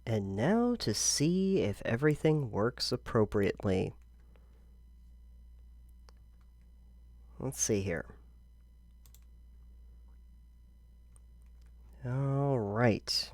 And now to see if everything works appropriately. Let's see here. All right.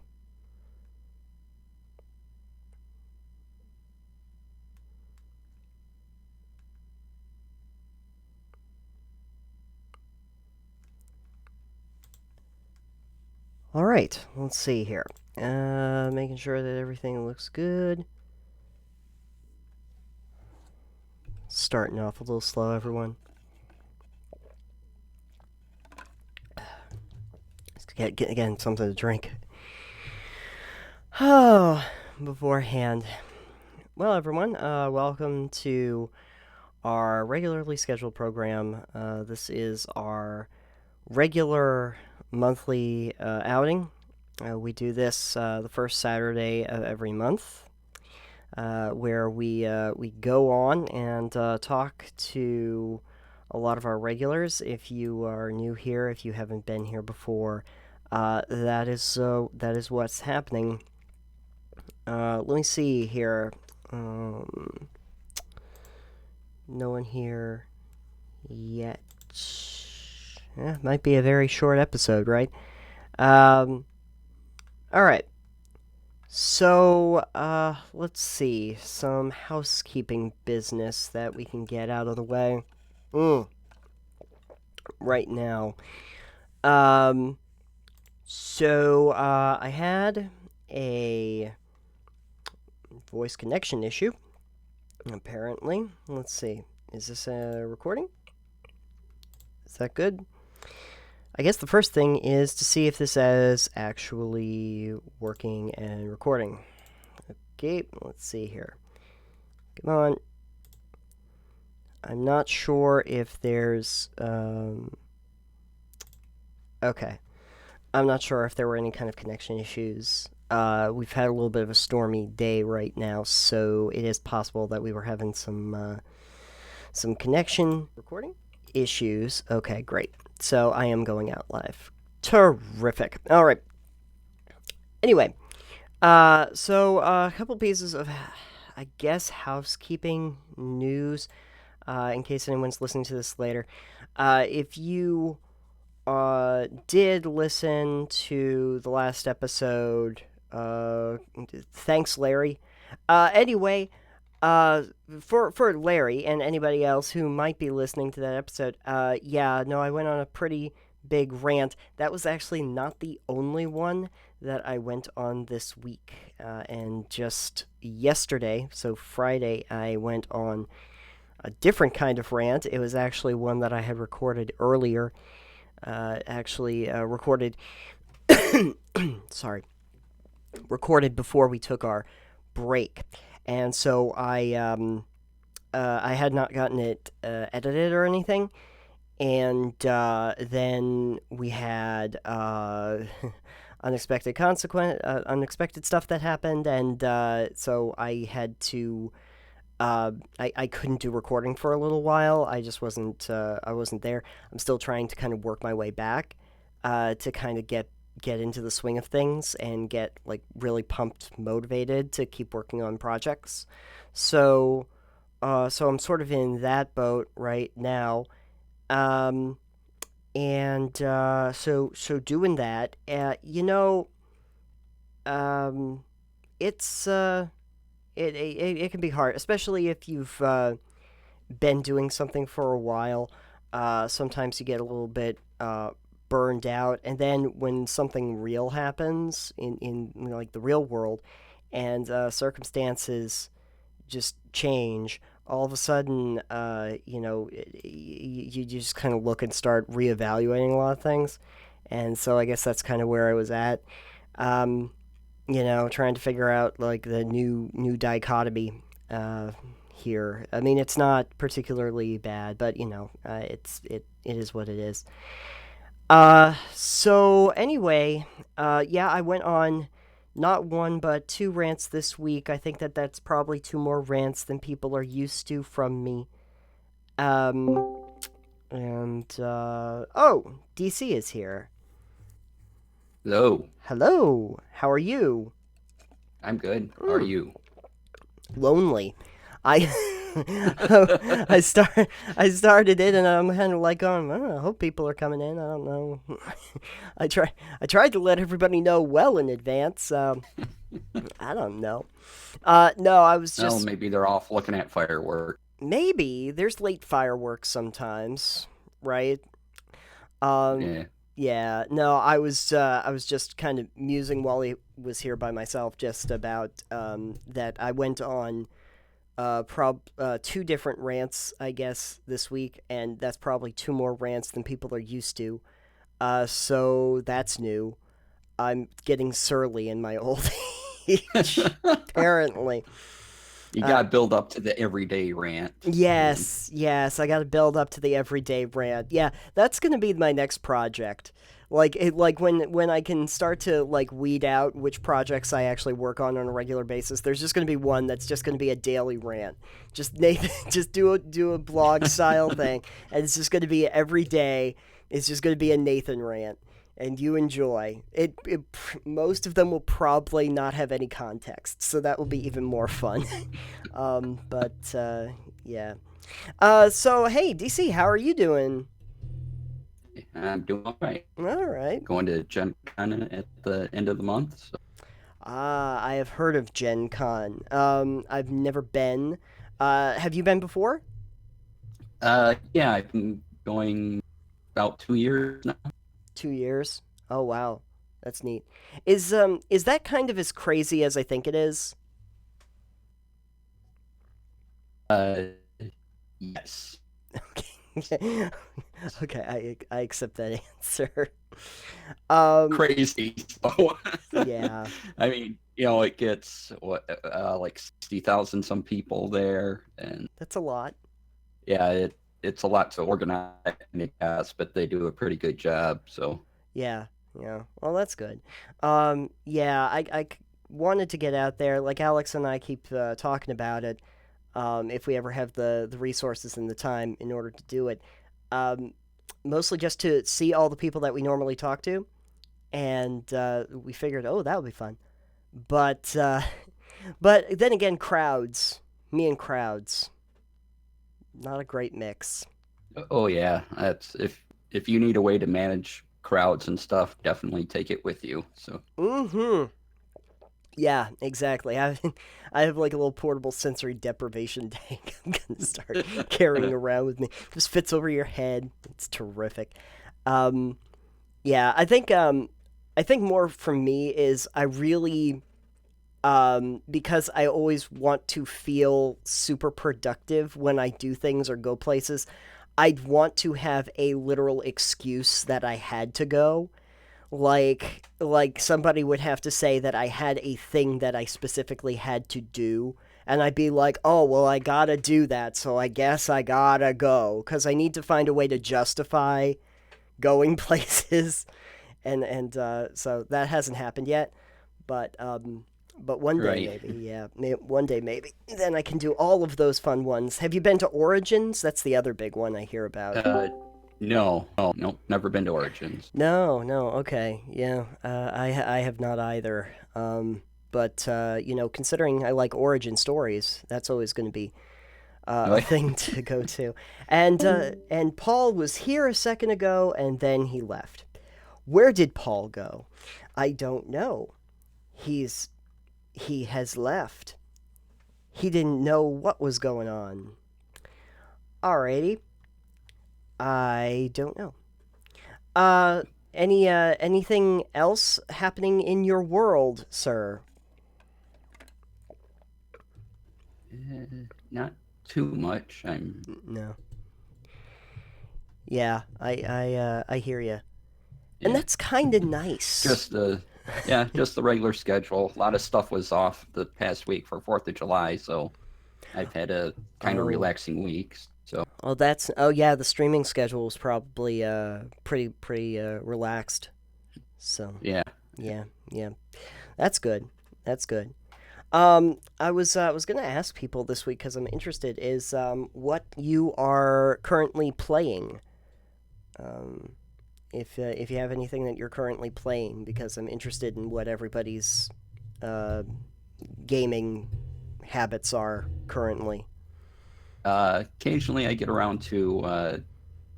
All right, let's see here. Making sure that everything looks good. Starting off a little slow, everyone. Let's get again something to drink. Oh, beforehand. Well, everyone, welcome to our regularly scheduled program. This is our regular monthly outing. We do this the first Saturday of every month, where we go on and talk to a lot of our regulars. If you are new here, if you haven't been here before, that is what's happening. Let me see here. No one here yet. Might be a very short episode, right? All right. So, let's see. Some housekeeping business that we can get out of the way. Right now. I had a voice connection issue, apparently. Let's see. Is this a recording? Is that good? I guess the first thing is to see if this is actually working and recording. Okay, let's see here. Come on. I'm not sure if there's... Okay. I'm not sure if there were any kind of connection issues. We've had a little bit of a stormy day right now, so it is possible that we were having some connection recording issues. Okay, great. So I am going out live. Terrific. All right. Anyway, a couple pieces of, I guess, housekeeping news, in case anyone's listening to this later. If you did listen to the last episode, thanks, Larry. Anyway, for Larry and anybody else who might be listening to that episode, I went on a pretty big rant. That was actually not the only one that I went on this week. And just yesterday, so Friday, I went on a different kind of rant. It was actually one that I had recorded earlier. Recorded. Sorry. Recorded before we took our break. And so I had not gotten it edited or anything. And then we had unexpected stuff that happened, and so I had to. I couldn't do recording for a little while. I just wasn't. I wasn't there. I'm still trying to kind of work my way back to kind of get into the swing of things and get like really pumped, motivated to keep working on projects. So, so I'm sort of in that boat right now. Um, so doing that, um, it's it can be hard, especially if you've been doing something for a while. Sometimes you get a little bit burned out, and then when something real happens in like the real world, and circumstances just change, all of a sudden, you just kind of look and start reevaluating a lot of things. And so I guess that's kind of where I was at. Um, Trying to figure out like the new dichotomy here. I mean, it's not particularly bad, but it is what it is. So anyway, I went on not one but two rants this week. I think that that's probably two more rants than people are used to from me. Um, oh, DC is here. Hello. Hello, how are you? I'm good. How are Hmm. you? Lonely. I I start I started it and I'm kind of like going, I hope people are coming in. I don't know. I try I tried to let everybody know well in advance. I don't know. No, I was Well, just maybe they're off looking at fireworks. maybe there's late fireworks sometimes, right? Um, Yeah. yeah, no, I was just kind of musing while he was here by myself, just about that I went on two different rants, I guess, this week, and that's probably two more rants than people are used to. So that's new. I'm getting surly in my old age, apparently. You Uh, got to build up to the everyday rant. And yes, I got to build up to the everyday rant. Yeah, that's gonna be my next project. Like when I can start to like weed out which projects I actually work on a regular basis. There's just gonna be one that's just gonna be a daily rant. Just Nathan, just do a blog style thing, and it's just gonna be every day. It's just gonna be a Nathan rant, and you enjoy it. Most of them will probably not have any context, so that will be even more fun. But yeah. So hey, DC, how are you doing? I'm doing all right. All right. Going to Gen Con at the end of the month. So, I have heard of Gen Con. I've never been. Have you been before? yeah, I've been going about 2 years now. 2 years. Oh wow, that's neat. Is that kind of as crazy as I think it is? Uh, yes. Okay. Okay, I accept that answer. Um, Crazy. So, yeah, I mean, it gets like 60,000 some people there, and that's a lot. yeah, it's a lot to organize, I guess, but they do a pretty good job. So Yeah, yeah. Well, that's good. Yeah, wanted to get out there. Like Alex and I keep talking about it. If we ever have the resources and the time in order to do it, um, mostly just to see all the people that we normally talk to, and we figured, oh, that would be fun. But but then again, crowds. Me and crowds. Not a great mix. oh yeah, that's if you need a way to manage crowds and stuff, definitely take it with you. So Mm-hmm. Yeah, exactly. I have like a little portable sensory deprivation tank I'm gonna start carrying around with me. Just fits over your head. It's terrific. Um, yeah, I think more for me is I really because I always want to feel super productive when I do things or go places. I'd want to have a literal excuse that I had to go, like somebody would have to say that I had a thing that I specifically had to do, and I'd be like, "Oh, well, I got to do that, so I guess I got to go cuz I need to find a way to justify going places." And so that hasn't happened yet, but one day right. maybe. Yeah, one day maybe. Then I can do all of those fun ones. Have you been to Origins? That's the other big one I hear about. Uh, no, no, no, never been to Origins. No, no, okay, yeah, I have not either. But considering I like origin stories, that's always going to be a No, thing to go to. And Paul was here a second ago, and then he left. Where did Paul go? I don't know. He's he has left. He didn't know what was going on. Alrighty, I don't know. Uh, anything else happening in your world, sir? not too much. No. Yeah, I hear you, and Yeah, that's kind of nice. just yeah, just the regular schedule. A lot of stuff was off the past week for 4th of July, so I've had a kind of Oh, relaxing week. So oh yeah, the streaming schedule was probably pretty relaxed. So yeah. yeah, yeah, that's good. That's good. I was gonna ask people this week because I'm interested is what you are currently playing. Um, if you have anything that you're currently playing, because I'm interested in what everybody's uh, gaming habits are currently. Occasionally, I get around to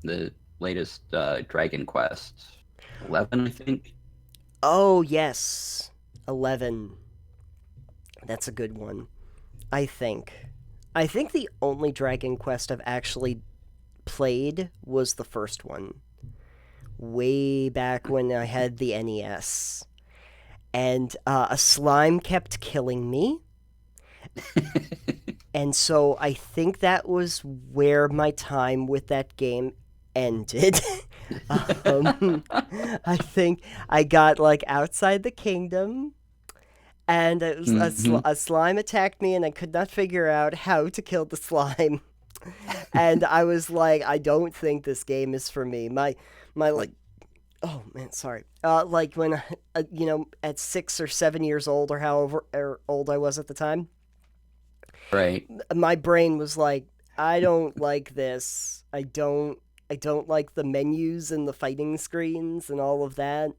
the latest Dragon Quest 11, I think. Oh, yes. 11. That's a good one. I think. I think the only Dragon Quest I've actually played was the first one. Way back when I had the NES. And a slime kept killing me. And so I think that was where my time with that game ended. um, I think I got like outside the kingdom, and it was Hmm. a slime attacked me, and I could not figure out how to kill the slime. And I was like, I don't think this game is for me. My like, oh man, sorry. Like when at 6 or 7 years old, or however old I was at the time, Right. my brain was like, I don't like this. I don't like the menus and the fighting screens and all of that.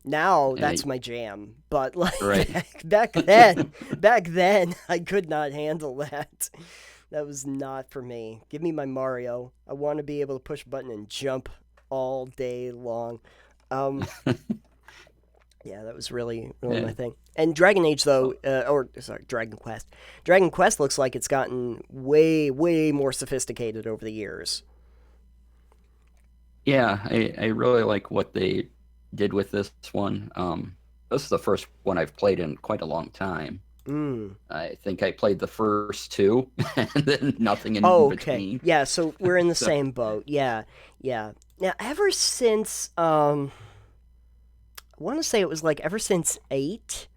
Now Uh, that's my jam. But like right. back then I could not handle that. That was not for me. Give me my Mario. I want to be able to push a button and jump all day long. Um, yeah, that was really my Yeah. thing. And Dragon Age, though, Oh, or sorry, Dragon Quest. Dragon Quest looks like it's gotten way more sophisticated over the years. yeah, I really like what they did with this one. This is the first one I've played in quite a long time. Mm. I think I played the first two and then nothing in Oh, okay. between. Yeah, so we're in the So, same boat. Yeah, yeah. Now, ever since I want to say it was like ever since 8,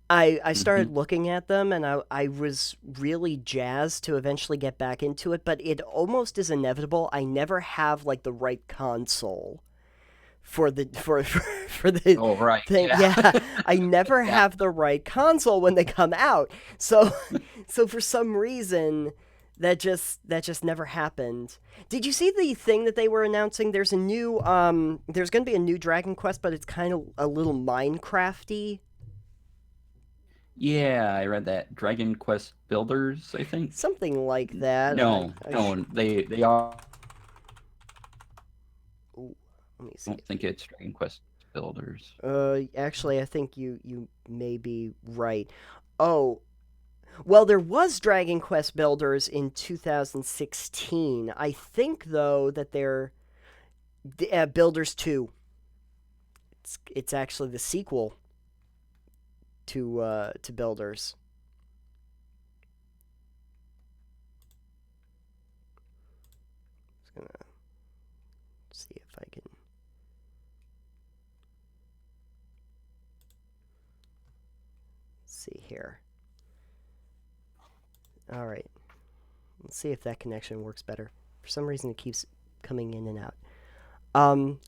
I started mhm. looking at them, and I was really jazzed to eventually get back into it, but it almost is inevitable. I never have like the right console for the for the Oh, right. thing. Yeah. Yeah, I never Yeah. have the right console when they come out. So so for some reason that just never happened. Did you see the thing that they were announcing? There's going to be a new Dragon Quest, but it's kind of a little Minecrafty. Yeah, I read that. Dragon Quest Builders, I think. Something like that. No, I no, they are. Ooh, let me I see. don't think it's Dragon Quest Builders. Actually, I think you may be right. Oh, well, there was Dragon Quest Builders in 2016. I think though that they're Builders 2. It's actually the sequel to Builders. Just gonna see if I can see here. All right, let's see if that connection works better. For some reason, it keeps coming in and out.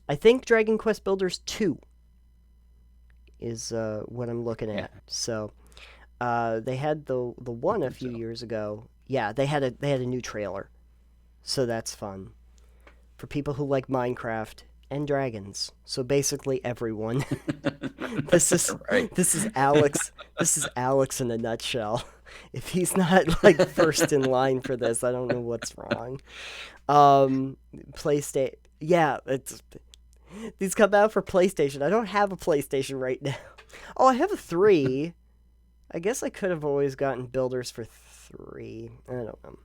I think Dragon Quest Builders 2 is what I'm looking Yeah, at. So, they had the I one a think few so. years ago. Yeah, they had a new trailer, so that's fun for people who like Minecraft and dragons. So basically everyone. this is Right. this is Alex. This is Alex in a nutshell. If he's not like first in line for this, I don't know what's wrong. PlayStation. Yeah, it's these come out for PlayStation. I don't have a PlayStation right now. Oh, I have a 3. I guess I could have always gotten builders for 3. I don't know.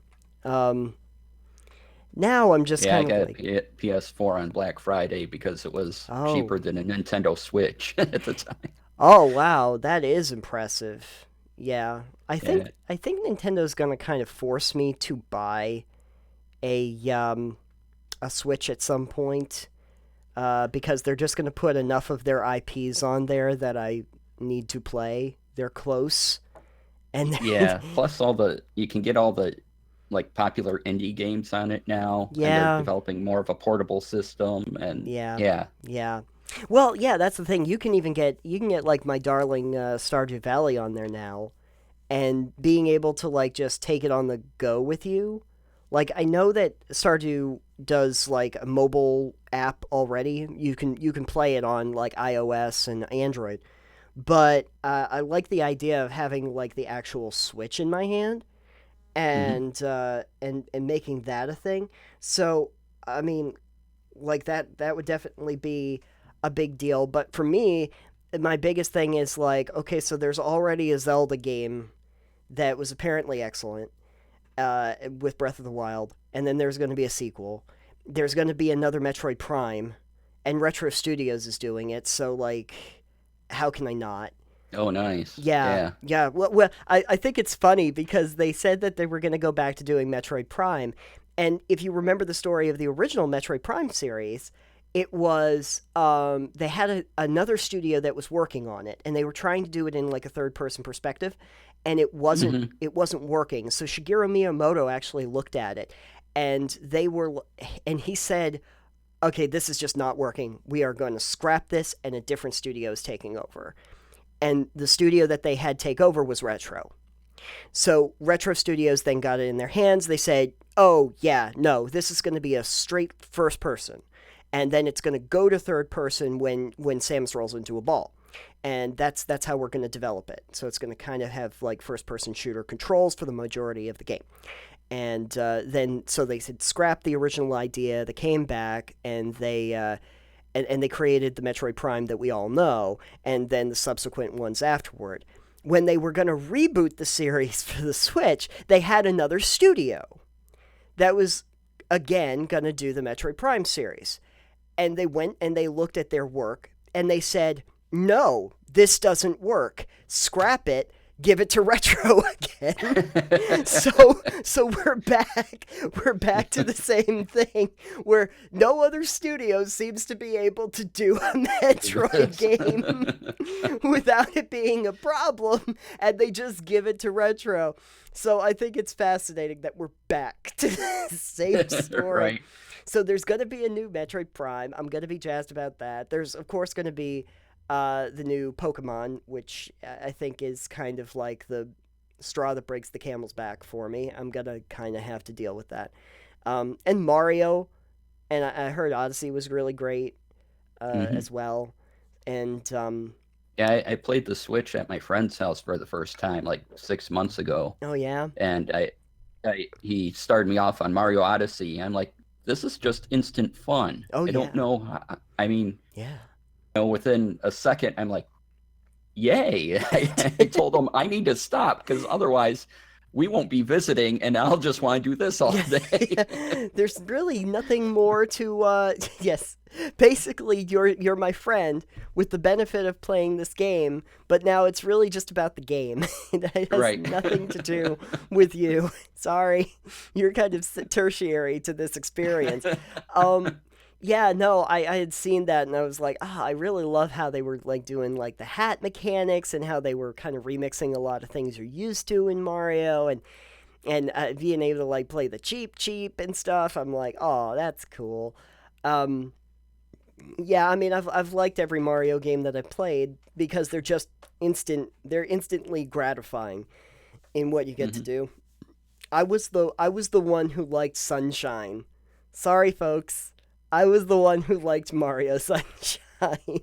Now I'm just Yeah, I kind of got a like, PS4 on Black Friday because it was oh, cheaper than a Nintendo Switch at the time. oh wow, that is impressive. Yeah, I Yeah, think I think Nintendo's gonna kind of force me to buy a a Switch at some point, because they're just gonna put enough of their IPs on there that I need to play. They're close, and yeah. Plus, all the you can get all the like popular indie games on it now, and they're yeah, developing more of a portable system. And yeah, yeah, yeah. Well, yeah, that's the thing. You can get like my darling Stardew Valley on there now, and being able to like just take it on the go with you. Like I know that Stardew does like a mobile app already. You can play it on like iOS and Android, but I like the idea of having like the actual Switch in my hand Hmm. and making that a thing. So I mean, like that would definitely be a big deal. But for me, my biggest thing is like, okay, so there's already a Zelda game that was apparently excellent with Breath of the Wild, and then there's going to be a sequel. There's going to be another Metroid Prime, and Retro Studios is doing it. So like, how can I not? Oh, nice. Yeah, Yeah. yeah. I think it's funny because they said that they were going to go back to doing Metroid Prime. And if you remember the story of the original Metroid Prime series, it was they had another studio that was working on it, and they were trying to do it in like a third person perspective, and Hmm. it wasn't working. So Shigeru Miyamoto actually looked at it, and they were and he said, "Okay, this is just not working. We are going to scrap this, and a different studio is taking over." And the studio that they had take over was Retro. So Retro Studios then got it in their hands. They said, "Oh yeah, no, this is going to be a straight first person, and then it's going to go to third person when Samus rolls into a ball." And that's how we're going to develop it. So it's going to kind of have like first person shooter controls for the majority of the game. And then so they said scrap the original idea. They came back and they created the Metroid Prime that we all know, and then the subsequent ones afterward. When they were going to reboot the series for the Switch, they had another studio that was again going to do the Metroid Prime series. And they went and they looked at their work and they said, "No, this doesn't work. Scrap it. Give it to Retro again." So we're back to the same thing where no other studio seems to be able to do a Metroid Yes. game without it being a problem, and they just give it to Retro. So I think it's fascinating that we're back to the same story. Right. So there's going to be a new Metroid Prime. I'm going to be jazzed about that. There's of course going to be the new Pokemon, which I think is kind of like the straw that breaks the camel's back for me. I'm gonna kind of have to deal with that. And Mario, and I heard Odyssey was really great Hmm. as well. And Yeah, I played the Switch at my friend's house for the first time like 6 months ago, oh yeah, and he started me off on Mario Odyssey. I'm like, this is just instant fun. oh I don't yeah, know. I mean, yeah. within a second, I'm like, yay. I told him I need to stop because otherwise we won't be visiting and I'll just want to do this all Yeah, day. yeah. There's really nothing more to yes. Basically you're my friend with the benefit of playing this game, but now it's really just about the game. It has Right. nothing to do with you. Sorry. You're kind of tertiary to this experience. Um yeah, no, I had seen that and I was like, ah, I really love how they were like doing like the hat mechanics and how they were kind of remixing a lot of things you're used to in Mario and being able to like play the cheap and stuff. I'm like, oh, that's cool. Um, yeah, I mean, I've liked every Mario game that I've played because they're just instant. They're instantly gratifying in what you get to Hmm. do. I was the one who liked Sunshine. Sorry, folks. I was the one who liked Mario Sunshine.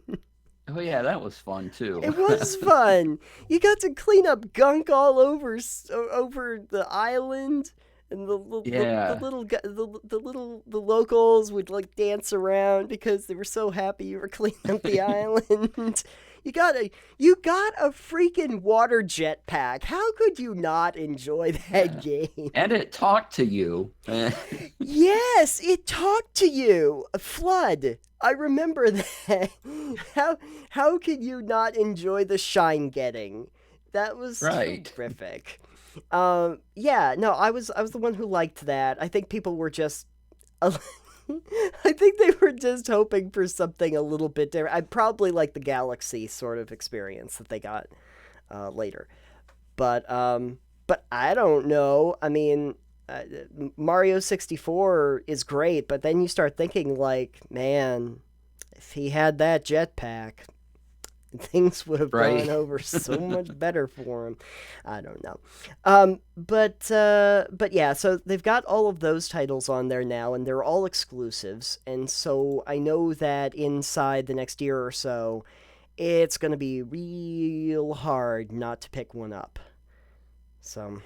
Oh yeah, that was fun too. It was fun. You got to clean up gunk all over the island, and the Yeah. little the locals would like dance around because they were so happy you were cleaning up the island. You got a freaking water jetpack. How could you not enjoy that Yeah. game? And it talked to you. Yes, it talked to you. A flood. I remember that. How how could you not enjoy the shine getting? That was Right. terrific. Yeah, no, I was the one who liked that. I think people were just I think they were just hoping for something a little bit different. I probably like the Galaxy sort of experience that they got later. But I don't know. I mean, uh, Mario 64 is great, but then you start thinking like, man, if he had that jetpack, things would have gone Right. over so much better for him. I don't know. But yeah, so they've got all of those titles on there now, and they're all exclusives. And so I know that inside the next year or so, it's going to be real hard not to pick one up. So,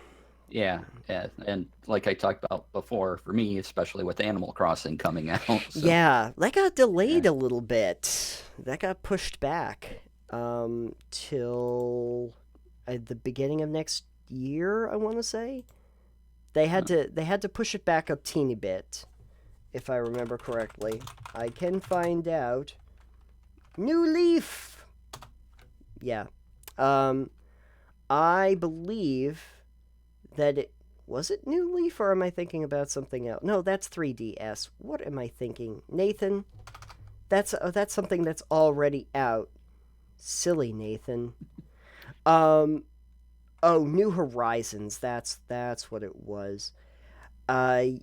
Yeah, yeah, and like I talked about before, for me, especially with Animal Crossing coming out, so yeah, that got yeah, delayed a little bit. That got pushed back till the beginning of next year, I want to say. They had to push it back a teeny bit, if I remember correctly. I can find out. New Leaf. Yeah. Um I believe that it was it New Leaf, or am I thinking about something else? No, that's 3DS. What am I thinking? Nathan, that's something that's already out. Silly Nathan. Um oh, New Horizons. That's what it was.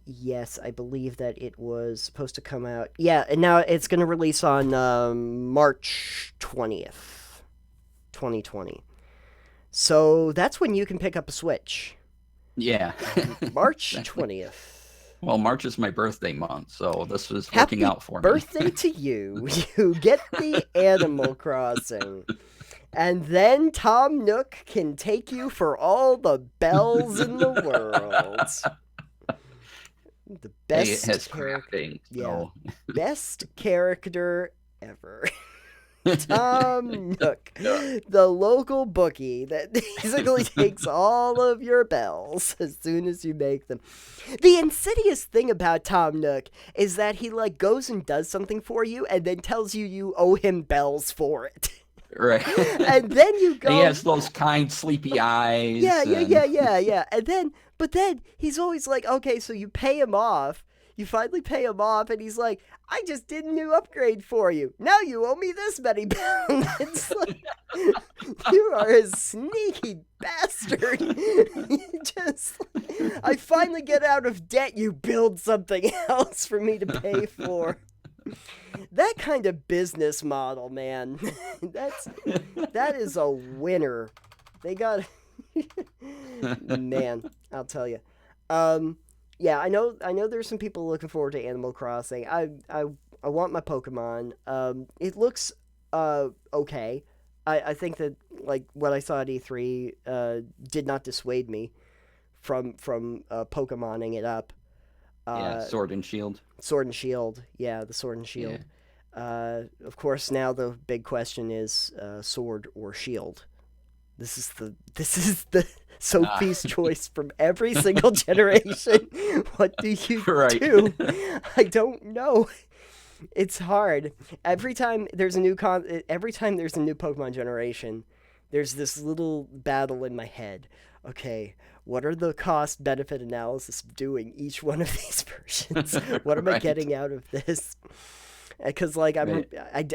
Yes, I believe that it was supposed to come out. Yeah, and now it's going to release on March 20th, 2020. So that's when you can pick up a Switch. yeah. March Exactly. 20th. Well, March is my birthday month, so this was working Happy out for me. birthday to you. You get the Animal Crossing. And then Tom Nook can take you for all the bells in the world. The Hey, it best has character. crafting, Yeah. so Best character ever. Tom Nook, yeah. the local bookie that basically takes all of your bells as soon as you make them. The insidious thing about Tom Nook is that he like goes and does something for you and then tells you you owe him bells for it. Right. And then you And he go, has those kind, sleepy yeah, eyes, yeah, yeah, and yeah, yeah. But then he's always like, okay, so you pay him off. You finally pay him off, and he's like, I just did a new upgrade for you. Now you owe me this many pounds. It's like, you are a sneaky bastard. You just, I finally get out of debt. You build something else for me to pay for. That kind of business model, man. That is a winner. They got man, I'll tell you. Um, yeah, I know. There's some people looking forward to Animal Crossing. I want my Pokemon. It looks okay. I think that like what I saw at E3 did not dissuade me from Pokemoning it up. yeah, Uh, Sword and Shield. Sword and Shield, yeah, the Sword and Yeah. Shield. Of course, now the big question is Sword or Shield. This is the Ah, Sophie's choice from every single generation. What do you right. do? I don't know. It's hard. Every time there's a new Pokemon generation, there's this little battle in my head. Okay, what are the cost benefit analysis of doing each one of these versions? What am I Right. getting out of this? Because like Right.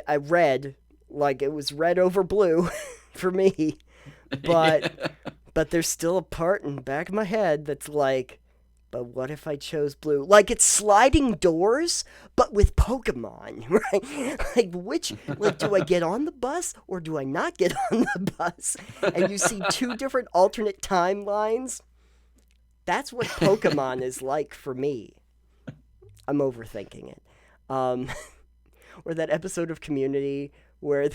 I read like it was red over blue for me, but there's still a part in the back of my head that's like, but what if I chose blue? Like it's sliding doors, but with Pokemon, right? Like do I get on the bus or do I not get on the bus? And you see two different alternate timelines. That's what Pokemon is like for me. I'm overthinking it. Um, or that episode of Community where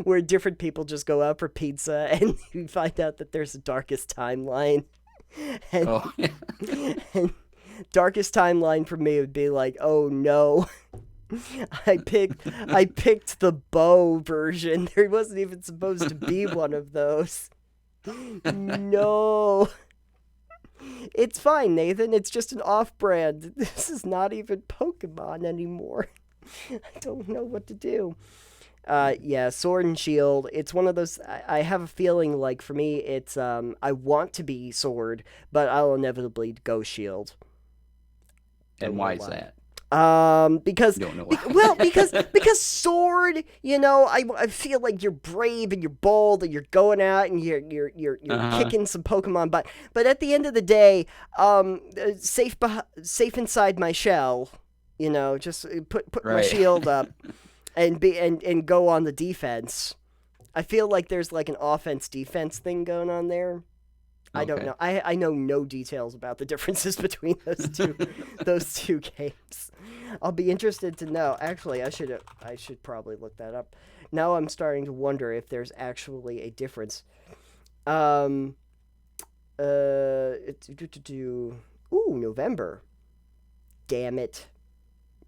where different people just go out for pizza and you find out that there's a darkest timeline. And, Oh, yeah. and darkest timeline for me would be like, oh no, I picked the bow version. There wasn't even supposed to be one of those. No, it's fine, Nathan. It's just an off-brand. This is not even Pokemon anymore. I don't know what to do. Yeah, Sword and Shield. It's one of those. I have a feeling like for me, it's I want to be Sword, but I'll inevitably go Shield. And Don't know why is why. that? Because You don't know well, why. because Sword, I feel like you're brave and you're bold and you're going out and you're Uh-huh. kicking some Pokemon butt. But at the end of the day, safe inside my shell. Just put my Right. shield up and go on the defense. I feel like there's like an offense defense thing going on there. I don't Okay. know. I know no details about the differences between those two games. I'll be interested to know. Actually, I should probably look that up Now I'm starting to wonder if there's actually a difference. Um, Ooh, November. Damn it,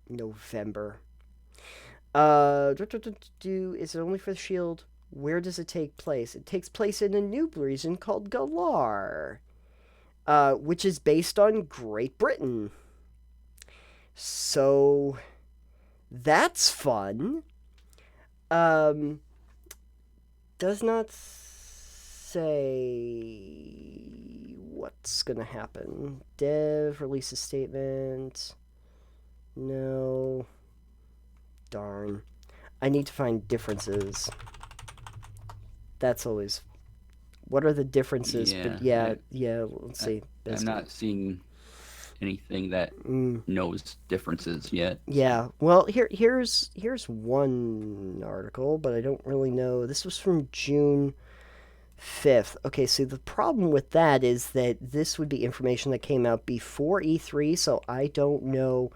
November. Is it only for the Shield? Where does it take place? It takes place in a new region called Galar, which is based on Great Britain. So that's fun. Um, does not say what's gonna happen. Dev releases statement. No. Darn. I need to find differences. That's always. What are the differences? Yeah, But yeah. Let's I, see. I'm Best. not seeing anything that knows differences yet. So. Yeah. Well, here's one article, but I don't really know. This was from June 5th. Okay, so the problem with that is that this would be information that came out before E3, so I don't know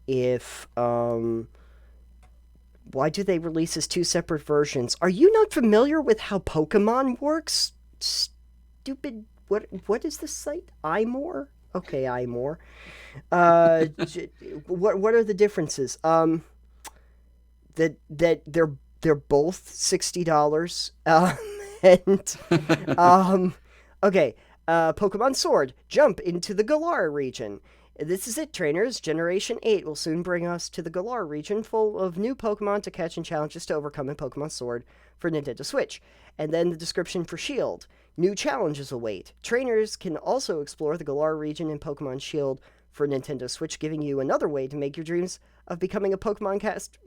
if why do they release as two separate versions? Are you not familiar with how Pokemon works? Stupid. What is this site? iMore? Okay, iMore. Uh, what are the differences? That they're both $60. And um, okay. Pokemon Sword. Jump into the Galar region. This is it, trainers. Generation 8 will soon bring us to the Galar region, full of new Pokemon to catch and challenges to overcome in Pokemon Sword for Nintendo Switch. And then the description for Shield. New challenges await. Trainers can also explore the Galar region in Pokemon Shield for Nintendo Switch, giving you another way to make your dreams of becoming a Pokemon cast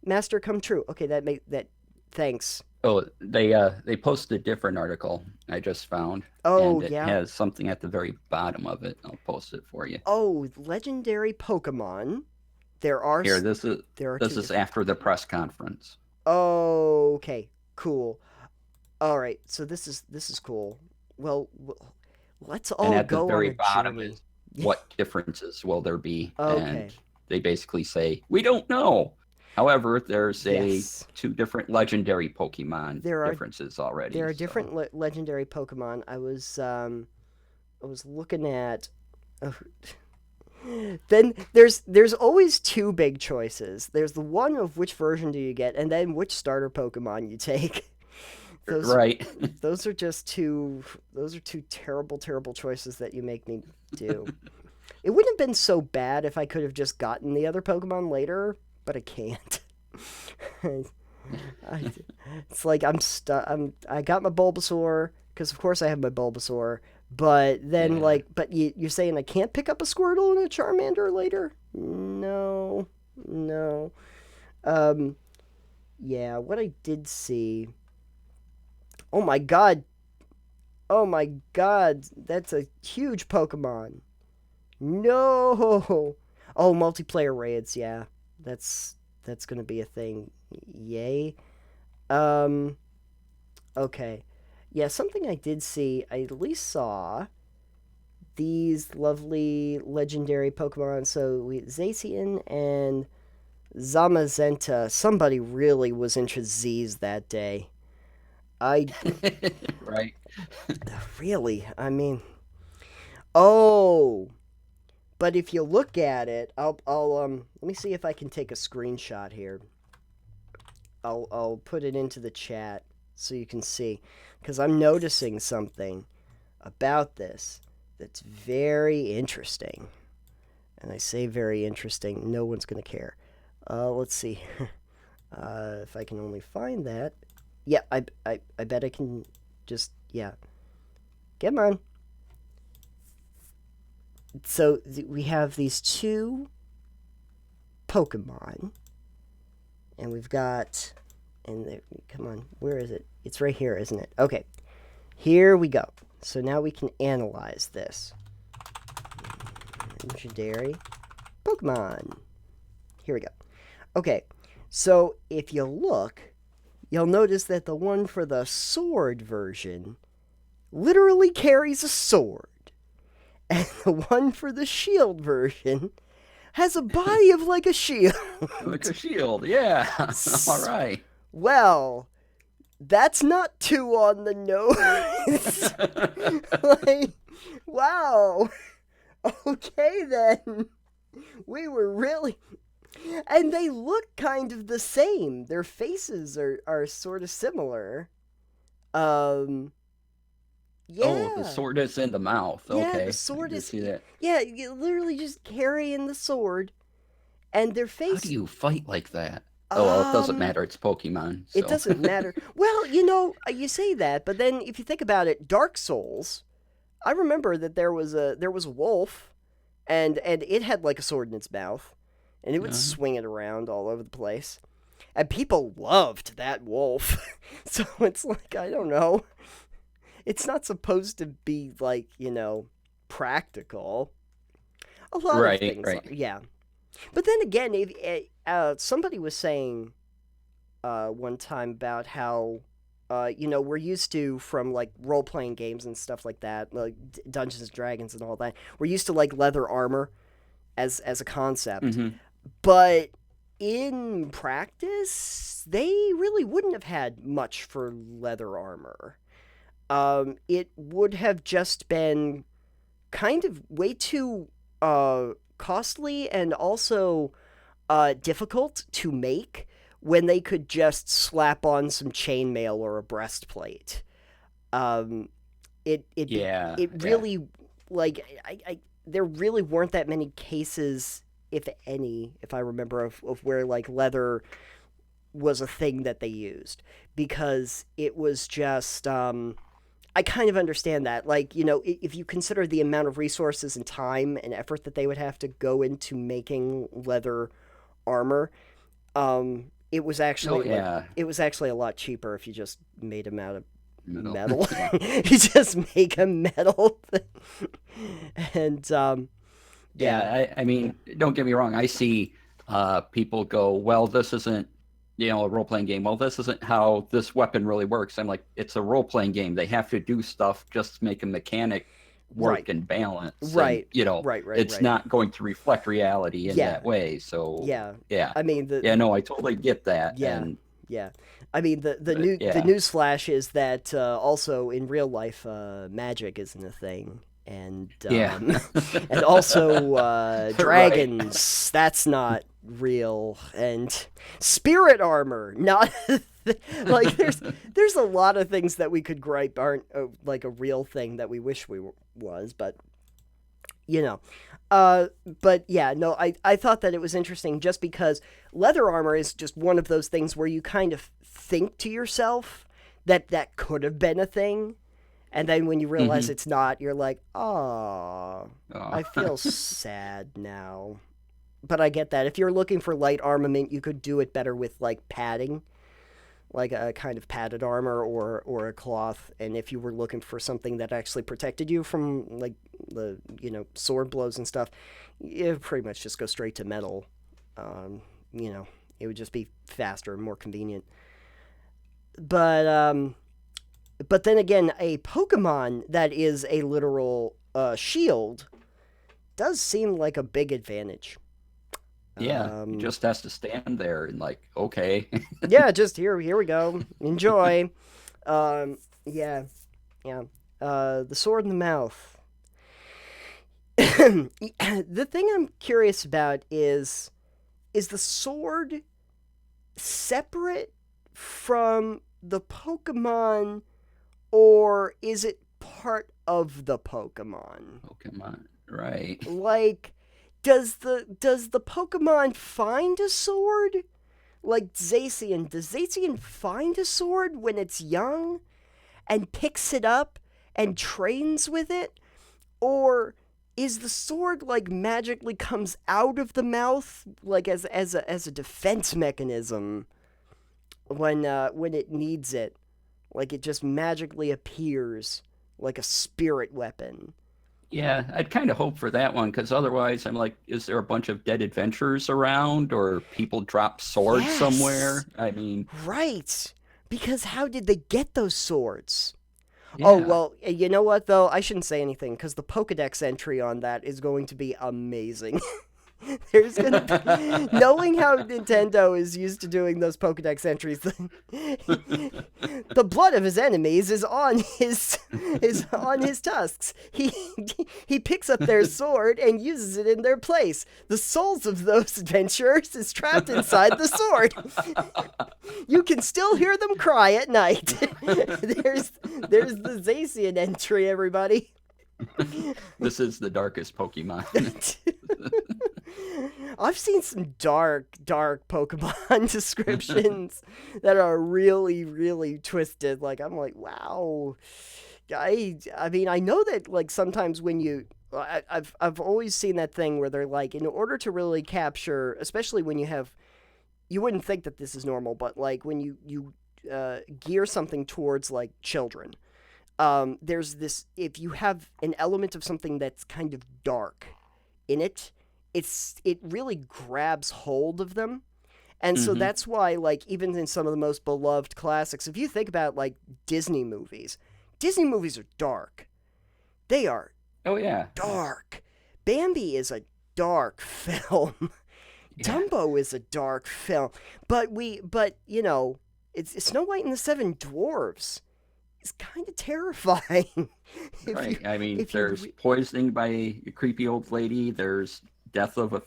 master come true. Okay, that thanks. Oh, they posted a different article I just found, Oh, and it yeah. has something at the very bottom of it. I'll post it for you. Oh, legendary Pokemon. There are Here, this is there are this two is different. after the press conference, Oh, okay. Cool. All right. So this is cool. Well, let's and all at the go on very a bottom journey. is what differences will there be, and Okay. they basically say we don't know. However, there's a Yes. two different legendary Pokemon There are differences there already. are So different legendary Pokemon. I was looking at. Uh, then there's always two big choices. There's the one of which version do you get, and then which starter Pokemon you take. Those right, those are just two. Those are two terrible choices that you make me do. It wouldn't have been so bad if I could have just gotten the other Pokemon later, but I can't. I, it's like I'm stuck. I got my Bulbasaur because of course I have my Bulbasaur, but then yeah. but you're saying I can't pick up a Squirtle and a Charmander later? No, no. Um, yeah. What I did see. Oh my god. Oh my god. That's a huge Pokemon. No. Oh, multiplayer raids. Yeah, that's gonna be a thing. Yay. Um. Okay. Yeah, something I did see. I at least saw these lovely legendary Pokemon. So we Zacian and Zamazenta. Somebody really was into Z's that day. I right. really. I mean. Oh. But if you look at it, I'll let me see if I can take a screenshot here. I'll put it into the chat so you can see, because I'm noticing something about this that's very interesting. And I say very interesting. No one's gonna care. Let's see. If I can only find that. Yeah, I bet I can just yeah. Come on. So we have these two Pokemon, and we've got, come on, where is it? It's right here, isn't it? Okay, here we go. So now we can analyze this. Legendary Pokemon. Here we go. Okay, so if you look, you'll notice that the one for the sword version literally carries a sword. And the one for the shield version has a body of like a shield. Like a shield, yeah. All right. Well, that's not too on the nose. Like, wow. Okay then. We were really. And they look kind of the same. Their faces are sort of similar. Um, Oh, the yeah. sword is in the mouth. Yeah, the Okay, I sword did is. see that. Yeah, you literally just carrying the sword. And their How do face. you fight like that? Oh, well, it doesn't Um, matter. It's Pokemon, it so. doesn't matter. Well, you say that, but then if you think about it, Dark Souls, I remember that there was a wolf, and it had like a sword in its mouth, and it would uh, swing it around all over the place, and people loved that wolf. So it's like I don't know, it's not supposed to be like practical. A lot of right, things, right. yeah. But then again, if somebody was saying one time about how we're used to from like role playing games and stuff like that, like Dungeons and Dragons and all that. We're used to like leather armor as a concept, Hmm. but in practice, they really wouldn't have had much for leather armor. It would have just been kind of way too costly and also difficult to make when they could just slap on some chainmail or a breastplate. Um, it it Yeah, it yeah. really like I there really weren't that many cases, if any, if I remember, of where like leather was a thing that they used because it was just I kind of understand that. Like, if you consider the amount of resources and time and effort that they would have to go into making leather armor, it was Oh, actually like yeah. it was actually a lot cheaper if you just made them out of Middle. metal. Yeah. You just make a metal thing. And yeah. Yeah, I mean, don't get me wrong. I see people go, well, this isn't, a role-playing game. Well, this isn't how this weapon really works. I'm like, it's a role-playing game. They have to do stuff just to make a mechanic Right. work and balance. And, Right. Right. Right. it's Right. not going to reflect reality in Yeah. that way. So, Yeah. yeah. I mean Yeah, no, I totally get that. yeah. And, Yeah. I mean but the yeah. news flash is that also in real life magic isn't a thing. And Yeah. and also Right. dragons, that's not real. And spirit armor, not like there's a lot of things that we could gripe aren't like a real thing that we wish was, but you know. But yeah, no, I thought that it was interesting just because leather armor is just one of those things where you kind of think to yourself that that could have been a thing, and then when you realize Hmm. it's not, you're like, oh, Oh. I feel sad now. But I get that. If you're looking for light armament, you could do it better with like padding, like a kind of padded armor or a cloth. And if you were looking for something that actually protected you from like the sword blows and stuff, you pretty much just go straight to metal. Um, you know, it would just be faster and more convenient. But but then again, a Pokemon that is a literal shield does seem like a big advantage. Yeah, he Um, just has to stand there and like, okay. yeah, just here we go. Enjoy. Yeah, yeah. The sword in the mouth. The thing I'm curious about is the sword separate from the Pokemon, or is it part of the Pokemon? Pokemon, right. Like, does the Pokemon find a sword? Like Zacian, does Zacian find a sword when it's young and picks it up and trains with it? Or is the sword like magically comes out of the mouth like as a defense mechanism when it needs it? Like it just magically appears like a spirit weapon. Yeah, I'd kind of hope for that one because otherwise I'm like, is there a bunch of dead adventurers around or people drop swords Yes. somewhere? I mean, Right. Because how did they get those swords? Oh, yeah. well, you know what, though? I shouldn't say anything because the Pokedex entry on that is going to be amazing. There's gonna be, knowing how Nintendo is used to doing those Pokedex entries, the blood of his enemies is on his tusks. He picks up their sword and uses it in their place. The souls of those adventurers is trapped inside the sword. You can still hear them cry at night. There's the Zacian entry, everybody. This is the darkest Pokemon. I've seen some dark Pokemon descriptions that are really, really twisted. Like, I'm like, wow. I mean, I know that, like, sometimes when I've always seen that thing where they're like, in order to really capture, especially when you wouldn't think that this is normal, but like when you gear something towards like children, there's this, if you have an element of something that's kind of dark in it, it really grabs hold of them. And so that's why, like, even in some of the most beloved classics, if you think about like Disney movies are dark. They are Oh yeah. dark. Bambi is a dark film. Yeah. Dumbo is a dark film. But you know, it's Snow White and the Seven Dwarfs. It's kind of terrifying. Right. I mean, there's poisoning by a creepy old lady. There's death of a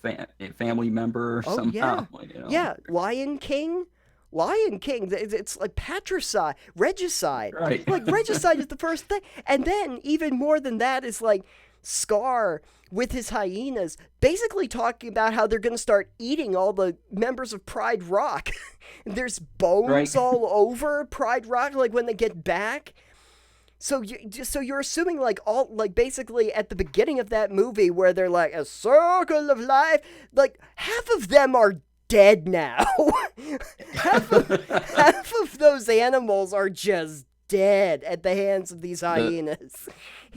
family member Oh somehow. yeah, You know? yeah. Lion King. It's like patricide, regicide. Right. Like regicide is the first thing, and then even more than that is like Scar with his hyenas, basically talking about how they're going to start eating all the members of Pride Rock. There's bones Right. all over Pride Rock, like when they get back. So you're assuming like basically at the beginning of that movie where they're like a circle of life, like half of them are dead now. half of those animals are just dead at the hands of these hyenas.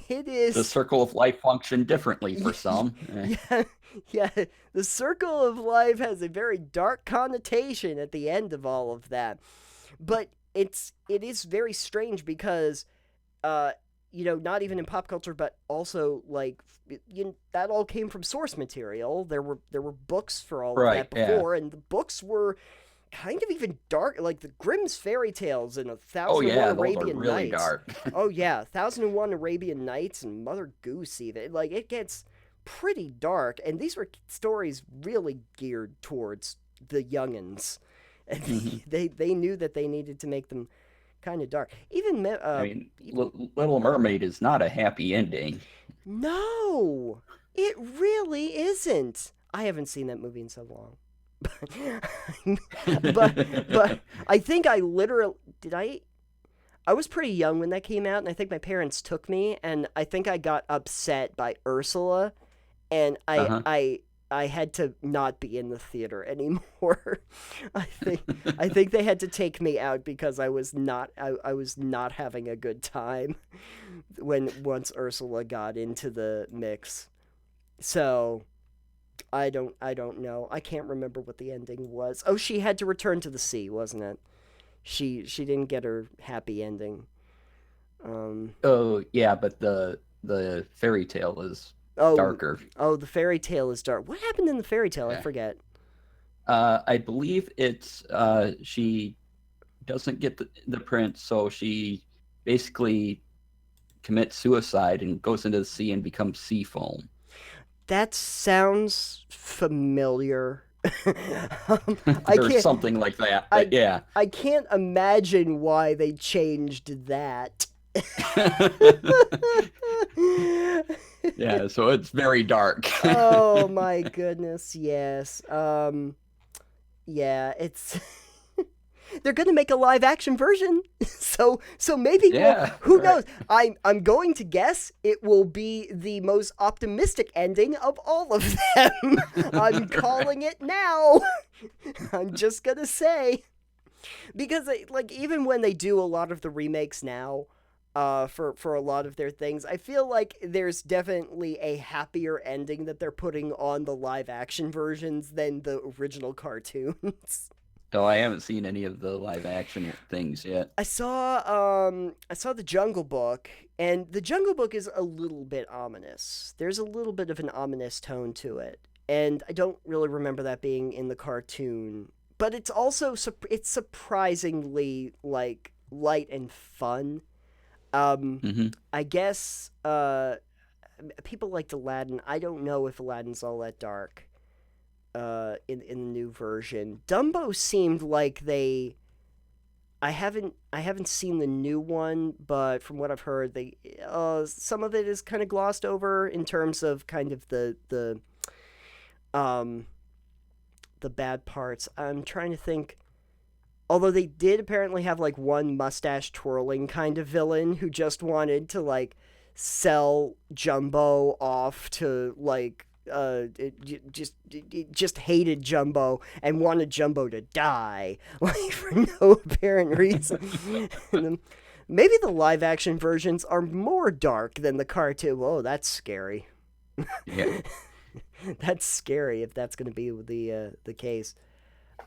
It is The circle of life function differently for some. yeah, yeah. The circle of life has a very dark connotation at the end of all of that, but it is very strange because, not even in pop culture, but also like that all came from source material. There were books for all of Right. that Yeah. before, and the books were kind of even dark, like the Grimm's fairy tales and Oh 1001 yeah, those are Arabian really Nights. dark. Oh yeah, 1001 Arabian Nights and Mother Goose even. Like it gets pretty dark, and these were stories really geared towards the youngins. And Mhm. they knew that they needed to make them kind of dark. I mean, Little Mermaid is not a happy ending. No, it really isn't. I haven't seen that movie in so long. but I think I literally did I was pretty young when that came out, and I think my parents took me, and I think I got upset by Ursula, and Uh-huh. I had to not be in the theater anymore. I think they had to take me out because I was not having a good time once Ursula got into the mix. So I don't know. I can't remember what the ending was. Oh, she had to return to the sea, wasn't it? She didn't get her happy ending. Um Oh yeah, but the fairy tale is oh darker. the fairy tale is dark. What happened in the fairy tale? I Yeah. forget. I believe it's she doesn't get the prince, so she basically commits suicide and goes into the sea and becomes sea foam. That sounds familiar. I There's can't something like that, but I yeah. I can't imagine why they changed that. Yeah, so it's very dark. Oh my goodness, yes. Yeah, it's they're going to make a live action version. So maybe Yeah, who right. knows? I'm going to guess it will be the most optimistic ending of all of them. I'm calling it now. I'm just going to say because like even when they do a lot of the remakes now, for a lot of their things, I feel like there's definitely a happier ending that they're putting on the live action versions than the original cartoons. So I haven't seen any of the live action things yet. I saw the Jungle Book, and the Jungle Book is a little bit ominous. There's a little bit of an ominous tone to it. and I don't really remember that being in the cartoon. But it's also it's surprisingly like light and fun. Um, Hmm. I guess people liked Aladdin. I don't know if Aladdin's all that dark. In the new version, Dumbo seemed like they. I haven't seen the new one, but from what I've heard, they some of it is kind of glossed over in terms of kind of um the bad parts. I'm trying to think. Although they did apparently have like one mustache twirling kind of villain who just wanted to like sell Jumbo off to like just hated Jumbo and wanted Jumbo to die like for no apparent reason. And then maybe the live action versions are more dark than the cartoon. Whoa, that's scary. Yeah. That's scary if that's going to be the case.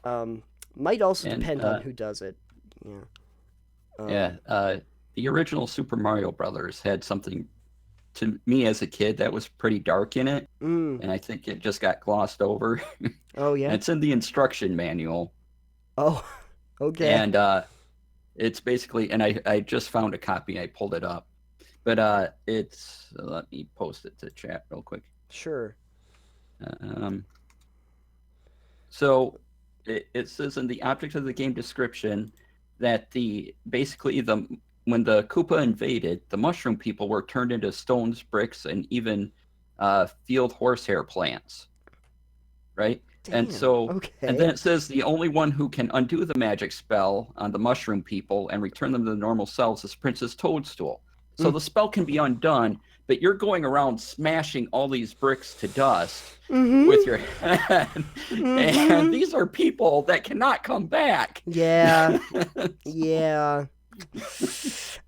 Um, might also And depend on who does it. Yeah. yeah, Um, the original Super Mario Brothers had something to me as a kid that was pretty dark in it, mm, and I think it just got glossed over. And oh yeah. it's in the instruction manual, Oh, okay. and it's basically, and I just found a copy. I pulled it up, but it's let me post it to chat real quick. Sure. Um, so it says in the object of the game description that the basically the when the Koopa invaded, the mushroom people were turned into stones, bricks, and even field horsehair plants, right? And Damn. so, and then Okay. it says the only one who can undo the magic spell on the mushroom people and return them to their normal selves is Princess Toadstool. So Mm, the spell can be undone, but you're going around smashing all these bricks to dust with mm-hmm. your head. And Mm-hmm. these are people that cannot come back. Yeah. Yeah.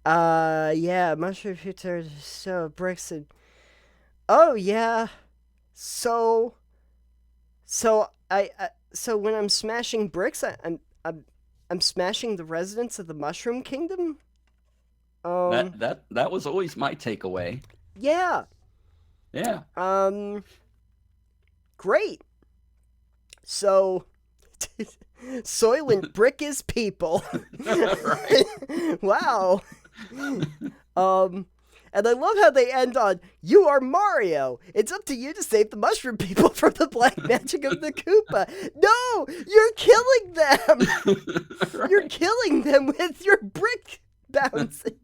Yeah. Mushroom shooter. So bricks and. Oh yeah. So. So when I'm smashing bricks, I'm smashing the residents of the Mushroom Kingdom. that Um. that that was always my takeaway. Yeah. Yeah. Um. Great. So. Soylent Brick is people. Right. Wow. Um, and I love how they end on, "You are Mario. It's up to you to save the mushroom people from the black magic of the Koopa." No, you're killing them. You're Right. killing them with your brick bouncing.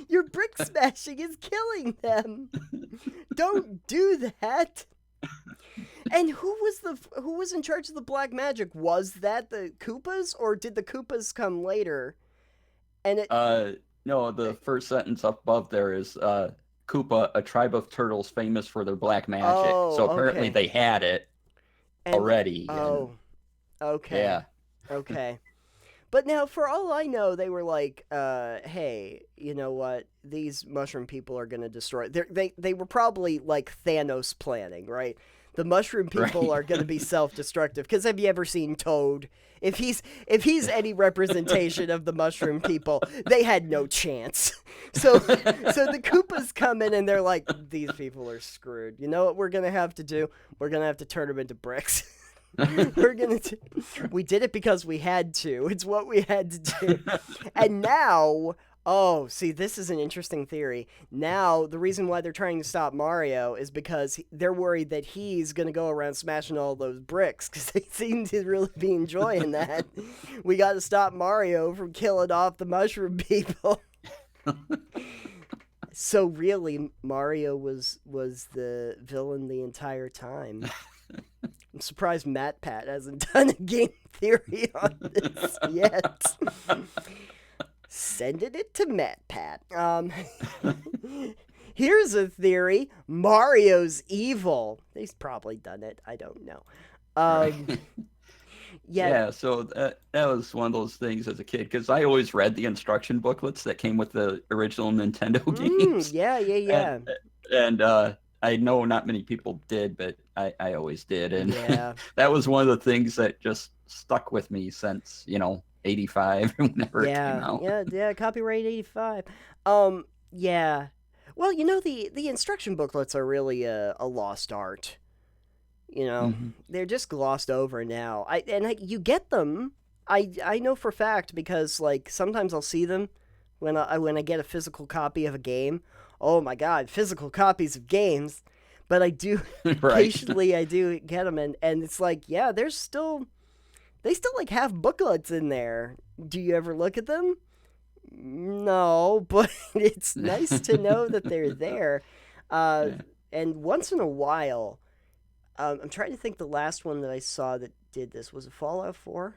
Your brick smashing is killing them. Don't do that. And who was in charge of the black magic? Was that the Koopas, or did the Koopas come later? And it Uh, no, the first sentence up above there is Koopa, a tribe of turtles famous for their black magic. oh, So apparently okay. they had it And already, and oh, okay. yeah, Okay. But now, for all I know, they were like, hey, you know what? These mushroom people are going to destroy. They were probably like Thanos planning, right? The mushroom people right. are going to be self-destructive. Because have you ever seen Toad? If he's any representation of the mushroom people, they had no chance. So the Koopas come in and they're like, these people are screwed. You know what we're going to have to do? We're going to have to turn them into bricks. We're gonna. We did it because we had to. It's what we had to do. And now, oh, see, this is an interesting theory. Now, the reason why they're trying to stop Mario is because they're worried that he's gonna go around smashing all those bricks because they seem to really be enjoying that. We got to stop Mario from killing off the mushroom people. So really, Mario was the villain the entire time. I'm surprised Matt Pat hasn't done a game theory on this yet. Sending it to Matt Pat. Here's a theory: Mario's evil. He's probably done it. I don't know. Right. Um, yeah. Yeah, so that was one of those things as a kid because I always read the instruction booklets that came with the original Nintendo games, Yeah. Yeah. and Yeah. I know not many people did, but I always did, and Yeah. that was one of the things that just stuck with me since '85 whenever it came Yeah. out. Yeah. Yeah. Copyright 85. Yeah. Well, the instruction booklets are really a lost art. You know, Hmm. they're just glossed over now. You get them. I know for a fact because like sometimes I'll see them when I get a physical copy of a game. Oh my god, physical copies of games. But I do Right. occasionally I do get them and it's like, yeah, they still like have booklets in there. Do you ever look at them? No, but it's nice to know that they're there. Uh, and once in a while, I'm trying to think the last one that I saw that did this. Was it Fallout 4?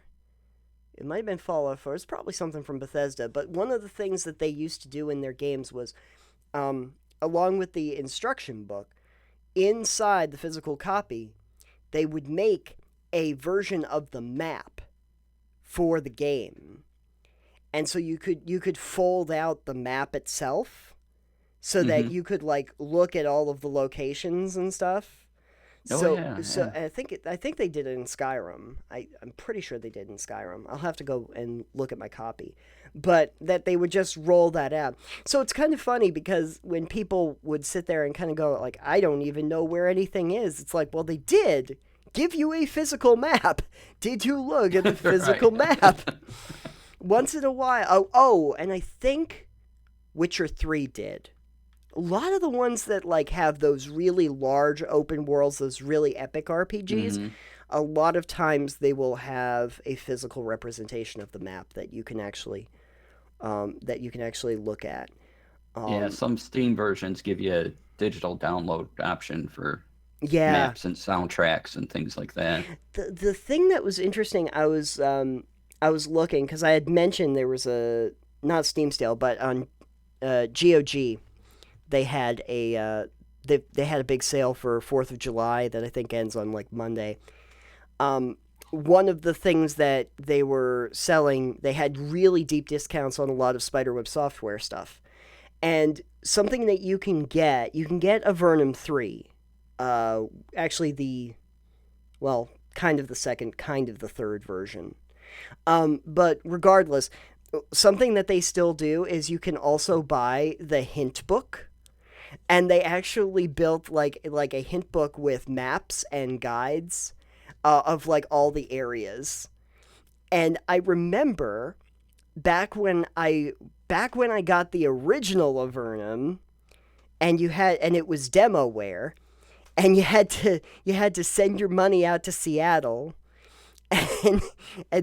It might have been Fallout 4. It's probably something from Bethesda. But one of the things that they used to do in their games was, along with the instruction book, inside the physical copy, they would make a version of the map for the game. And so you could fold out the map itself so that Hmm. you could like look at all of the locations and stuff. Oh So yeah, so yeah. I think they did it in Skyrim. I'm pretty sure they did in Skyrim. I'll have to go and look at my copy. But that they would just roll that out. So it's kind of funny because when people would sit there and kind of go like I don't even know where anything is. It's like, well they did give you a physical map. Did you look at the physical Right. map? Once in a while. Oh, and I think Witcher 3 did. A lot of the ones that like have those really large open worlds, those really epic RPGs, Hmm. a lot of times they will have a physical representation of the map that you can actually look at. Yeah, Um, some Steam versions give you a digital download option for yeah, maps and soundtracks and things like that. the thing that was interesting, I was looking because I had mentioned there was a not Steam sale, but on GOG they had they had a big sale for Fourth of July that I think ends on like Monday. Um, one of the things that they were selling, they had really deep discounts on a lot of Spiderweb Software stuff, and something that you can get a Vernum 3. Actually, the well, kind of the second, kind of the third version. But regardless, something that they still do is you can also buy the hint book, and they actually built like a hint book with maps and guides of like all the areas. And I remember back when I back when I got the original Avernum, and it was demoware, and you had to send your money out to Seattle, and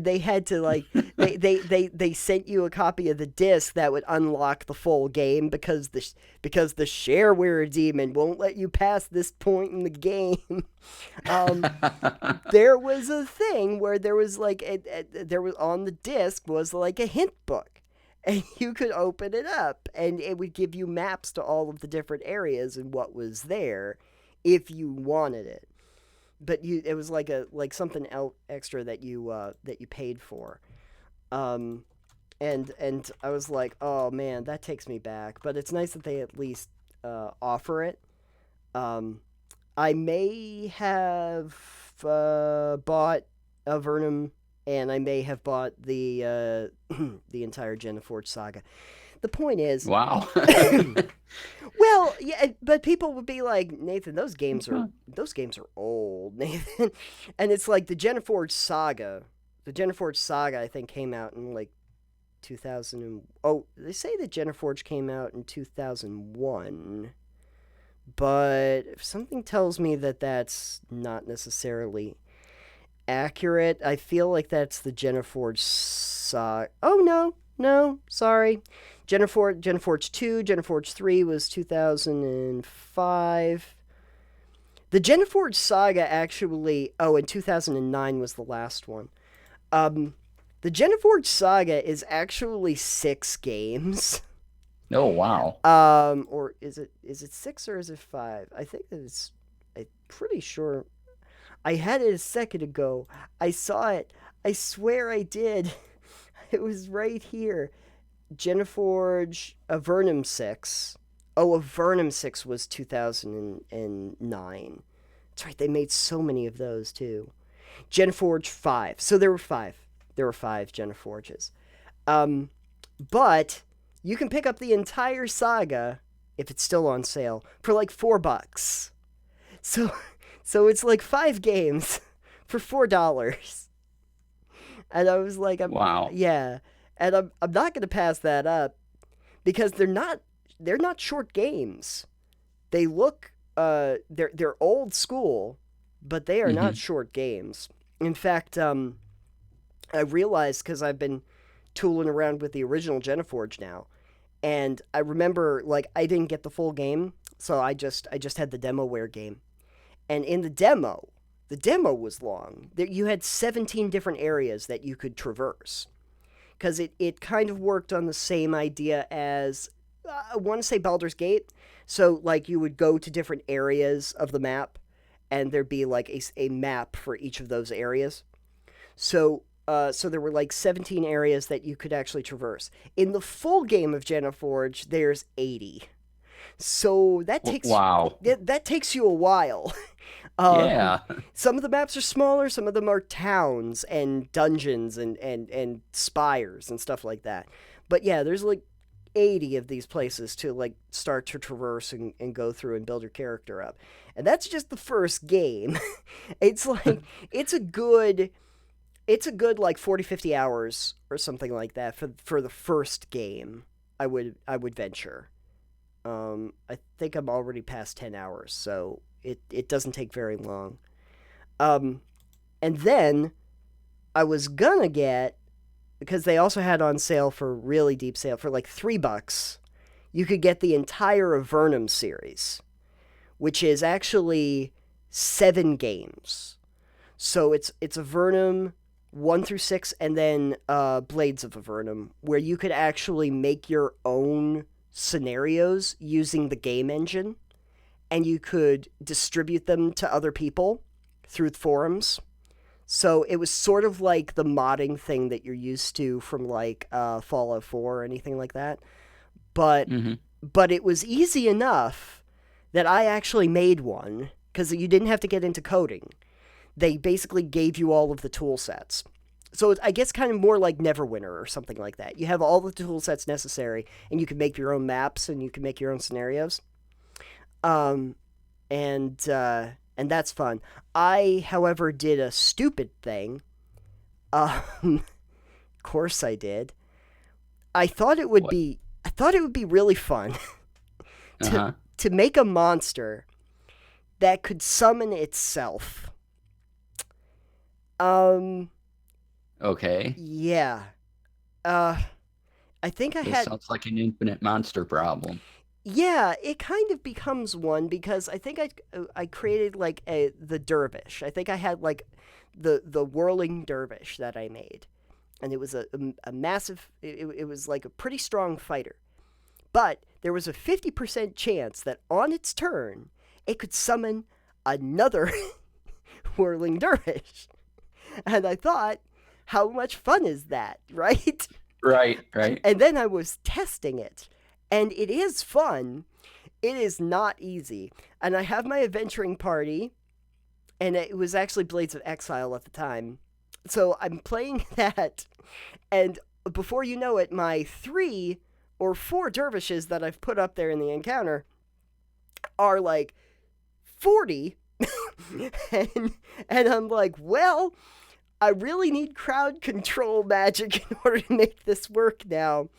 they had to like they sent you a copy of the disc that would unlock the full game because the shareware demon won't let you pass this point in the game. um there was a thing where there was like there was on the disc was like a hint book, and you could open it up and it would give you maps to all of the different areas and what was there if you wanted it. But you it was like something extra that you paid for. um and I was like, oh man, that takes me back, but it's nice that they at least offer it. um I may have bought a Vernum, and I may have bought the entire Jennifer saga. The point is, Wow. well, yeah, but people would be like, Nathan, those games are old, Nathan. And it's like the Jennifer saga. The Jennifer saga, I think, came out in like 2000. Oh, they say that Jennifer came out in 2001, but something tells me that that's not necessarily accurate. I feel like that's the Jennifer saga. Oh no, no, sorry. Jennifer's 2, Jennifer's 3 was 2005. The Jennifer saga actually, oh, in 2009 was the last one. Um, the Jennifer saga is actually 6 games. Oh, wow. Or is it 6 or is it 5? I think that it's I'm pretty sure I had it a second ago. I saw it. I swear I did. It was right here. Jenniforge, a Vernum 6. Oh, a Vernum 6 was 2009. That's right, they made so many of those too. Jenniforge 5. So there were 5. There were 5 Jenniforges. Um, but you can pick up the entire saga if it's still on sale for like $4. So So it's like 5 games for $4. And I was like, Wow. yeah, and I'm not gonna pass that up because they're not short games. They look they're old school, but they are not Hmm. short games. In fact, I realized because I've been tooling around with the original Geneforge now, and I remember like I didn't get the full game, so I just had the demoware game, and in the demo was long. You had 17 different areas that you could traverse because it kind of worked on the same idea as I want to say Baldur's Gate. So like you would go to different areas of the map, and there'd be like a map for each of those areas. So there were like 17 areas that you could actually traverse. In the full game of Jenna Forge, there's 80. So Wow. that takes you a while. Um, Yeah. some of the maps are smaller, some of them are towns and dungeons and spires and stuff like that. But yeah, there's like 80 of these places to like start to traverse and go through and build your character up. And that's just the first game. it's like it's a good like 40 50 hours or something like that for the first game. I would venture. I think I'm already past 10 hours, so it doesn't take very long. Um, and then I was gonna get, because they also had on sale for really deep sale for like $3, you could get the entire Avernum series, which is actually 7 games. So it's Avernum 1 through 6, and then Blades of Avernum, where you could actually make your own scenarios using the game engine, and you could distribute them to other people through forums. So it was sort of like the modding thing that you're used to from like Fallout 4 or anything like that. But Hmm. but it was easy enough that I actually made one because you didn't have to get into coding. They basically gave you all of the tool sets. So I guess kind of more like Neverwinter or something like that. You have all the tool sets necessary, and you can make your own maps and you can make your own scenarios. Um, and that's fun. I, however, did a stupid thing. Of course I did. I thought it would What? be. I thought it would be really fun to Uh-huh. to make a monster that could summon itself. Um, Okay. yeah. Uh, I think I This had. sounds like an infinite monster problem. Yeah, it kind of becomes one because I think I created like the dervish. I think I had like the whirling dervish that I made, and it was a massive. It was like a pretty strong fighter, but there was a 50% chance that on its turn it could summon another whirling dervish, and I thought, how much fun is that, right? Right, right. And then I was testing it, and it is fun. It is not easy. And I have my adventuring party, and it was actually Blades of Exile at the time. So I'm playing that, and before you know it, my 3 or 4 dervishes that I've put up there in the encounter are like 40. and, and I'm like, well, I really need crowd control magic in order to make this work now.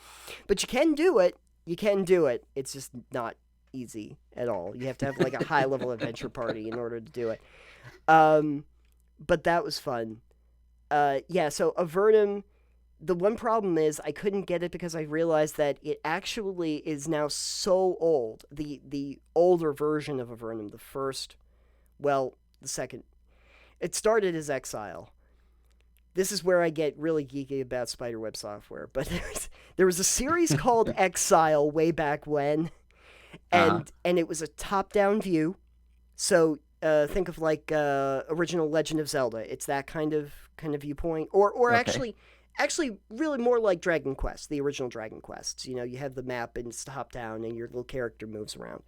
But you can do it. You can do it. It's just not easy at all. You have to have like a high level adventure party in order to do it. Um, but that was fun. Yeah, so Avernum, the one problem is I couldn't get it because I realized that it actually is now so old. The older version of Avernum, the first, well, the second, it started as Exile. This is where I get really geeky about Spiderweb Software. But there was a series called Exile way back when, Uh-huh. and it was a top down view. So think of like original Legend of Zelda. It's that kind of viewpoint, or Okay. actually really more like Dragon Quest, the original Dragon Quests. You know, you have the map and it's top down, and your little character moves around.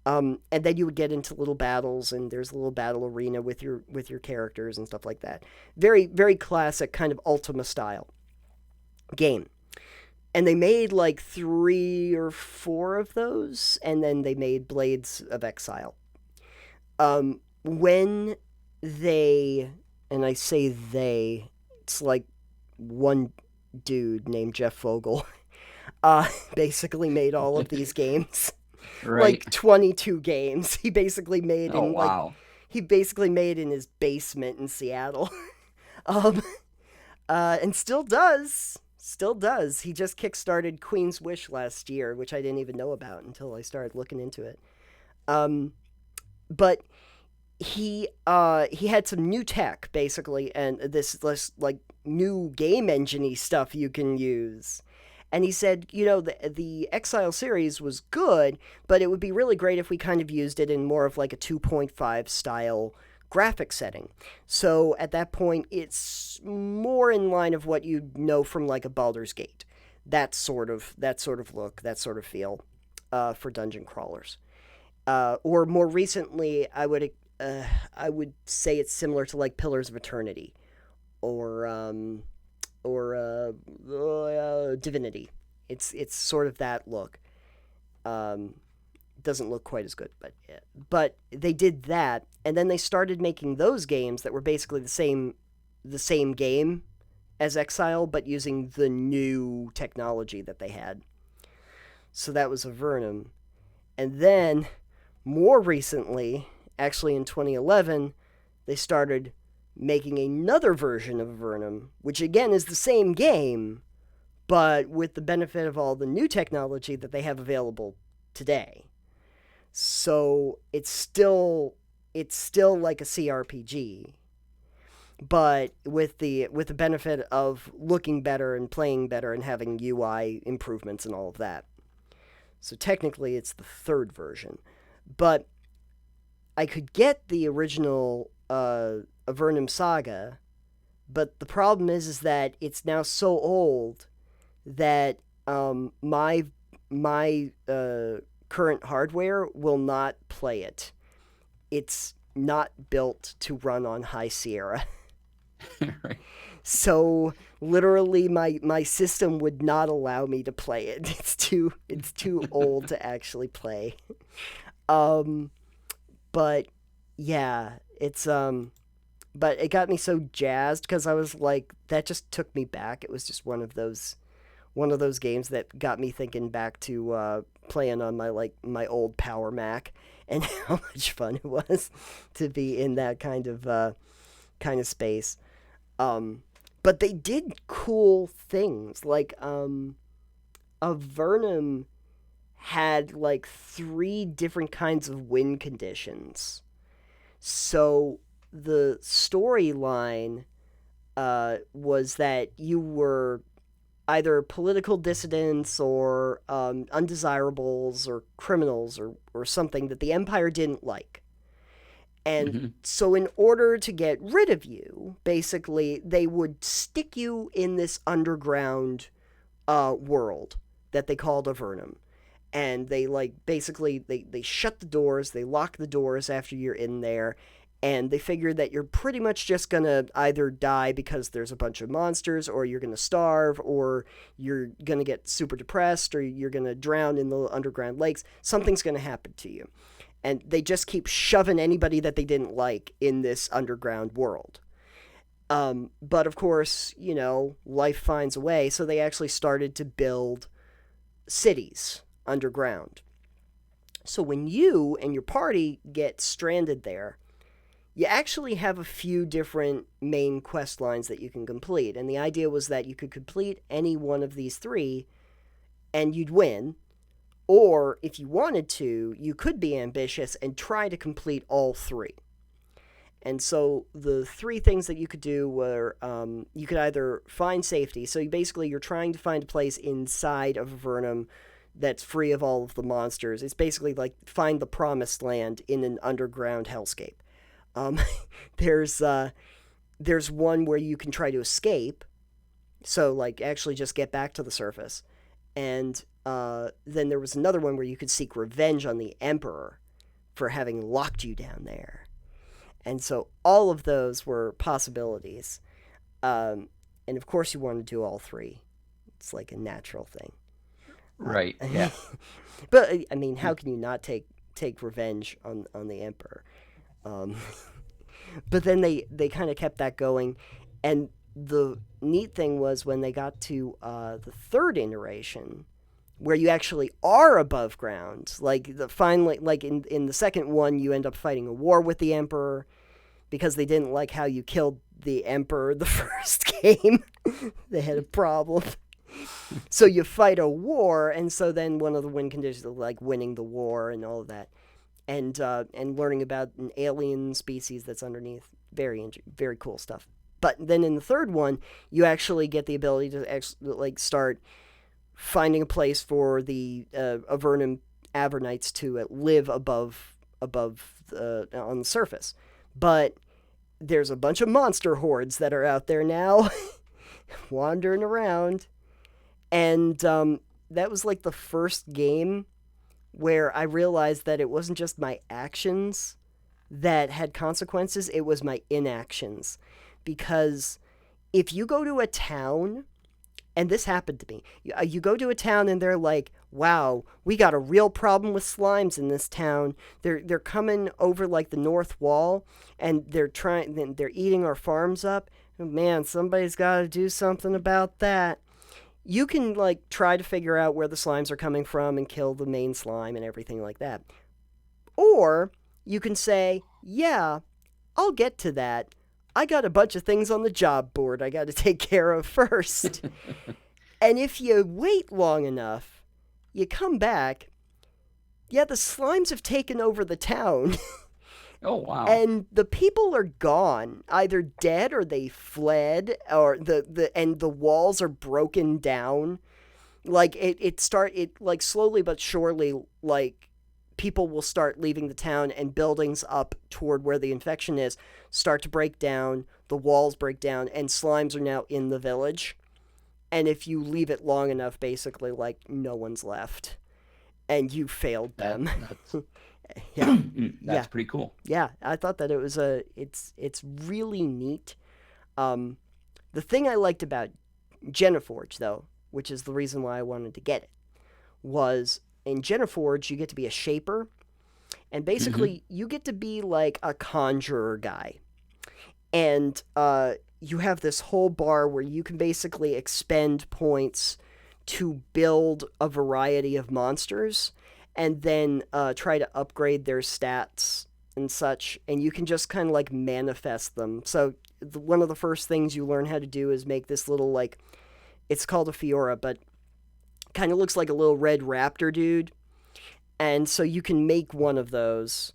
And then you would get into little battles, and there's a little battle arena with your characters and stuff like that. Very very classic kind of Ultima style game. And they made like 3 or 4 of those, and then they made Blades of Exile. when they, and I say they, it's like one dude named Jeff Fogel, basically made all of these games. Right. Like 22 games. Oh, wow. He basically made in his basement in Seattle. um, and still does. Still does. He just kickstarted Queen's Wish last year, which I didn't even know about until I started looking into it. Um, but he had some new tech basically, and this like new game engine stuff you can use. And he said, the Exile series was good, but it would be really great if we kind of used it in more of like a 2.5 style graphic setting. So at that point, it's more in line of what you know from like a Baldur's Gate, that sort of look, that sort of feel, for dungeon crawlers. Or more recently, I would say it's similar to like Pillars of Eternity or Divinity. It's sort of that look. Um, doesn't look quite as good, but yeah. But they did that, and then they started making those games that were basically the same game as Exile, but using the new technology that they had. So that was Avernum, and then more recently, actually in 2011, they started making another version of Avernum, which again is the same game, but with the benefit of all the new technology that they have available today. So it's still like a CRPG, but with the benefit of looking better and playing better and having UI improvements and all of that. So technically it's the third version. But I could get the original Avernum Saga, but the problem is that it's now so old that my current hardware will not play it. It's not built to run on High Sierra. Right. So literally my system would not allow me to play it. It's too old to actually play. Um but yeah, but it got me so jazzed cuz I was like that just took me back. It was just one of those games that got me thinking back to playing on my old Power Mac and how much fun it was to be in that kind of space. Um, but they did cool things like a Vernum had like three different kinds of win conditions. So the storyline was that you were either political dissidents or undesirables or criminals or something that the Empire didn't like. And Hmm. so, in order to get rid of you, basically, they would stick you in this underground world that they called Avernum. And they basically they shut the doors, they lock the doors after you're in there, and they figure that you're pretty much just gonna either die because there's a bunch of monsters, or you're gonna starve, or you're gonna get super depressed, or you're gonna drown in the underground lakes. Something's gonna happen to you, and they just keep shoving anybody that they didn't like in this underground world. But of course, life finds a way, so they actually started to build cities underground. So when you and your party get stranded there, you actually have a few different main quest lines that you can complete. And the idea was that you could complete any one of these three and you'd win. Or if you wanted to, you could be ambitious and try to complete all three. And so the three things that you could do were you could either find safety. So you're trying to find a place inside of Avernum that's free of all of the monsters. It's basically like find the promised land in an underground hellscape. Um, there's there's one where you can try to escape, so like actually just get back to the surface, and then there was another one where you could seek revenge on the Emperor for having locked you down there. And so all of those were possibilities. Um, and of course, you want to do all three. It's like a natural thing. Right. Uh, Yeah. but I mean, how can you not take revenge on the Emperor? Um, but then they kind of kept that going, and the neat thing was when they got to the third iteration, where you actually are above ground. Like the finally, like in the second one, you end up fighting a war with the Emperor because they didn't like how you killed the Emperor the first game. They had a problem. So you fight a war, and so then one of the win conditions is like winning the war and all of that, and learning about an alien species that's underneath. Very cool stuff. But then in the third one, you actually get the ability to like start finding a place for the Avernum Avernites to live above on the surface. But there's a bunch of monster hordes that are out there now, wandering around, and that was like the first game where I realized that it wasn't just my actions that had consequences, it was my inactions. Because if you go to a town, and this happened to me, you go to a town and they're like, wow, we got a real problem with slimes in this town. They're coming over like the north wall, and they're eating our farms up. Man, somebody's got to do something about that. You can like try to figure out where the slimes are coming from and kill the main slime and everything like that. Or you can say, yeah, I'll get to that. I got a bunch of things on the job board I got to take care of first. And if you wait long enough, you come back, yeah, the slimes have taken over the town. Oh wow. And the people are gone, either dead or they fled, or the walls are broken down. Like it like slowly but surely, like people will start leaving the town, and buildings up toward where the infection is start to break down, the walls break down, and slimes are now in the village. And if you leave it long enough, basically like no one's left and you failed That them. that's Yeah. Yeah. that's pretty cool. Yeah, I thought that it's really neat. Um, the thing I liked about Jenniforge, though, which is the reason why I wanted to get it, was in Jenniforge you get to be a shaper, and Hmm. basically you get to be like a conjurer guy, and you have this whole bar where you can basically expend points to build a variety of monsters, and then try to upgrade their stats and such, and you can just kind of like manifest them. So one of the first things you learn how to do is make this little like, it's called a Fiora, but kind of looks like a little red raptor dude, and so you can make one of those.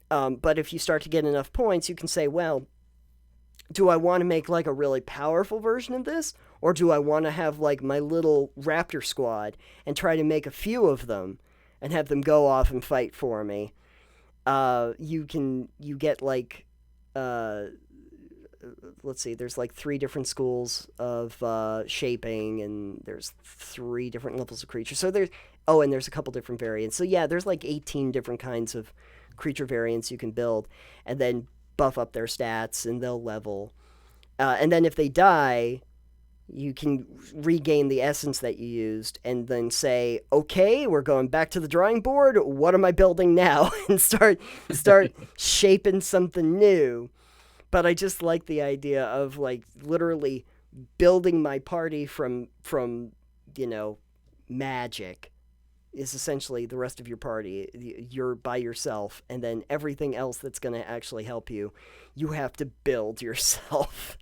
But if you start to get enough points, you can say, well, do I want to make like a really powerful version of this? Or do I want to have like my little raptor squad and try to make a few of them and have them go off and fight for me? You get like, uh, let's see, there's like three different schools of shaping, and there's three different levels of creatures. So there's, oh, and there's a couple different variants. So yeah, there's like 18 different kinds of creature variants you can build, and then buff up their stats and they'll level. And then if they die, you can regain the essence that you used and then say, okay, we're going back to the drawing board. What am I building now? And start shaping something new. But I just like the idea of like literally building my party from you know magic is essentially the rest of your party. You're by yourself, and then everything else that's going to actually help you, you have to build yourself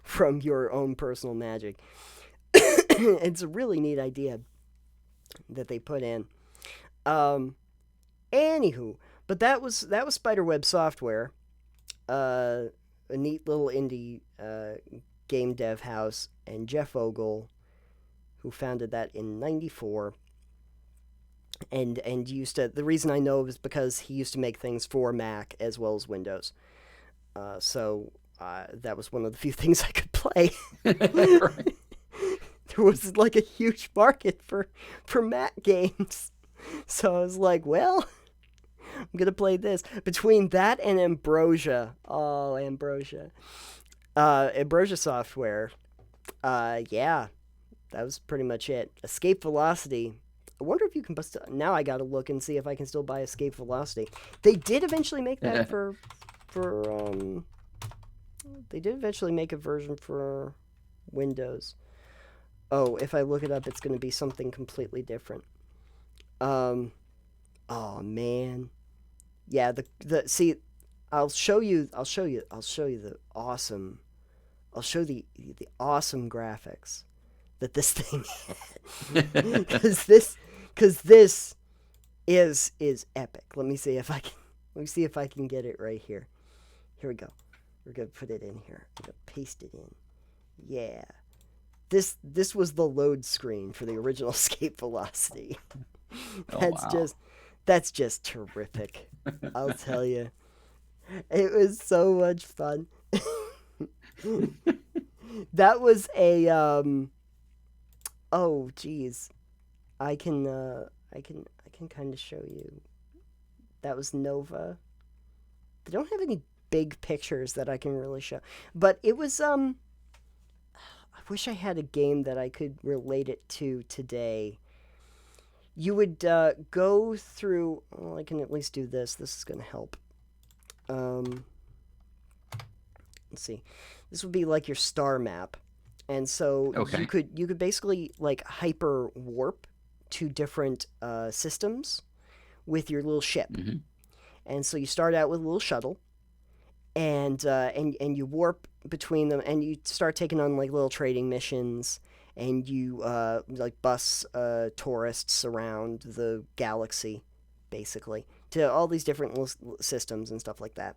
from your own personal magic. It's a really neat idea that they put in. Um, Anywho, but that was Spiderweb Software, uh, a neat little indie game dev house, and Jeff Ogle, who founded that in '94, and used to. The reason I know is because he used to make things for Mac as well as Windows. So that was one of the few things I could play. Right. There was like a huge market for Mac games, so I was like, well, I'm gonna play this. Between that and Ambrosia, oh Ambrosia, Ambrosia Software, yeah, that was pretty much it. Escape Velocity I wonder if you can bust. Now I gotta look and see if I can still buy Escape Velocity. They did eventually make that for. They did eventually make a version for Windows. Oh, if I look it up, it's going to be something completely different. Um, oh man, yeah. The see, I'll show you the awesome. I'll show the awesome graphics that this thing had. Because this is epic. Let me see if I can. Let me see if I can get it right here. Here we go. We're gonna put it in here. I'm gonna paste it in. Yeah. This was the load screen for the original Escape Velocity. Oh That's wow. just that's just terrific. I'll tell you. It was so much fun. That was a oh geez. I can kind of show you. That was Nova. They don't have any big pictures that I can really show. But it was I wish I had a game that I could relate it to today. You would go through. Well, I can at least do this. This is going to help. Um, let's see. This would be like your star map, and so Okay. you could basically like hyper warp to different systems with your little ship. Hmm. And so you start out with a little shuttle, and you warp between them, and you start taking on like little trading missions, and you like bus tourists around the galaxy, basically, to all these different little systems and stuff like that.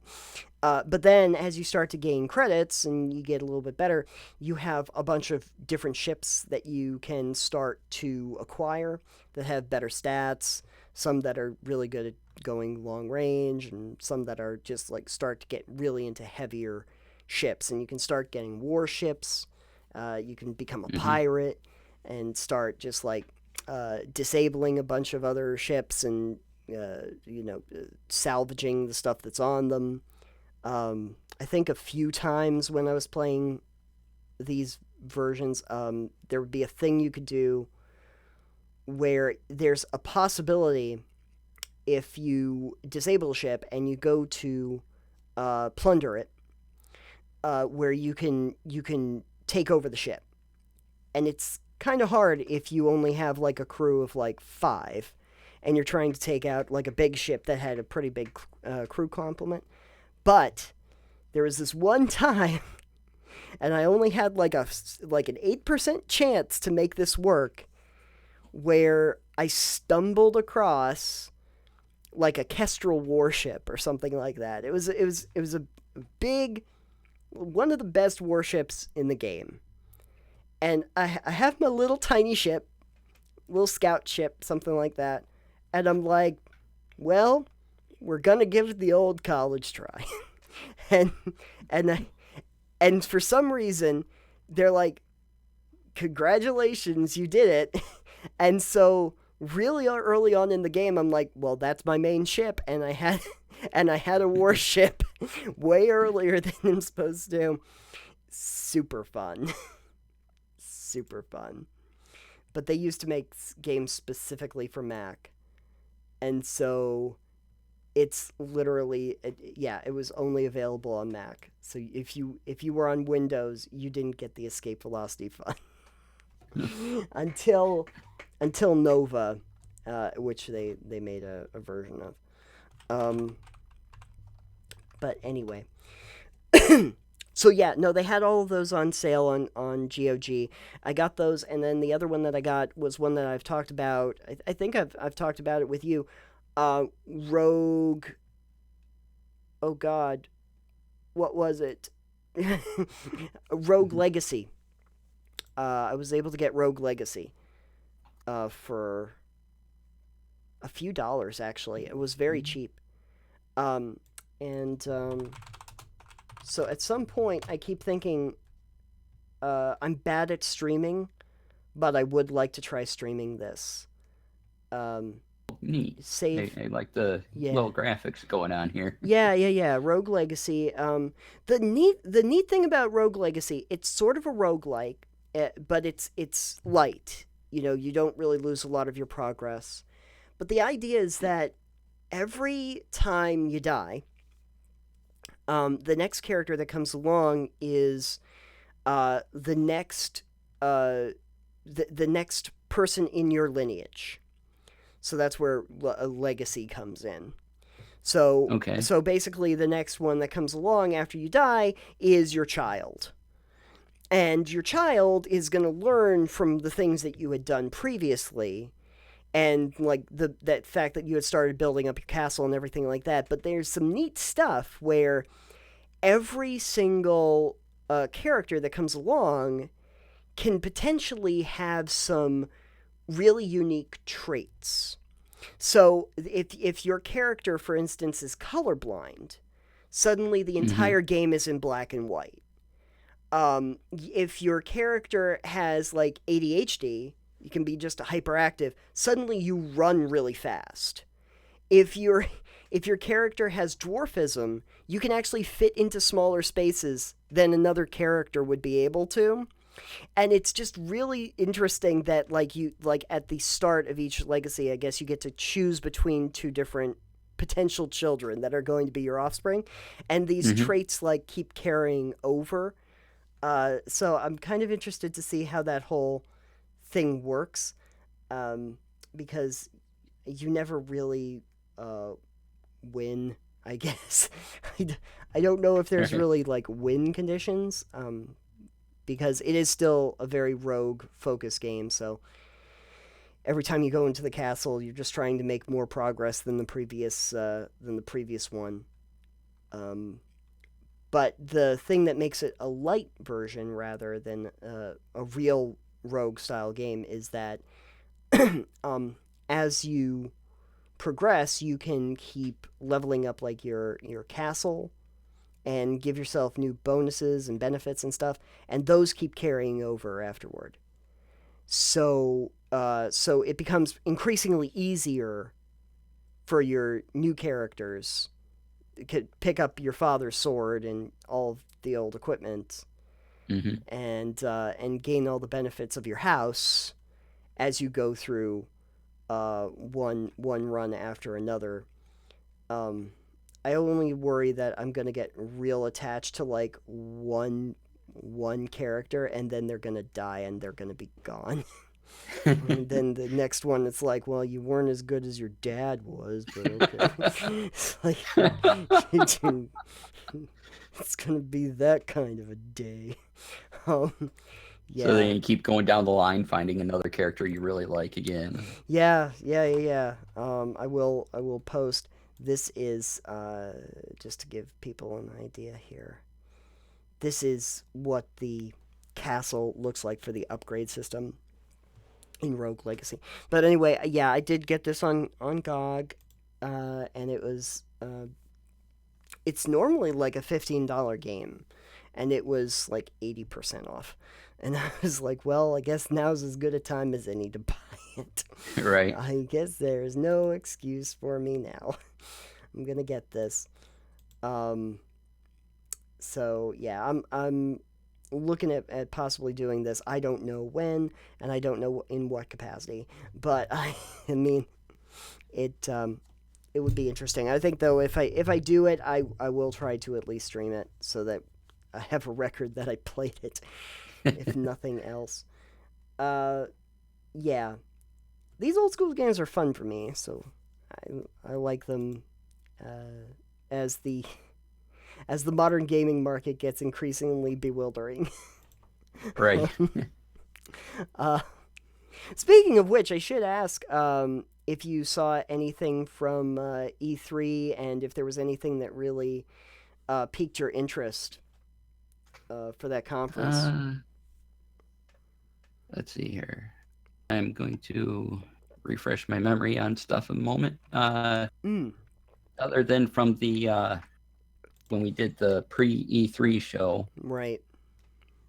But then, as you start to gain credits and you get a little bit better, you have a bunch of different ships that you can start to acquire that have better stats. Some that are really good at going long range, and some that are just like start to get really into heavier ships. And you can start getting warships. You can become a Hmm. pirate and start just like disabling a bunch of other ships and salvaging the stuff that's on them. I think a few times when I was playing these versions, there would be a thing you could do where there's a possibility if you disable a ship and you go to plunder it, where you can take over the ship, and it's kind of hard if you only have like a crew of like 5, and you're trying to take out like a big ship that had a pretty big crew complement. But there was this one time, and I only had like an 8% chance to make this work, where I stumbled across like a Kestrel warship or something like that. It was a big, one of the best warships in the game, and I have my little tiny ship, little scout ship, something like that, and I'm like, well, we're gonna give it the old college try, and and I, and for some reason, they're like, congratulations, you did it. And so really early on in the game, I'm like, well, that's my main ship, and I had a warship way earlier than I'm supposed to. Super fun. Super fun. But they used to make games specifically for Mac, and so it's literally, yeah, it was only available on Mac. So if you were on Windows, you didn't get the escape velocity fun until Nova, which they made a version of. Um, but anyway, so yeah, no, they had all of those on sale on GOG. I got those, and then the other one that I got was one that I've talked about. I think I've talked about it with you. Rogue. Oh God, what was it? Rogue Legacy. I was able to get Rogue Legacy for a few dollars. Actually, it was very cheap. Um, and so at some point, I keep thinking I'm bad at streaming, but I would like to try streaming this. Um, Neat. save, I like the yeah, little graphics going on here. yeah. Rogue Legacy. The neat thing about Rogue Legacy, it's sort of a roguelike, but it's light. you don't really lose a lot of your progress. But the idea is that every time you die, the next character that comes along is the next uh, the next person in your lineage. So that's where a legacy comes in. So Okay. so basically, the next one that comes along after you die is your child, and your child is going to learn from the things that you had done previously, and like that fact that you had started building up your castle and everything like that. But there's some neat stuff where every single character that comes along can potentially have some really unique traits. So if your character, for instance, is colorblind, suddenly the Mm-hmm. entire game is in black and white. If your character has like ADHD, you can be just hyperactive. Suddenly you run really fast. If your if your character has dwarfism, you can actually fit into smaller spaces than another character would be able to. And it's just really interesting that like at the start of each legacy, I guess you get to choose between two different potential children that are going to be your offspring, and these Mm-hmm. traits like keep carrying over. So I'm kind of interested to see how that whole thing works, um, because you never really uh, win. I guess I don't know if there's Right. really like win conditions, because it is still a very rogue focused game. So every time you go into the castle, you're just trying to make more progress than the previous one. Um, but the thing that makes it a light version rather than a real rogue style game is that um, as you progress, you can keep leveling up like your castle and give yourself new bonuses and benefits and stuff, and those keep carrying over afterward. So it becomes increasingly easier for your new characters to pick up your father's sword and all of the old equipment, Mm-hmm. and gain all the benefits of your house as you go through one run after another. Um, I only worry that I'm gonna get real attached to like one character, and then they're gonna die and they're gonna be gone. And then the next one, it's like, well, you weren't as good as your dad was, but okay. It's like, it's gonna be that kind of a day. Um, So yeah, then you keep going down the line, finding another character you really like again. yeah. I will post. This is just to give people an idea here. This is what the castle looks like for the upgrade system in Rogue Legacy. But anyway, yeah, I did get this on GOG, and it's normally like a $15 game, and it was like 80% off. And I was like, well, I guess now's as good a time as any to buy it. Right. I guess there's no excuse for me now. I'm gonna get this. Um, so yeah, I'm looking at possibly doing this. I don't know when, and I don't know in what capacity, but I mean, it would be interesting. I think though, if I do it, I will try to at least stream it so that I have a record that I played it, if nothing else. Uh, yeah, these old school games are fun for me, so I like them. As the modern gaming market gets increasingly bewildering. Right. uh, Speaking of which, I should ask if you saw anything from E3, and if there was anything that really piqued your interest for that conference. Uh, let's see here. I'm going to refresh my memory on stuff a moment. Mm, Other than from the when we did the pre E3 show, right,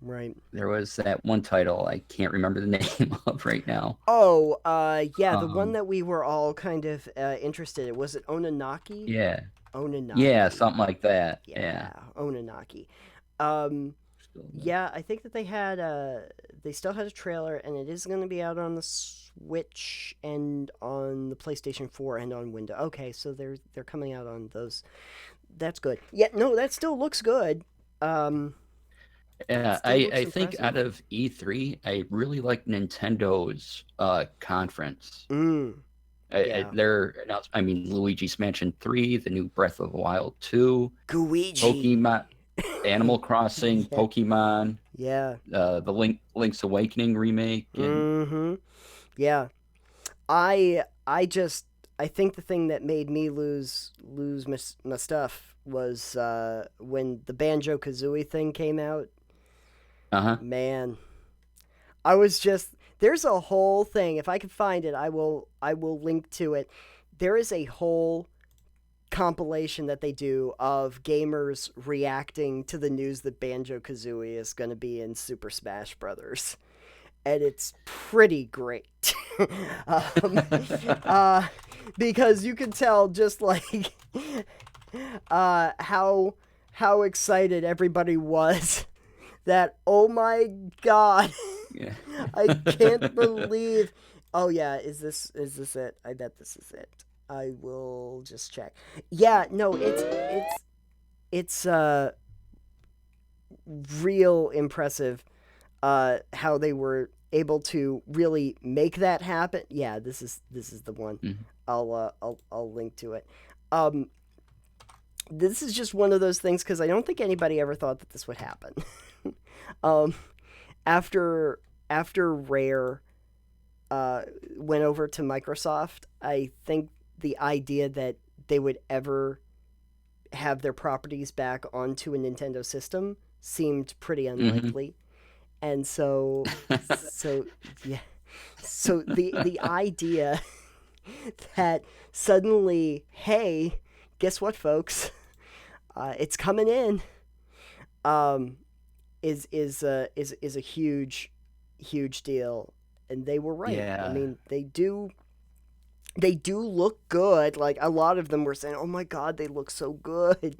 right. there was that one title I can't remember the name of right now. Oh, yeah, the one Um, that we were all kind of interested in. Was it Onanaki? yeah, yeah, Onanaki. something like that. Yeah. Yeah, Onanaki. Um, Yeah, I think that they still had a trailer, and it is going to be out on the Switch and on the PlayStation 4 and on Windows. Okay, so they're coming out on those. That's good. Yeah, no, that still looks good. Um, it Yeah, still looks I think impressive. out of E3, I really like Nintendo's conference. Mm, yeah. Their announcement, I mean, Luigi's Mansion 3, the new Breath of the Wild 2, Guigi. Pokemon, Animal Crossing, Yeah, Pokemon, yeah. Link's Awakening remake, and Mm-hmm. Yeah. I just I think the thing that made me lose my stuff was when the Banjo Kazooie thing came out. uh-huh. Man, I was just there's a whole thing. If I can find it, I will link to it. There is a whole compilation that they do of gamers reacting to the news that Banjo Kazooie is going to be in Super Smash Brothers, and it's pretty great. um, uh, because you can tell just like uh, how how excited everybody was that oh my god Yeah. I can't believe. Oh yeah, is this it? I bet this is it. I will just check. Yeah, no, it's real impressive how they were able to really make that happen. Yeah, this is the one. Mhm. I'll link to it. Um this is just one of those things cuz I don't think anybody ever thought that this would happen. um after after Rare uh, went over to Microsoft, I think the idea that they would ever have their properties back onto a Nintendo system seemed pretty Mhm. unlikely. And so yeah, so the idea that suddenly, hey, guess what, folks, it's coming in, um, is a huge deal, and they were right. I Yeah. mean, they do look good. Like a lot of them were saying, "Oh my god, they look so good,"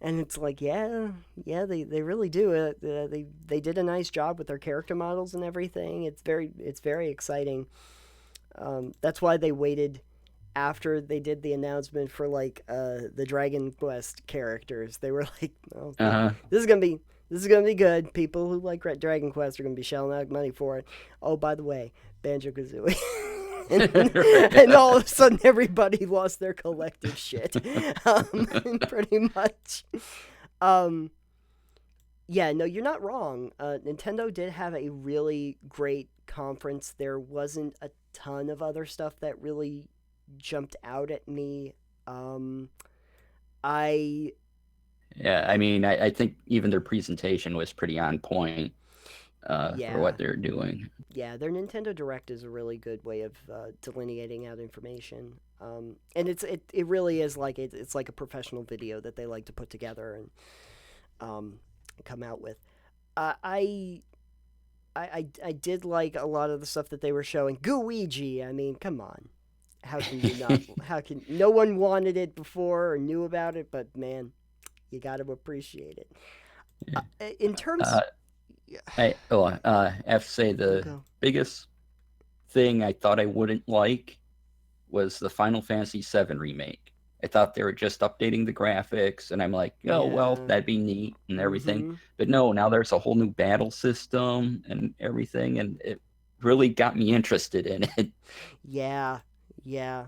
and it's like, yeah, yeah, they really do. They did a nice job with their character models and everything. It's very exciting. That's why they waited after they did the announcement for like the Dragon Quest characters. They were like, "Oh, Uh-huh. this is gonna be." This is gonna be good. People who like Dragon Quest are gonna be shelling out money for it. Oh, by the way, Banjo Kazooie. And all of a sudden everybody lost their collective shit, pretty much. um, yeah, no, you're not wrong. Nintendo did have a really great conference. There wasn't a ton of other stuff that really jumped out at me. um, I Yeah, I mean, I think even their presentation was pretty on point for Yeah, what they're doing. yeah, their Nintendo Direct is a really good way of delineating out information. And it really is like it's like a professional video that they like to put together and um, come out with. Uh, I, I did like a lot of the stuff that they were showing. Gooigi, I mean, come on, how can you not? How can no one wanted it before or knew about it? But man, you got to appreciate it. In terms, uh, yeah, I have to say you the go. biggest thing I thought I wouldn't like was the Final Fantasy VII remake. I thought they were just updating the graphics, and I'm like, oh, well, Yeah. that'd be neat and everything. Mm-hmm. But no, now there's a whole new battle system and everything, and it really got me interested in it. Yeah, yeah.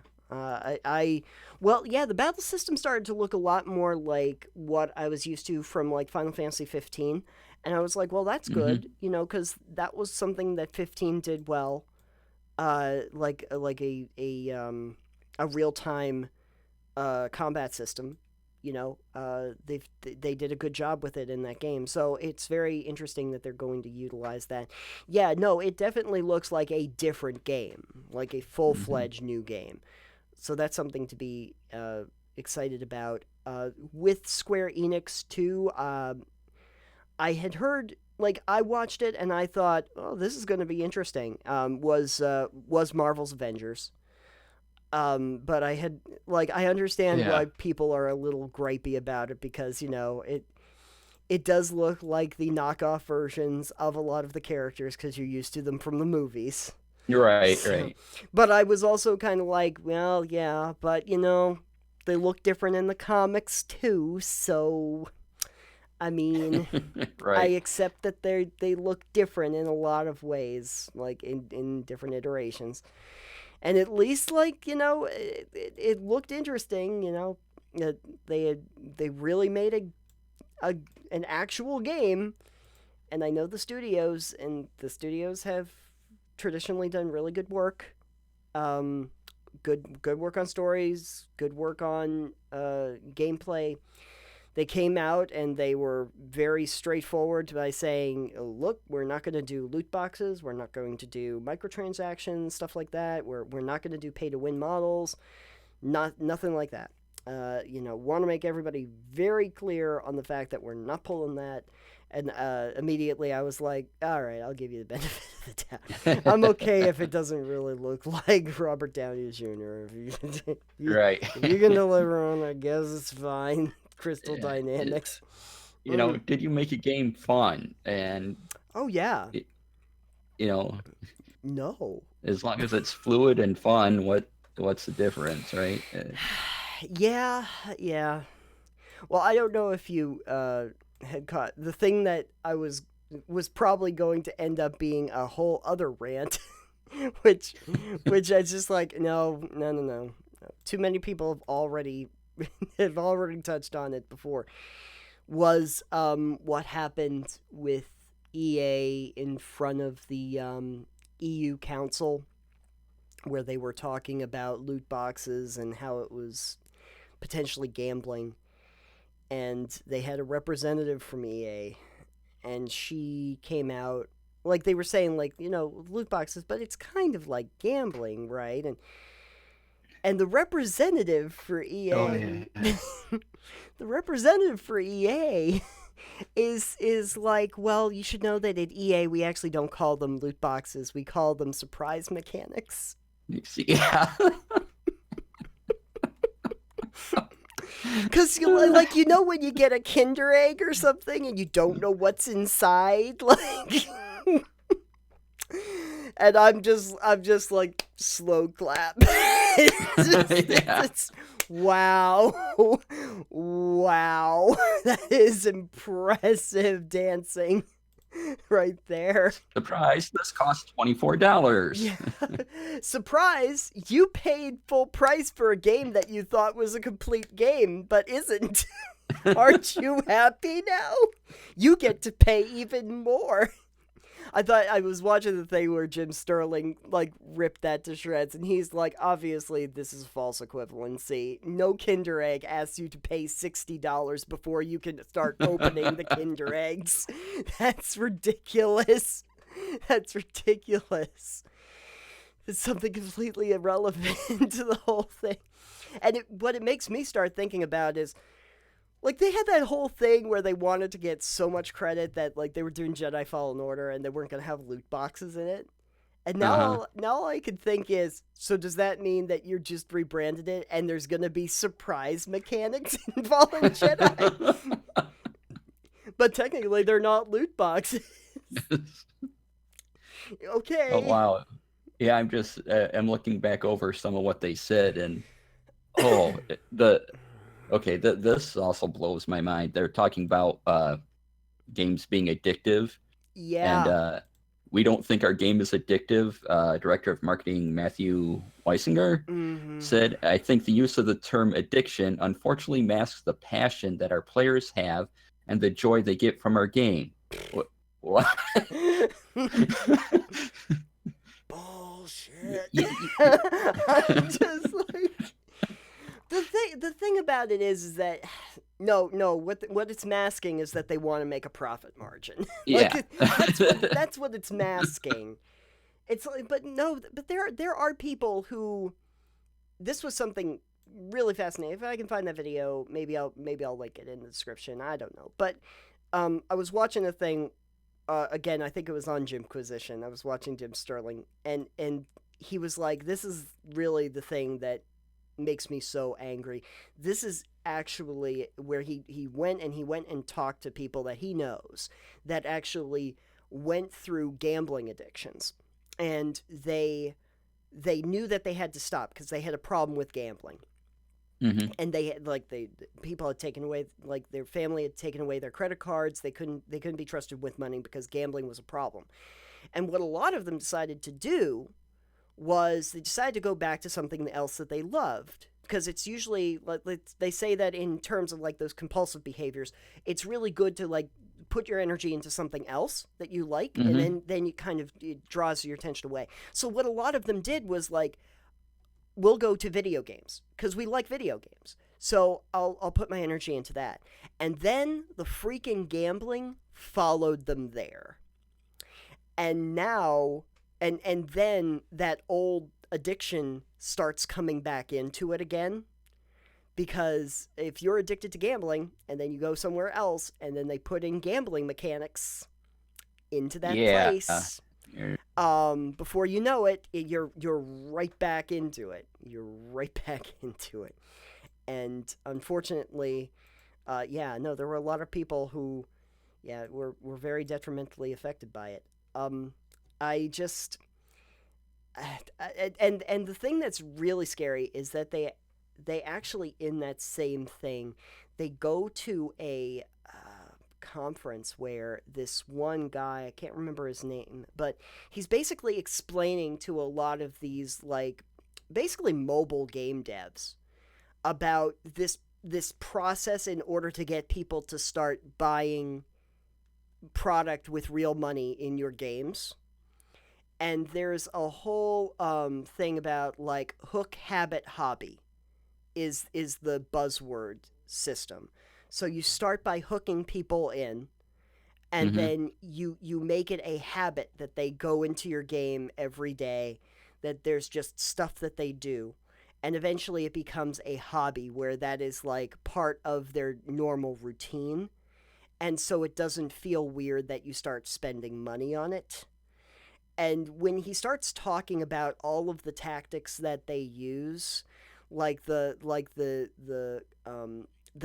Well, yeah, the battle system started to look a lot more like what I was used to from like Final Fantasy 15, and I was like, well, that's Hmm. good, because that was something that 15 did well, like a real time combat system. They did a good job with it in that game, so it's very interesting that they're going to utilize that. Yeah, no, it definitely looks like a different game, like a full Hmm. fledged new game. So that's something to be excited about. With Square Enix too, I had heard like I watched it and I thought, oh, this is going to be interesting. Was Marvel's Avengers. But I had like I understand Yeah. why people are a little gripey about it because it does look like the knockoff versions of a lot of the characters because you're used to them from the movies. You're right, So, right. but I was also kind of like, well, yeah, but they look different in the comics too. So, I mean, I Right. accept that they look different in a lot of ways, like in different iterations. And at least, like, it looked interesting. They really made a an actual game. And I know the studios have traditionally done really good work. Um, good work on stories, good work on gameplay. They came out and they were very straightforward by saying, "Look, we're not going to do loot boxes. We're not going to do microtransactions, stuff like that. We're not going to do pay to win models. Nothing like that." Want to make everybody very clear on the fact that we're not pulling that. And immediately I was like, all right, I'll give you the benefit of the doubt. I'm okay if it doesn't really look like Robert Downey Jr. Right. If you can deliver on, I guess it's fine. Crystal Yeah, Dynamics. you know, did you make a game fun? And Oh, yeah. y- you know, No. as long as it's fluid and fun, what's the difference, right? Yeah, yeah. Well, I don't know if you had caught the thing that I was probably going to end up being a whole other rant, which which I just like no no no no. Too many people have already have already touched on it before. Was what happened with EA in front of the EU Council, where they were talking about loot boxes and how it was potentially gambling, and they had a representative from EA, and she came out like they were saying, like, loot boxes, but it's kind of like gambling, right? And the representative for Oh yeah. EA the representative for EA is like, well, you should know that at EA we actually don't call them loot boxes, we call them surprise mechanics. Yeah. Because like, when you get a Kinder Egg or something and you don't know what's inside, like, and I'm just like slow clap. Yeah. It's wow, wow, that is impressive dancing right there. Surprise! This costs $24. Yeah. Surprise, you paid full price for a game that you thought was a complete game, but isn't. Aren't you happy now? You get to pay even more. I thought I was watching the thing where Jim Sterling like ripped that to shreds, and he's like, obviously this is false equivalency. No Kinder Egg asks you to pay $60 before you can start opening the Kinder Eggs. That's ridiculous. That's ridiculous. It's something completely irrelevant to the whole thing. And what it makes me start thinking about is, like, they had that whole thing where they wanted to get so much credit that, like, they were doing Jedi Fallen Order and they weren't going to have loot boxes in it. And now Uh-huh. all I can think is, so does that mean that you're just rebranded it and there's going to be surprise mechanics in Fallen Jedi? But technically they're not loot boxes. Oh Okay. wow. Yeah, I'm looking back over some of what they said, and oh, this also blows my mind. They're talking about games being addictive, and Yeah. we don't think our game is addictive. Director of Marketing Matthew Weisinger Mm-hmm. said, "I think the use of the term addiction unfortunately masks the passion that our players have and the joy they get from our game." What? Bullshit. Y- I'm just like, the thing about it is that no, what it's masking is that they want to make a profit margin. Yeah. Like, that's what it's masking. It's like, but no, but there are people who, this was something really fascinating. If I can find that video, maybe I'll link it in the description. I don't know, but I was watching a thing. Again, I think it was on Jimquisition. I was watching Jim Sterling, and he was like, "This is really the thing that makes me so angry. This is actually where he went and talked to people that he knows that actually went through gambling addictions, and they knew that they had to stop because they had a problem with gambling. Hmm. And they had people had taken away, like, their family had taken away their credit cards. They couldn't be trusted with money because gambling was a problem. And what a lot of them decided to do was they decided to go back to something else that they loved, because it's usually, like, they say that in terms of like those compulsive behaviors, it's really good to like put your energy into something else that you like, and Hmm. then you kind of, it draws your attention away. So what a lot of them did was like, we'll go to video games because we like video games. So I'll put my energy into that. And then the freaking gambling followed them there. And now, and then that old addiction starts coming back into it again, because if you're addicted to gambling and then you go somewhere else and then they put in gambling mechanics into that Yeah. place, You're- before you know it, you're right back into it. You're right back into it. And unfortunately, yeah, no, there were a lot of people who, yeah, were very detrimentally affected by it. Um, I just, and the thing that's really scary is that they actually, in that same thing, they go to a conference where this one guy, I can't remember his name, but he's basically explaining to a lot of these, like, basically mobile game devs about this process in order to get people to start buying product with real money in your games. And there's a whole thing about, like, hook, habit, hobby is the buzzword system. So you start by hooking people in, and mhm. then you make it a habit that they go into your game every day, that there's just stuff that they do, and eventually it becomes a hobby where that is like part of their normal routine, and so it doesn't feel weird that you start spending money on it. And when he starts talking about all of the tactics that they use, like the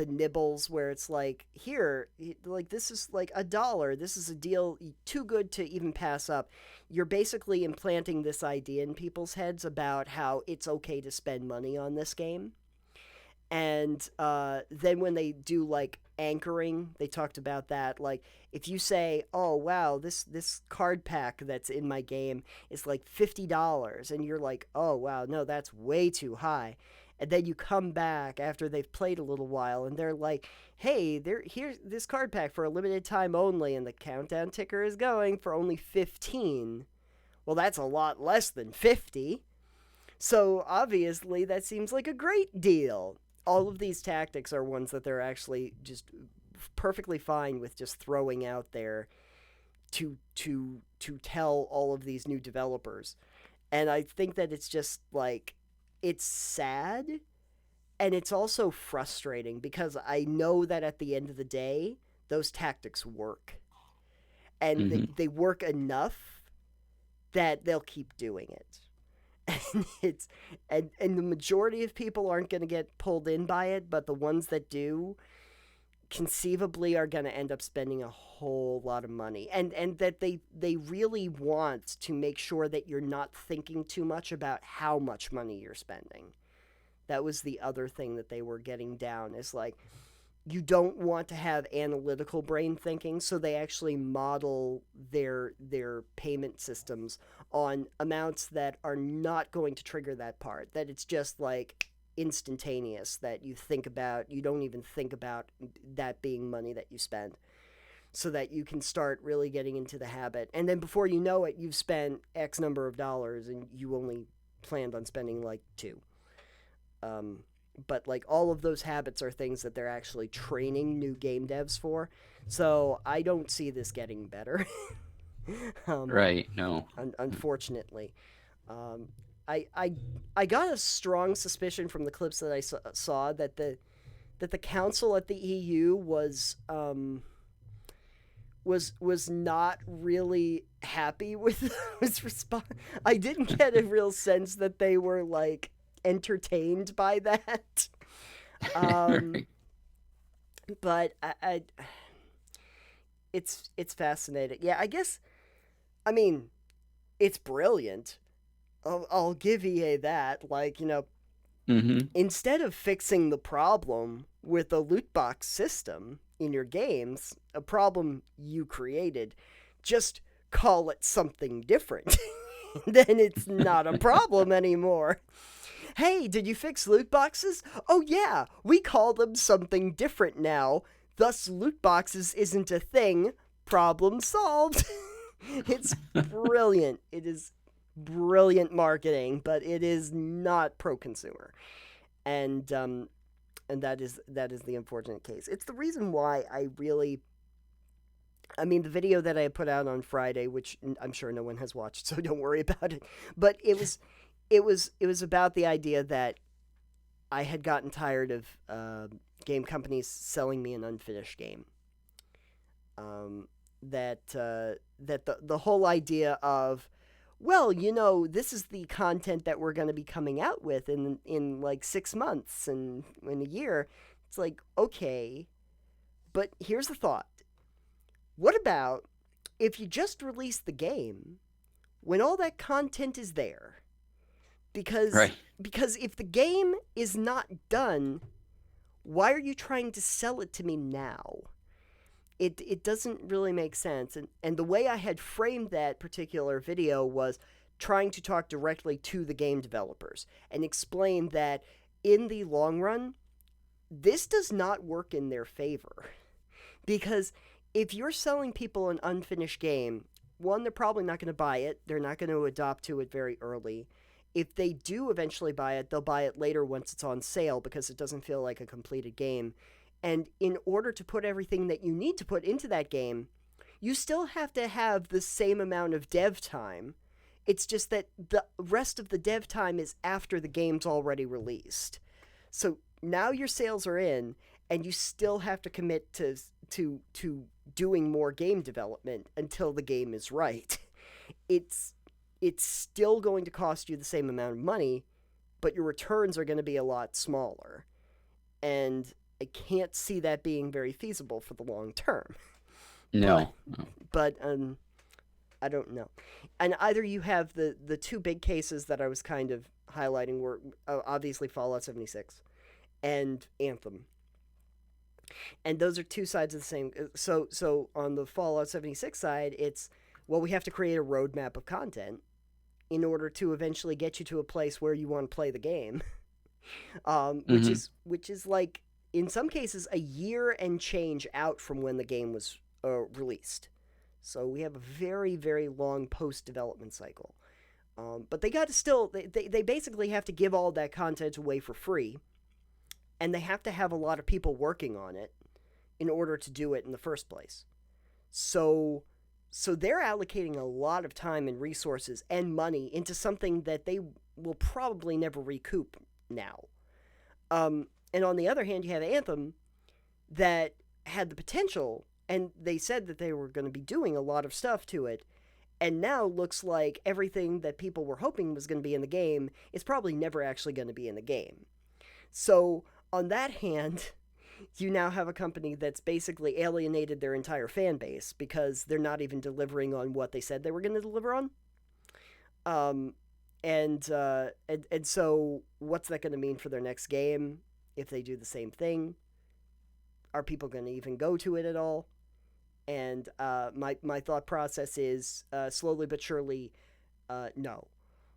nibbles, where it's like, here, like, this is like $1, this is a deal too good to even pass up. You're basically implanting this idea in people's heads about how it's okay to spend money on this game. And then when they do like anchoring, they talked about that. Like, if you say, "Oh wow, this card pack that's in my game is like $50," and you're like, "Oh wow, no, that's way too high," and then you come back after they've played a little while, and they're like, "Hey, here's this card pack for a limited time only, and the countdown ticker is going for only 15." Well, that's a lot less than 50. So obviously, that seems like a great deal. All of these tactics are ones that they're actually just perfectly fine with just throwing out there to tell all of these new developers. And I think that it's just like, it's sad, and it's also frustrating because I know that at the end of the day those tactics work, and Hmm. they work enough that they'll keep doing it. And it's and the majority of people aren't going to get pulled in by it, but the ones that do conceivably are going to end up spending a whole lot of money, and that they really want to make sure that you're not thinking too much about how much money you're spending. That was the other thing that they were getting down, is like, you don't want to have analytical brain thinking, so they actually model their payment systems on amounts that are not going to trigger that part, that it's just like instantaneous, that you don't even think about that being money that you spend, so that you can start really getting into the habit, and then before you know it, you've spent X number of dollars and you only planned on spending like two. um, but like, all of those habits are things that they're actually training new game devs for. So I don't see this getting better. um, Right. No. Unfortunately, um, I, I I got a strong suspicion from the clips that I saw that the council at the EU was not really happy with his response. I didn't get a real sense that they were like entertained by that. Um, Right. but it's fascinating. Yeah, I guess. I mean, it's brilliant. I'll give EA that. Like, Hmm. instead of fixing the problem with a loot box system in your games, a problem you created, just call it something different. Then it's not a problem anymore. Hey, did you fix loot boxes? Oh, yeah, we call them something different now. Thus, loot boxes isn't a thing. Problem solved. It's brilliant. It is brilliant marketing, but it is not pro consumer. And that is the unfortunate case. It's the reason why I mean, the video that I put out on Friday, which I'm sure no one has watched, so don't worry about it. But it was about the idea that I had gotten tired of game companies selling me an unfinished game. Um, that the whole idea of, well, this is the content that we're going to be coming out with in like 6 months and in a year. It's like, okay, but here's the thought: what about if you just release the game when all that content is there? Because Right. because if the game is not done, why are you trying to sell it to me now? It doesn't really make sense. And the way I had framed that particular video was trying to talk directly to the game developers and explain that in the long run, this does not work in their favor. Because if you're selling people an unfinished game, one, they're probably not going to buy it. They're not going to adopt to it very early. If they do eventually buy it, they'll buy it later once it's on sale because it doesn't feel like a completed game. And in order to put everything that you need to put into that game, you still have to have the same amount of dev time. It's just that the rest of the dev time is after the game's already released. So now your sales are in, and you still have to commit to doing more game development until the game is right. It's it's still going to cost you the same amount of money, but your returns are going to be a lot smaller. And I can't see that being very feasible for the long term. But No. No. but I don't know. And either you have the two big cases that I was kind of highlighting were obviously Fallout 76 and Anthem. And those are two sides of the same. So on the Fallout 76 side, it's, well, we have to create a roadmap of content in order to eventually get you to a place where you want to play the game. Which Hmm. is like, in some cases, a year and change out from when the game was released. So we have a very, very long post development cycle. But they got to still, they basically have to give all that content away for free, and they have to have a lot of people working on it in order to do it in the first place. So they're allocating a lot of time and resources and money into something that they will probably never recoup now. And on the other hand, you have Anthem that had the potential, and they said that they were going to be doing a lot of stuff to it. And now looks like everything that people were hoping was going to be in the game is probably never actually going to be in the game. So, on that hand, you now have a company that's basically alienated their entire fan base because they're not even delivering on what they said they were going to deliver on. Um, and so what's that going to mean for their next game if they do the same thing? Are people going to even go to it at all? And my thought process is slowly but surely, no.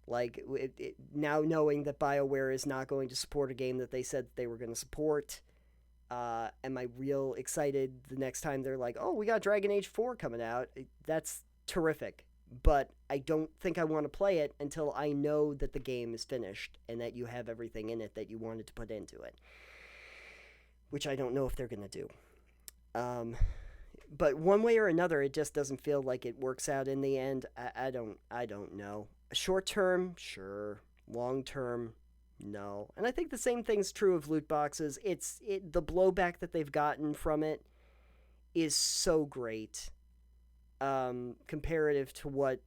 Like now knowing that BioWare is not going to support a game that they said they were going to support, am I real excited the next time they're like, oh, we got Dragon Age 4 coming out? That's terrific. But I don't think I want to play it until I know that the game is finished and that you have everything in it that you wanted to put into it, which I don't know if they're going to do. Um, but one way or another, it just doesn't feel like it works out in the end. I don't know. Short term, sure. Long term, no. And I think the same thing's true of loot boxes. The blowback that they've gotten from it is so great, comparative to what,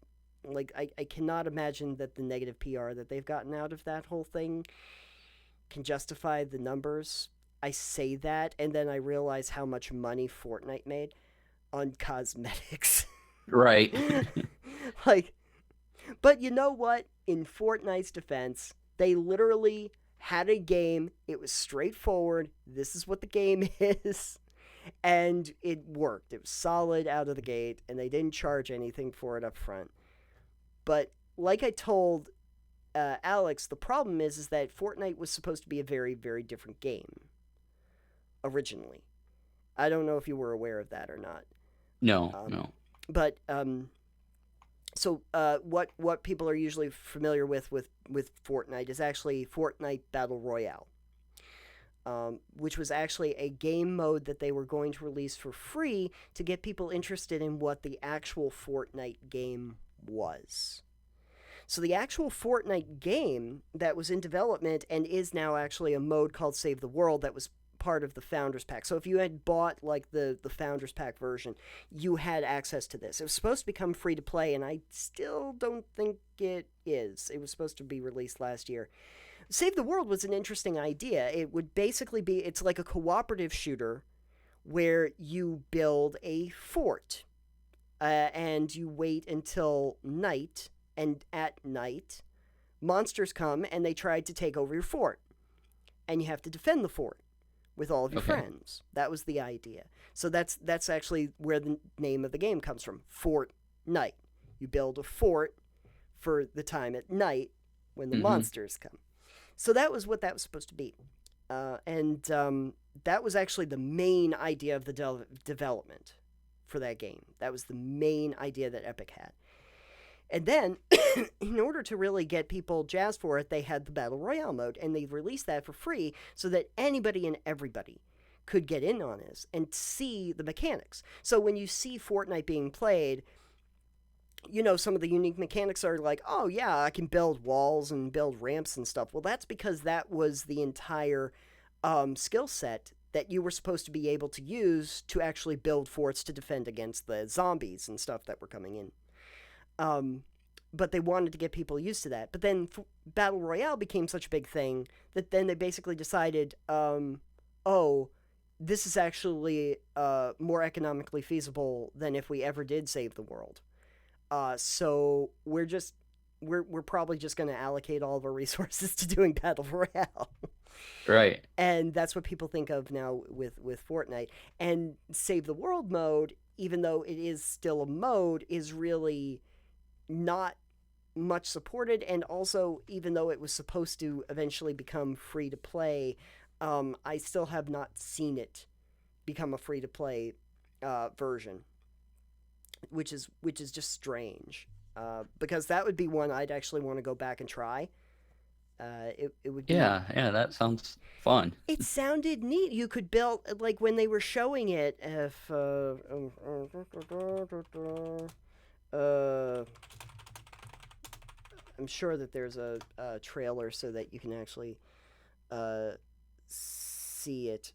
like, I cannot imagine that the negative PR that they've gotten out of that whole thing can justify the numbers. I say that, and then I realize how much money Fortnite made on cosmetics. Right. Like, but you know what? In Fortnite's defense, they literally had a game. It was straightforward. This is what the game is. And it worked. It was solid out of the gate, and they didn't charge anything for it up front. But like I told Alex, the problem is that Fortnite was supposed to be a very, very different game originally. I don't know if you were aware of that or not. No, Um, no. but so what people are usually familiar with Fortnite is actually Fortnite Battle Royale, which was actually a game mode that they were going to release for free to get people interested in what the actual Fortnite game was. So the actual Fortnite game that was in development and is now actually a mode called Save the World that was part of the Founders Pack. So if you had bought like the Founders Pack version, you had access to this. It was supposed to become free to play, and I still don't think it is. It was supposed to be released last year. Save the World was an interesting idea. It would basically be it's like a cooperative shooter where you build a fort and you wait until night, and at night monsters come and they try to take over your fort, and you have to defend the fort with all of your Okay. friends. That was the idea. So that's actually where the name of the game comes from. Fort Night. You build a fort for the time at night when the Mm-hmm. monsters come. So that was what that was supposed to be. And that was actually the main idea of the development for that game. That was the main idea that Epic had. And then, in order to really get people jazzed for it, they had the Battle Royale mode, and they released that for free so that anybody and everybody could get in on this and see the mechanics. So when you see Fortnite being played, you know, some of the unique mechanics are like, oh, yeah, I can build walls and build ramps and stuff. Well, that's because that was the entire skill set that you were supposed to be able to use to actually build forts to defend against the zombies and stuff that were coming in. Um, but they wanted to get people used to that. But then Battle Royale became such a big thing that then they basically decided, oh, this is actually more economically feasible than if we ever did save the world. So we're probably just going to allocate all of our resources to doing Battle Royale. Right. And that's what people think of now with Fortnite. And Save the World mode, even though it is still a mode, is really not much supported. And also, even though it was supposed to eventually become free to play, I still have not seen it become a free to play version, which is just strange. Because that would be one I'd actually want to go back and try. It would be. Yeah, yeah, that sounds fun. It sounded neat. You could build like when they were showing it. If uh, I'm sure that there's a trailer so that you can actually uh, see it.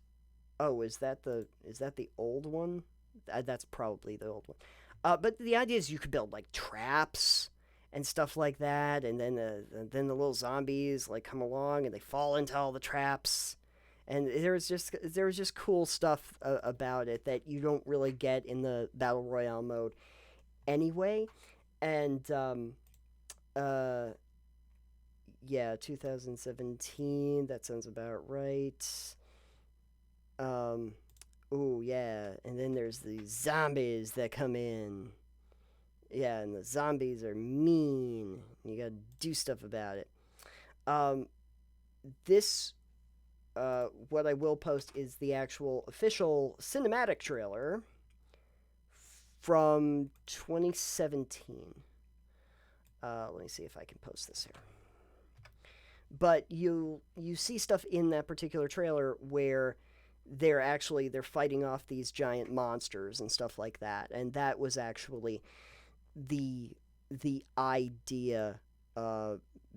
Oh, is that the old one? That's probably the old one. But the idea is you could build like traps and stuff like that, and then the little zombies like come along and they fall into all the traps. And there was just cool stuff about it that you don't really get in the battle royale mode anyway. And uh, yeah, 2017. That sounds about right. Um, oh yeah, and then there's the zombies that come in. Yeah, and the zombies are mean. You gotta do stuff about it. Um, this what I will post is the actual official cinematic trailer from 2017. Let me see if I can post this here. But you see stuff in that particular trailer where they're fighting off these giant monsters and stuff like that, and that was actually the idea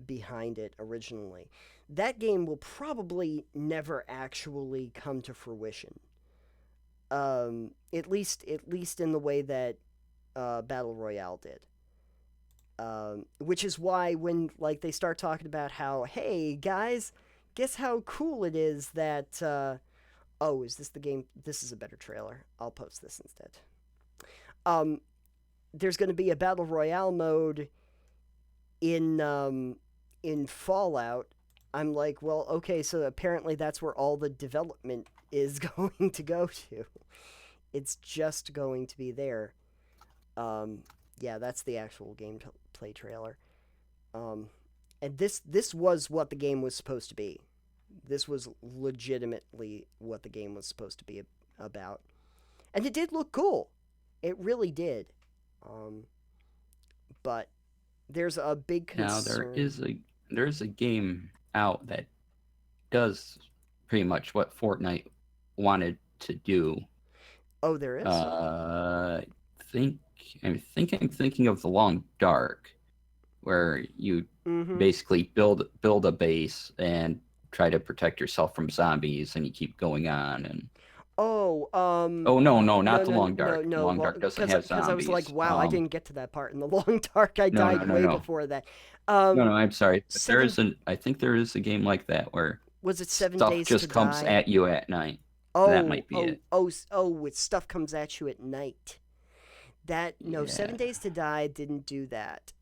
behind it originally. That game will probably never actually come to fruition. At least in the way that Battle Royale did. Which is why when like they start talking about how, hey guys, guess how cool it is that Oh, is this the game? This is a better trailer. I'll post this instead. Um, there's going to be a battle royale mode in Fallout. I'm like, well, okay, so apparently that's where all the development is going to go to. It's just going to be there. Um, yeah, that's the actual gameplay trailer. Um, and this was what the game was supposed to be. This was legitimately what the game was supposed to be about, and it did look cool. It really did. Um, but there's a big Now concern. there is a game out that does pretty much what Fortnite wanted to do. Oh, there is. I think I'm thinking of The Long Dark, where you Mm-hmm. basically build a base and try to protect yourself from zombies, and you keep going on. And Oh, oh no, no, not The no, Long no, Dark. The Long no, Dark doesn't have because I was like, zombies. wow, I didn't get to that part in the long dark. I No, died no, no, way no, before that. Um, I'm sorry, but there seven is an I think there is a game like that where was it 7 days stuff to just comes die? at you at night. That Oh, might be oh, it. oh, oh, with stuff comes at you at night. That no, Yeah. 7 days to die didn't do that.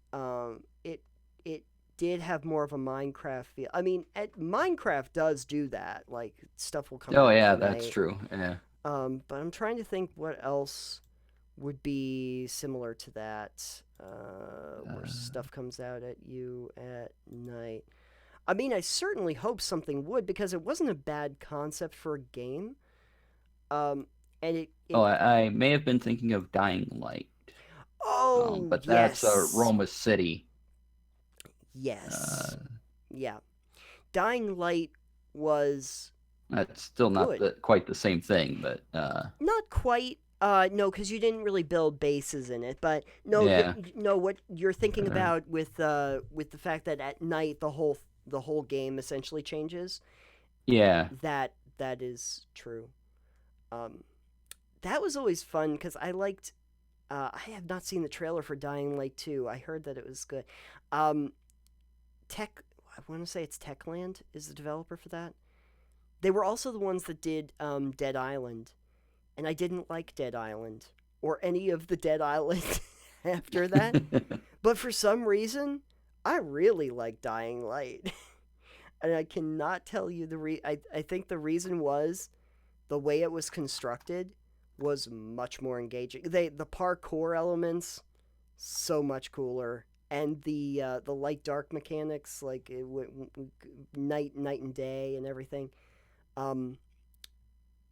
It did have more of a Minecraft feel. I mean, Minecraft does do that. Like stuff will come Oh at you yeah, at that's night. true. Yeah. But I'm trying to think what else would be similar to that, where Uh, stuff comes out at you at night. I mean, I certainly hope something would because it wasn't a bad concept for a game. Um, and oh, it I may have been thinking of Dying Light. oh, But that's yes. Roma City. Yes. Uh, Yeah. Dying Light was that's still not good. quite the same thing, but Not quite. No, because you didn't really build bases in it. But no, yeah, no. What you're thinking uh, about with the fact that at night the whole game essentially changes. yeah. That is true. Um, that was always fun because I liked. I have not seen the trailer for Dying Light 2. I heard that it was good. Um, Tech. I want to say it's Techland is the developer for that. They were also the ones that did Dead Island, and I didn't like Dead Island or any of the Dead Island after that. But for some reason, I really like Dying Light. And I cannot tell you I think the reason was the way it was constructed was much more engaging. The parkour elements so much cooler, and the light dark mechanics like night and day and everything. Um,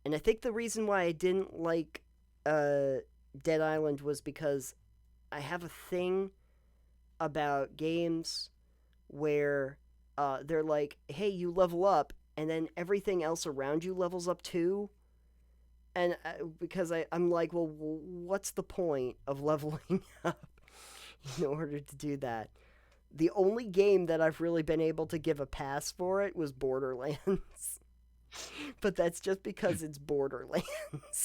and I think the reason why I didn't like uh, Dead Island was because I have a thing about games where they're like, hey, you level up, and then everything else around you levels up too. And because I'm like, well, what's the point of leveling up in order to do that? The only game that I've really been able to give a pass for it was Borderlands. But that's just because it's Borderlands,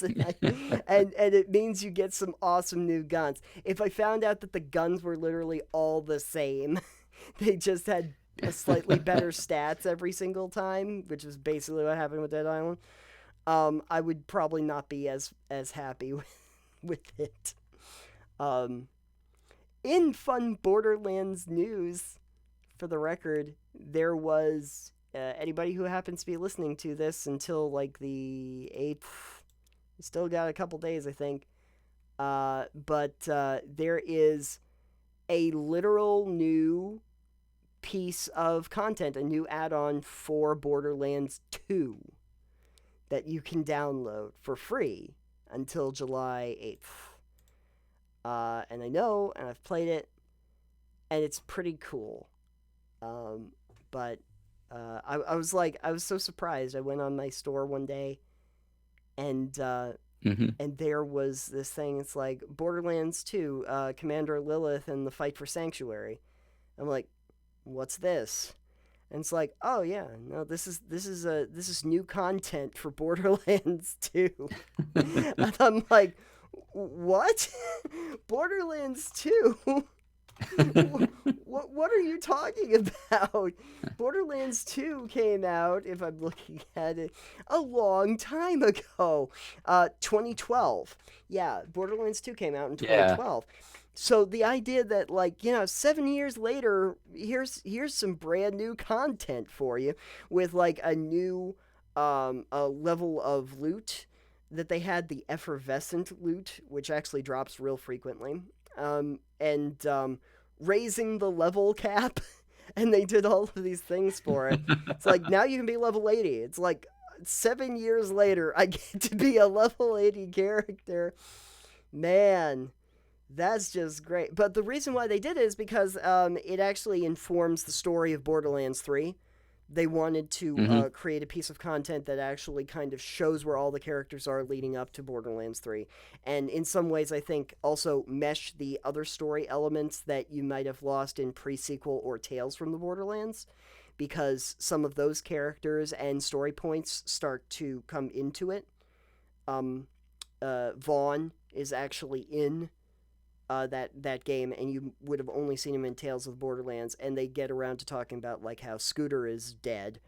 and it means you get some awesome new guns. If I found out that the guns were literally all the same, they just had a slightly better stats every single time, which is basically what happened with Dead Island. I would probably not be as happy with it. Um, in fun Borderlands news, for the record, there was anybody who happens to be listening to this until like the 8th, still got a couple days, I think. But there is a literal new piece of content, a new add on for Borderlands 2 that you can download for free until July 8th. And I know, and I've played it, and it's pretty cool. But I was like, I was so surprised. I went on my store one day, and hmm and there was this thing. It's like Borderlands 2, Commander Lilith and the fight for Sanctuary. I'm like, what's this? And it's like, oh yeah, no, this is new content for Borderlands 2. And I'm like, what? Borderlands 2? What are you talking about? Borderlands 2 came out, if I'm looking at it, a long time ago. 2012. Yeah, Borderlands 2 came out in Yeah. 2012. So the idea that, like, 7 years later, here's some brand new content for you with like a new a level of loot that they had, the effervescent loot, which actually drops real frequently. And raising the level cap, and they did all of these things for it. It's like now you can be level 80. It's like 7 years later, I get to be a level 80 character. Man, that's just great. But the reason why they did it is because it actually informs the story of Borderlands 3. They wanted to Hmm. create a piece of content that actually kind of shows where all the characters are leading up to Borderlands 3. And in some ways, I think also mesh the other story elements that you might have lost in pre sequel or Tales from the Borderlands, because some of those characters and story points start to come into it. Um, Vaughn is actually in that game, and you would have only seen him in Tales of the Borderlands. And they get around to talking about like how Scooter is dead,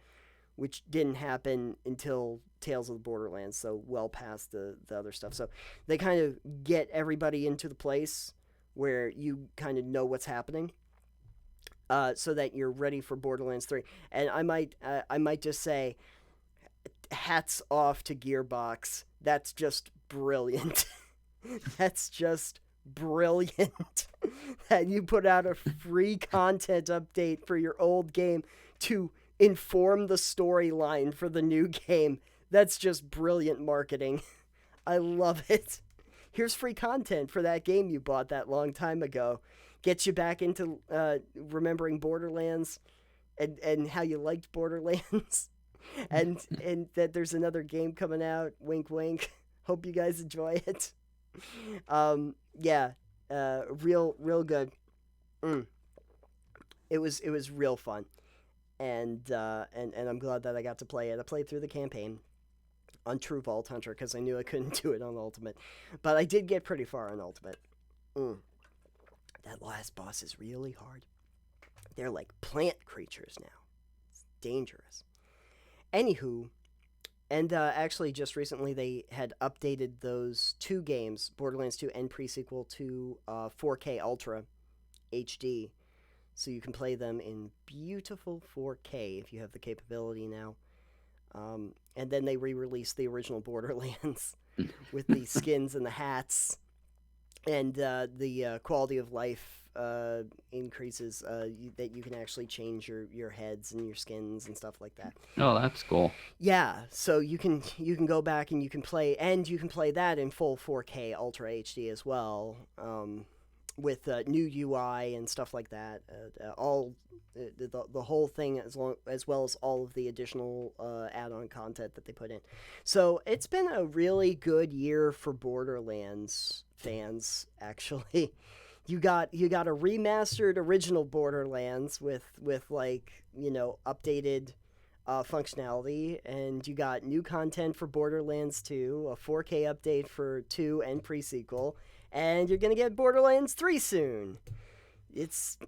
which didn't happen until Tales of the Borderlands, so well past the other stuff. So they kind of get everybody into the place where you kind of know what's happening, so that you're ready for Borderlands 3. And I might just say, hats off to Gearbox. That's just brilliant. That's just brilliant that you put out a free content update for your old game to inform the storyline for the new game. That's just brilliant marketing. I love it. Here's free content for that game you bought that long time ago. Gets you back into remembering Borderlands, and how you liked Borderlands. And that there's another game coming out. Wink, wink. Hope you guys enjoy it. Yeah, real good. Mm. It was real fun, and I'm glad that I got to play it. I played through the campaign on True Vault Hunter because I knew I couldn't do it on Ultimate, but I did get pretty far on Ultimate. Mm. That last boss is really hard. They're like plant creatures now. It's dangerous. Anywho, and actually, just recently they had updated those two games, Borderlands 2 and prequel, to 4K Ultra HD, so you can play them in beautiful 4K if you have the capability now. And then they re-released the original Borderlands with the skins and the hats, and the quality of life increases, that you can actually change your heads and your skins and stuff like that. Oh, that's cool. Yeah, so you can go back and you can play that in full 4K Ultra HD as well, with new UI and stuff like that. All the whole thing, as well as all of the additional add-on content that they put in. So it's been a really good year for Borderlands fans. Actually, you got a remastered original Borderlands with like updated functionality, and you got new content for Borderlands 2, a 4K update for 2 and pre-sequel, and you're gonna get Borderlands 3 soon. It's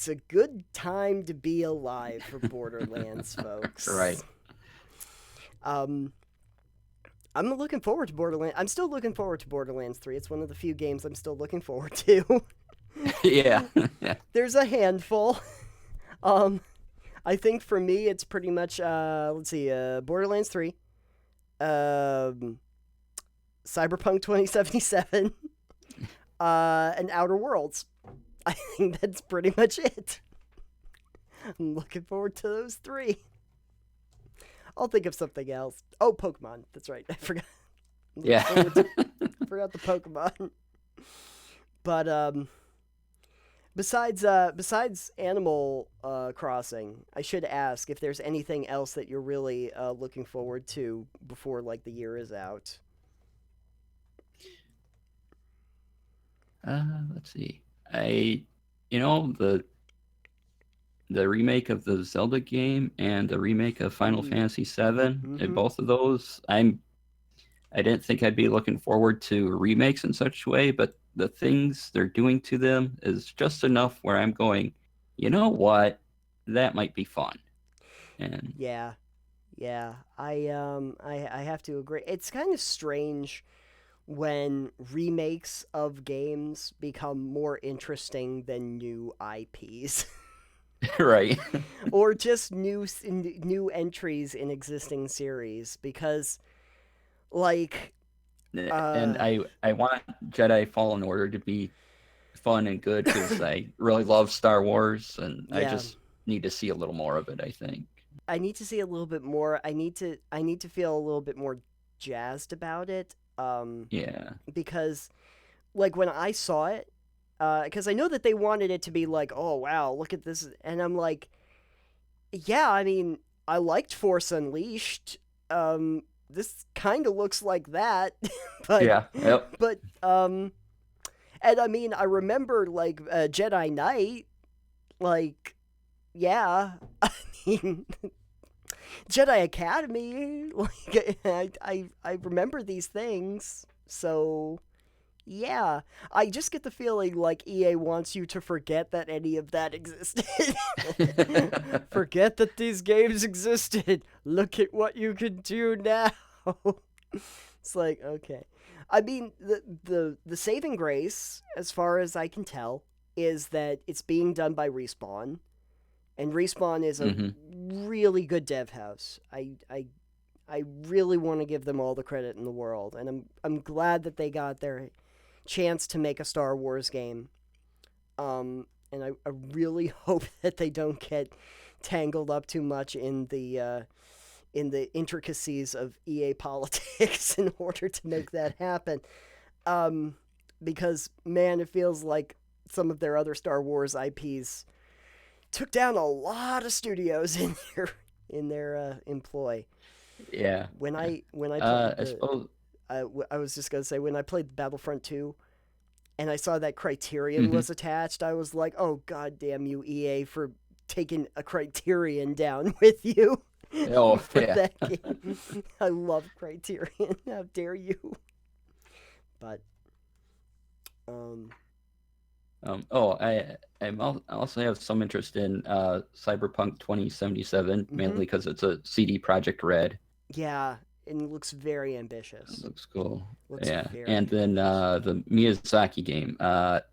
a good time to be alive for Borderlands, Right. folks. Um, I'm looking forward to Borderlands. I'm still looking forward to Borderlands 3. It's one of the few games I'm still looking forward to. Yeah. Yeah. There's a handful. Um, I think for me, it's pretty much let's see, Borderlands 3, um, Cyberpunk 2077, and Outer Worlds. I think that's pretty much it. I'm looking forward to those three. I'll think of something else. Oh, Pokemon. That's right. I forgot. I'm looking Yeah. forward to. I forgot the Pokemon. But besides Animal Crossing, I should ask if there's anything else that you're really looking forward to before like the year is out. Let's see. I, you know, the remake of the Zelda game and the remake of Final Mm. Fantasy VII, and Mm-hmm. both of those, I didn't think I'd be looking forward to remakes in such a way, but the things they're doing to them is just enough where I'm going, you know what, that might be fun. And Yeah, yeah. I have to agree. It's kind of strange when remakes of games become more interesting than new IPs. right. Or just new entries in existing series because like And I want Jedi Fallen Order to be fun and good because I really love Star Wars, and I yeah, just need to see a little more of it, I think. I need to see a little bit more. I need to feel a little bit more jazzed about it Yeah. because like when I saw it because I know that they wanted it to be like, oh wow, look at this, and I'm like, yeah, I mean, I liked Force Unleashed. This kind of looks like that, but Yeah. Yep. but and I mean, I remember like Jedi Knight, like yeah, I mean Jedi Academy, like I remember these things, so yeah, I just get the feeling like EA wants you to forget that any of that existed. Forget that these games existed. Look at what you can do now. It's like, okay. I mean, the saving grace, as far as I can tell, is that it's being done by Respawn, and Respawn is a hmm really good dev house. I really want to give them all the credit in the world, and I'm glad that they got their chance to make a Star Wars game. And I really hope that they don't get tangled up too much in the intricacies of EA politics in order to make that happen. Um, because man, it feels like some of their other Star Wars IPs took down a lot of studios in their employ. Yeah. Yeah. When I played I the suppose. I was just gonna say when I played Battlefront 2 and I saw that Criterion hmm was attached, I was like, oh god damn you EA for taking a Criterion down with you Oh, for yeah. that game. I love Criterion. How dare you? But um Oh, I also have some interest in Cyberpunk 2077, mainly mhm. because it's a CD Project Red. Yeah, and it looks very It ambitious. looks cool. Looks Yeah. very And then ambitious. the Miyazaki game,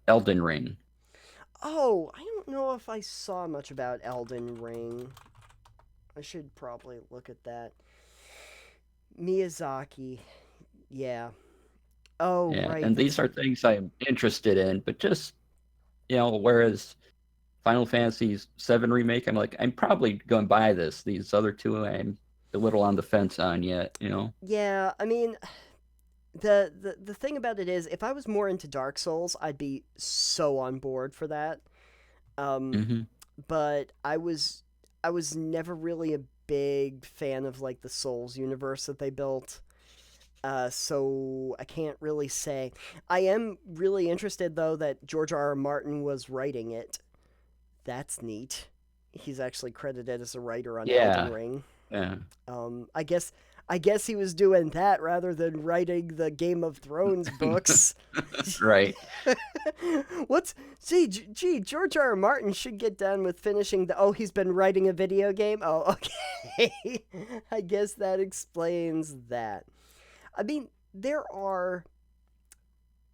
Elden Ring. Oh, I don't know if I saw much about Elden Ring. I should probably look at that. Miyazaki. Yeah. Oh, Yeah. right. And these That's are things I'm interested in, but just, whereas Final Fantasy VII Remake, I'm like, I'm probably going to buy this. These other two, I'm a little on the fence on yet. yeah. I mean, the thing about it is, if I was more into Dark Souls, I'd be so on board for that. Um, hmm but I was never really a big fan of like the Souls universe that they built. So I can't really say. I am really interested though that George R. R. Martin was writing it. That's neat. He's actually credited as a writer on Elden Yeah. Ring. Yeah. I guess he was doing that rather than writing the Game of Thrones books. Right. What's gee, George R. R. Martin should get done with finishing the oh, he's been writing a video game? Oh, okay. I guess that explains that. I mean, there are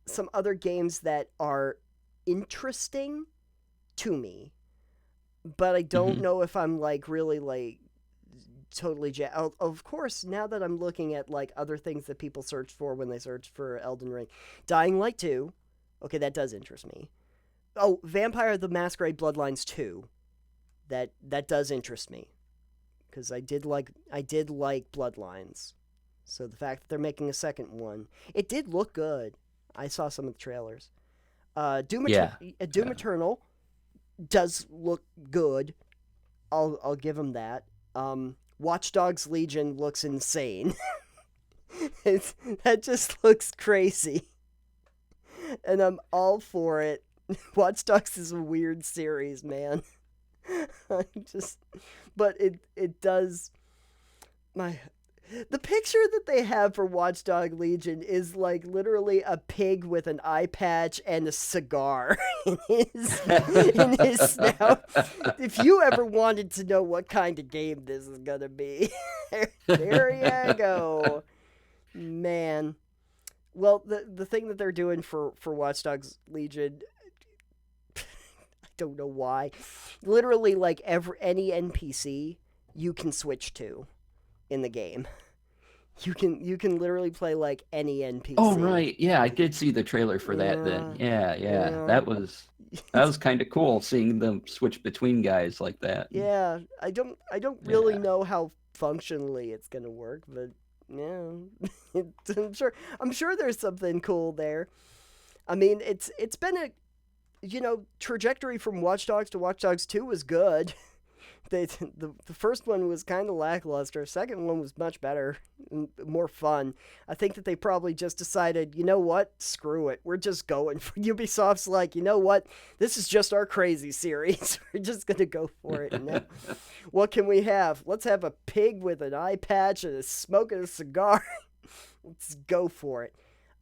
some other games that are interesting to me, but I don't hmm know if I'm like really like totally of course, now that I'm looking at like other things that people search for when they search for Elden Ring, Dying Light 2. Okay, that does interest me. Oh, Vampire the Masquerade Bloodlines 2. That does interest me because I did like Bloodlines. So the fact that they're making a second one, it did look good. I saw some of the trailers. Yeah. Doom Yeah. Eternal does look good. I'll give them that. Watch Dogs Legion looks insane. it's, that just looks crazy, and I'm all for it. Watch Dogs is a weird series, man. I just, but it does my. The picture that they have for Watchdog Legion is like literally a pig with an eye patch and a cigar in his snout. If you ever wanted to know what kind of game this is gonna be, there you go, man. Well, the thing that they're doing for Watch Dogs Legion, I don't know why. Literally, like any NPC you can switch to in the game. You can literally play like any Oh NPC. right, yeah, I did see the trailer for that. Then, Yeah, yeah, yeah, yeah. that was kind of cool seeing them switch between guys like that. Yeah, I don't really Yeah. know how functionally it's gonna work, but yeah, I'm sure there's something cool there. I mean, it's been a trajectory from Watch Dogs to Watch Dogs 2 was good. The first one was kind of lackluster. Second one was much better and more fun. I think that they probably just decided, you know what? Screw it. We're just going for Ubisoft's like, you know what? This is just our crazy series. We're just going to go for it. Now, what can we have? Let's have a pig with an eye patch and a smoking a cigar. Let's go for it.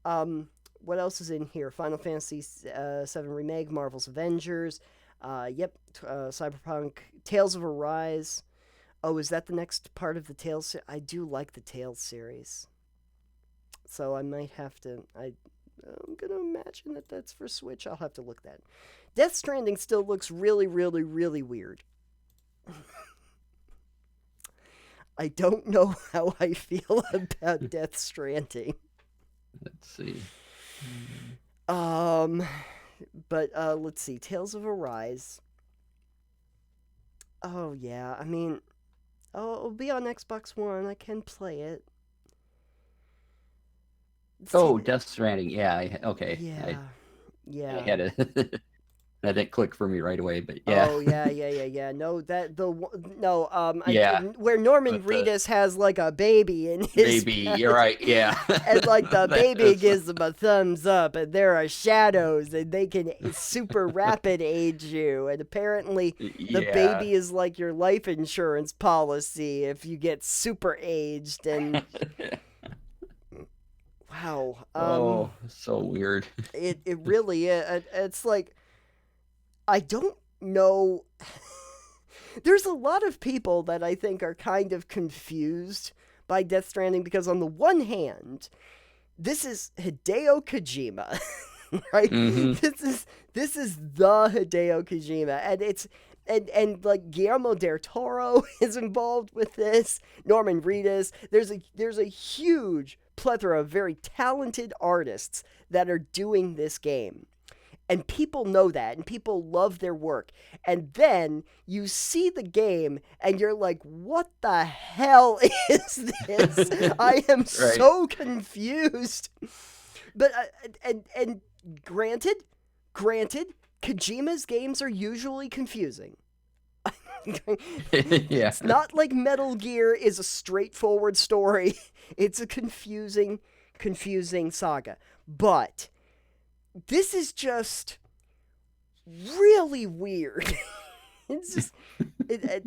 What else is in here? Final Fantasy VII Remake, Marvel's Avengers. Yep, Cyberpunk, Tales of Arise. Oh, is that the next part of the Tales? I do like the Tales series, so I might have to. I'm gonna imagine that that's for Switch. I'll have to look that. Death Stranding still looks really, really, really weird. I don't know how I feel about Death Stranding. Let's see. Um, but let's see. Tales of Arise. Oh yeah, I mean, oh, it'll be on Xbox One. I can play it. Oh, See, Death Stranding. Yeah, okay. I yeah, I yeah. had it. That didn't click for me right away, but yeah, Oh yeah, yeah, yeah, yeah. No, that the no. yeah. Where Norman But the Reedus has like a baby in his baby, you're pouch, right. Yeah, and like the that baby is. gives him a thumbs up, and there are shadows, and they can super rapid age you, and apparently the Yeah. baby is like your life insurance policy if you get super aged, and wow, Oh, so weird. it really is. It's like I don't know. There's a lot of people that I think are kind of confused by Death Stranding because on the one hand, this is Hideo Kojima, right? Hmm. This is the Hideo Kojima, and and like Guillermo del Toro is involved with this. Norman Reedus. There's a huge plethora of very talented artists that are doing this game. And people know that, and people love their work. And then you see the game, and you're like, what the hell is this? I am Right. so confused. But, and granted, granted, Kojima's games are usually confusing. Yeah. It's not like Metal Gear is a straightforward story. It's a confusing saga. But this is just really weird. It's just,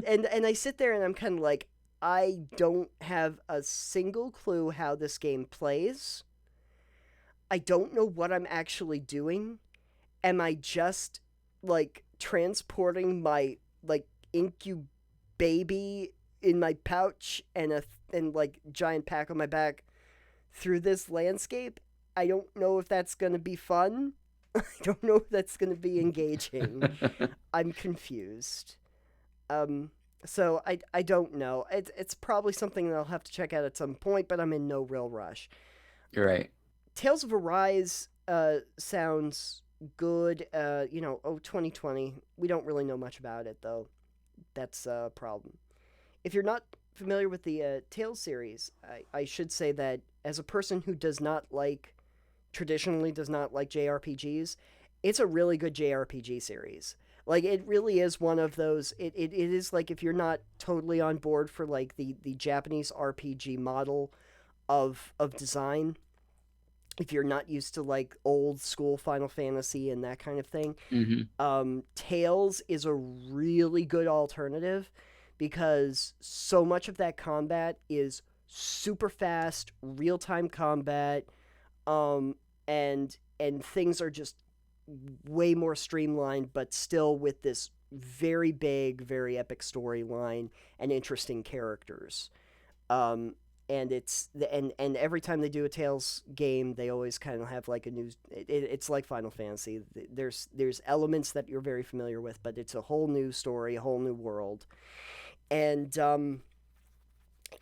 and I sit there and I'm kind of like, I don't have a single clue how this game plays. I don't know what I'm actually doing. Am I just like transporting my like incube baby in my pouch and like giant pack on my back through this landscape? I don't know if that's going to be fun. I don't know if that's going to be engaging. I'm confused. Um, so I don't know. It's probably something that I'll have to check out at some point, but I'm in no real rush. You're right. Tales of Arise sounds good. 2020. We don't really know much about it though. That's a problem. If you're not familiar with the Tales series, I should say that as a person who traditionally does not like JRPGs, it's a really good JRPG series. Like it really is one of those. It is like if you're not totally on board for like the Japanese RPG model of design, if you're not used to like old school Final Fantasy and that kind of thing, Hmm. Tales is a really good alternative because so much of that combat is super fast, real time combat, um, and things are just way more streamlined, but still with this very big, very epic storyline and interesting characters. Um, and every time they do a Tales game, they always kind of have like a new. It's like Final Fantasy. There's elements that you're very familiar with, but it's a whole new story, a whole new world, and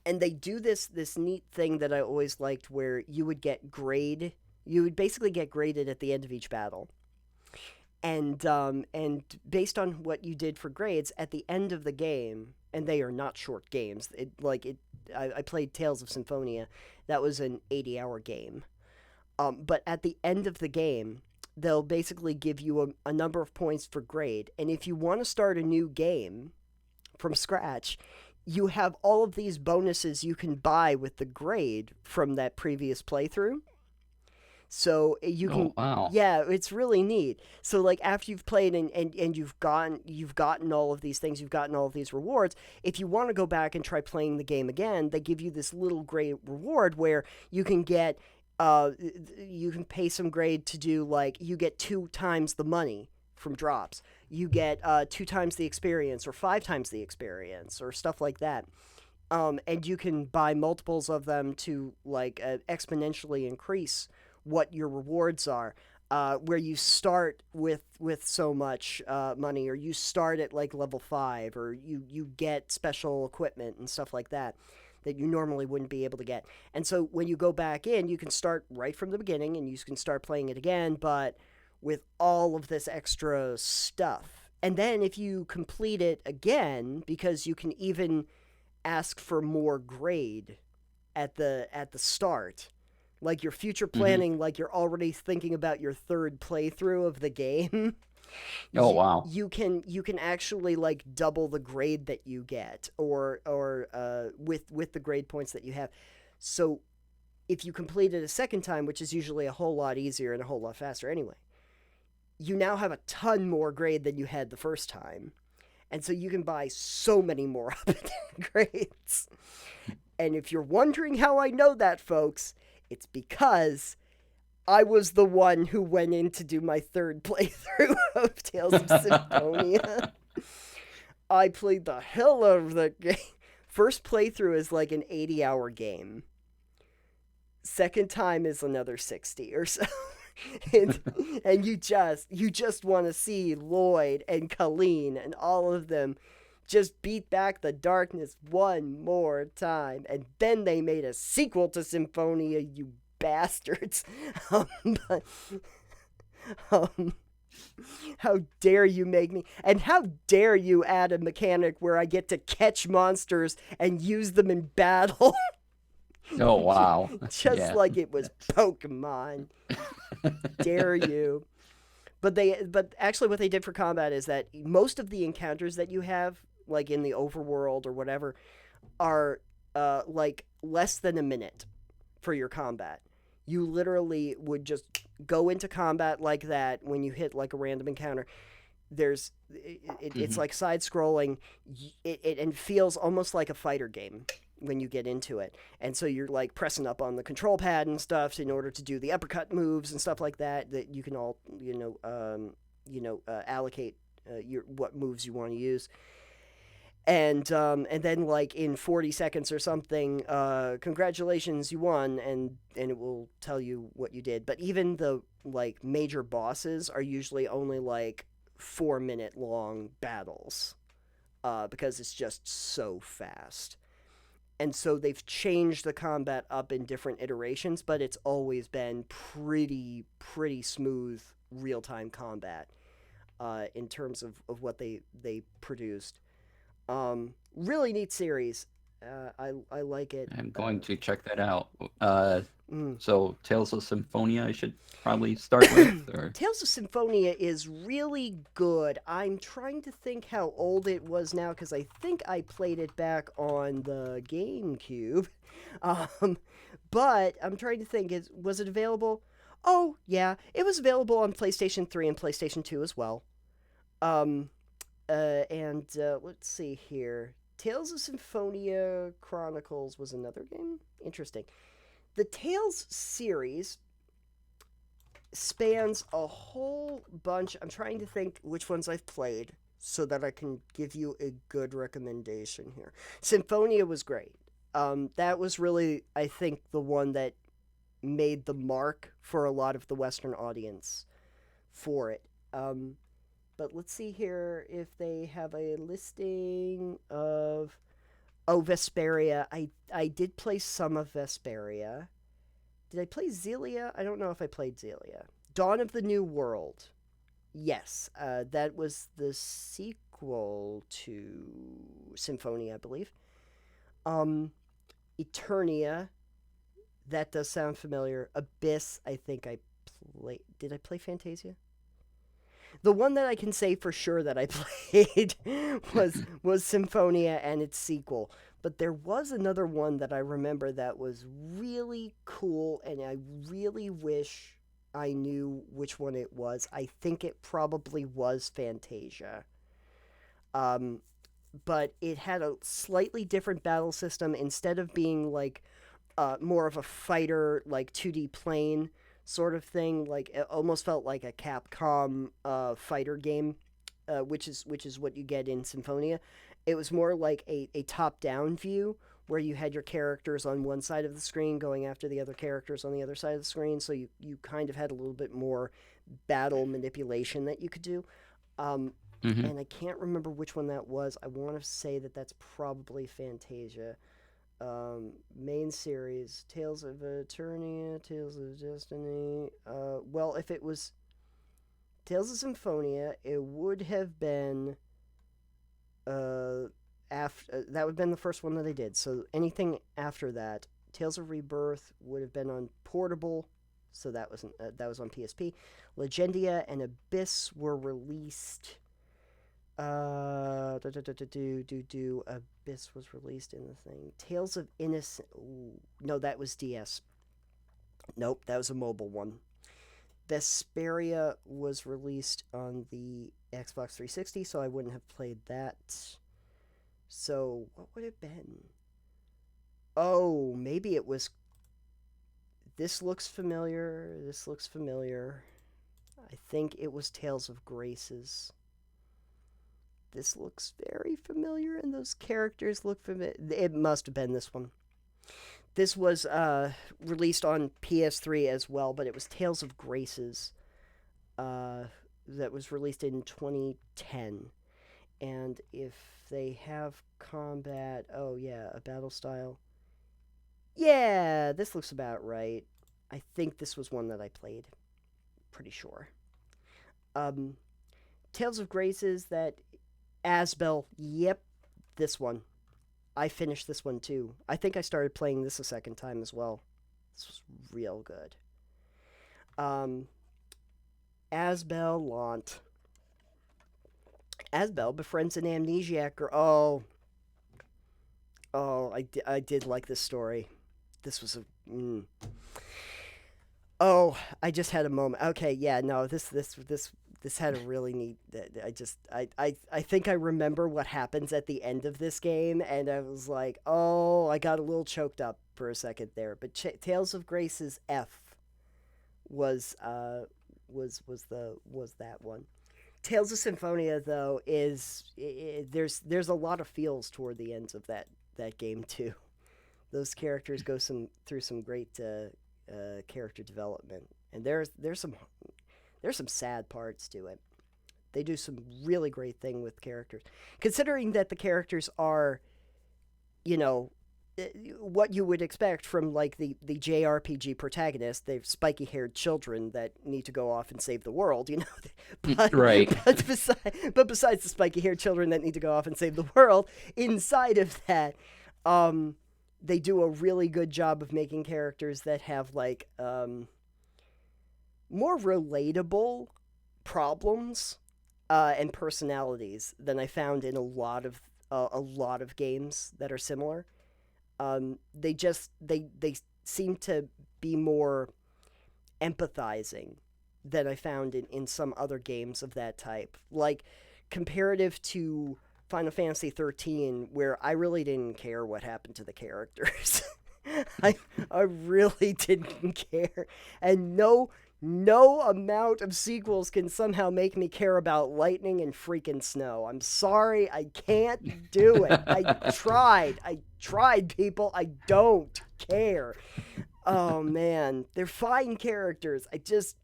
and they do this neat thing that I always liked, where you would get grade. You would basically get graded at the end of each battle, and based on what you did for grades at the end of the game, and they are not short games. I played Tales of Symphonia. That was an 80-hour game. But at the end of the game, they'll basically give you a number of points for grade. And if you want to start a new game from scratch, you have all of these bonuses you can buy with the grade from that previous playthrough. So you Oh, can, wow. yeah, it's really neat. So like after you've played and you've gotten all of these things, you've gotten all of these rewards. If you want to go back and try playing the game again, they give you this little great reward where you can pay some grade to do, like, you get 2 times the money from drops. You get 2 times the experience or 5 times the experience or stuff like that. And you can buy multiples of them to like exponentially increase what your rewards are. Where you start with so much money, or you start at like level 5, or you get special equipment and stuff like that you normally wouldn't be able to get. And so when you go back in, you can start right from the beginning and you can start playing it again, but with all of this extra stuff. And then if you complete it again, because you can even ask for more grade at the start, like your future Hmm. planning, like you're already thinking about your third playthrough of the game. Oh, you, wow. you can actually like double the grade that you get, or with the grade points that you have. So if you complete it a second time, which is usually a whole lot easier and a whole lot faster anyway, you now have a ton more grade than you had the first time. And so you can buy so many more upgrades. And if you're wondering how I know that, folks, it's because I was the one who went in to do my third playthrough of Tales of Symphonia. I played the hell out of the game. First playthrough is like an 80-hour game. Second time is another 60 or so. and, and you just want to see Lloyd and Colleen and all of them just beat back the darkness one more time. And then they made a sequel to Symphonia, you bastards. But um, how dare you make me? And how dare you add a mechanic where I get to catch monsters and use them in battle? Oh, wow. Just Yeah. like it was Pokemon. Dare you? But actually, what they did for combat is that most of the encounters that you have, like in the overworld or whatever, are like less than a minute for your combat. You literally would just go into combat like that when you hit like a random encounter. It's Hmm. like side scrolling. And feels almost like a fighter game when you get into it. And so you're like pressing up on the control pad and stuff in order to do the uppercut moves and stuff like that you can all allocate your what moves you want to use. And then like in 40 seconds or something, congratulations, you won, and it will tell you what you did. But even the like major bosses are usually only like 4-minute long battles, because it's just so fast. And so they've changed the combat up in different iterations, but it's always been pretty smooth real time combat, in terms of what they produced. Really neat series. I like it. I'm going to check that out. Mm. So Tales of Symphonia, I should probably start with, or Tales of Symphonia is really good. I'm trying to think how old it was now, because I think I played it back on the GameCube. Um, but I'm trying to think, was it available? Oh yeah, it was available on PlayStation 3 and PlayStation 2 as well. Um, and let's see here. Tales of Symphonia Chronicles was another game. Interesting. The Tales series spans a whole bunch. I'm trying to think which ones I've played so that I can give you a good recommendation here. Symphonia was great. That was really, I think, the one that made the mark for a lot of the Western audience for it. But let's see here if they have a listing of. Oh, Vesperia. I did play some of Vesperia. Did I play Zelia? I don't know if I played Zelia. Dawn of the New World. Yes, that was the sequel to Symphony, I believe. Um, Eternia. That does sound familiar. Abyss. I think I played. Did I play Fantasia? The one that I can say for sure that I played was Symphonia and its sequel. But there was another one that I remember that was really cool, and I really wish I knew which one it was. I think it probably was Fantasia. Um, but it had a slightly different battle system. Instead of being like more of a fighter, like 2D plane sort of thing. Like it almost felt like a Capcom fighter game, which is what you get in Symphonia. It was more like a top down view where you had your characters on one side of the screen going after the other characters on the other side of the screen. So you kind of had a little bit more battle manipulation that you could do. Um, Hmm. and I can't remember which one that was. I want to say that that's probably Fantasia. Main series: Tales of Eternia, Tales of Destiny. Well, if it was Tales of Symphonia, it would have been after that would have been the first one that I did. So anything after that, Tales of Rebirth would have been on portable. So that was on PSP. Legendia and Abyss were released. Abyss was released in the thing. Tales of Innocent. Ooh, no, that was DS. Nope, that was a mobile one. Vesperia was released on the Xbox 360, so I wouldn't have played that. So what would it have been? Oh, maybe it was. This looks familiar. This looks familiar. I think it was Tales of Graces. This looks very familiar, and those characters look familiar. It must have been this one. This was released on PS3 as well, but it was Tales of Graces uh, that was released in 2010. And if they have combat, oh yeah, a battle style. Yeah, this looks about right. I think this was one that I played. Pretty sure. Um, Tales of Graces, that Asbel. Yep, this one. I finished this one too. I think I started playing this a second time as well. This was real good. Um, Asbel Lant. Asbel befriends an amnesiac girl. Oh, I did like this story. This was a. Oh, I just had a moment. Okay, yeah, no, this had a really neat. I think I remember what happens at the end of this game, and I was like, oh, I got a little choked up for a second there. But Tales of Grace's F was was that one. Tales of Symphonia though there's a lot of feels toward the ends of that game too. Those characters go through some great character development, and there's some sad parts to it. They do some really great thing with characters, considering that the characters are, you know, what you would expect from like the JRPG protagonist. They're spiky haired children that need to go off and save the world, you know. but Right. besides the spiky haired children that need to go off and save the world, inside of that, they do a really good job of making characters that have like more relatable problems and personalities than I found in a lot of games that are similar. They seem to be more empathizing than I found in some other games of that type. Like comparative to Final Fantasy 13 where I really didn't care what happened to the characters. I I really didn't care, and no amount of sequels can somehow make me care about lightning and freaking snow. I'm sorry, I can't do it. I tried, people. I don't care. Oh man, they're fine characters. I just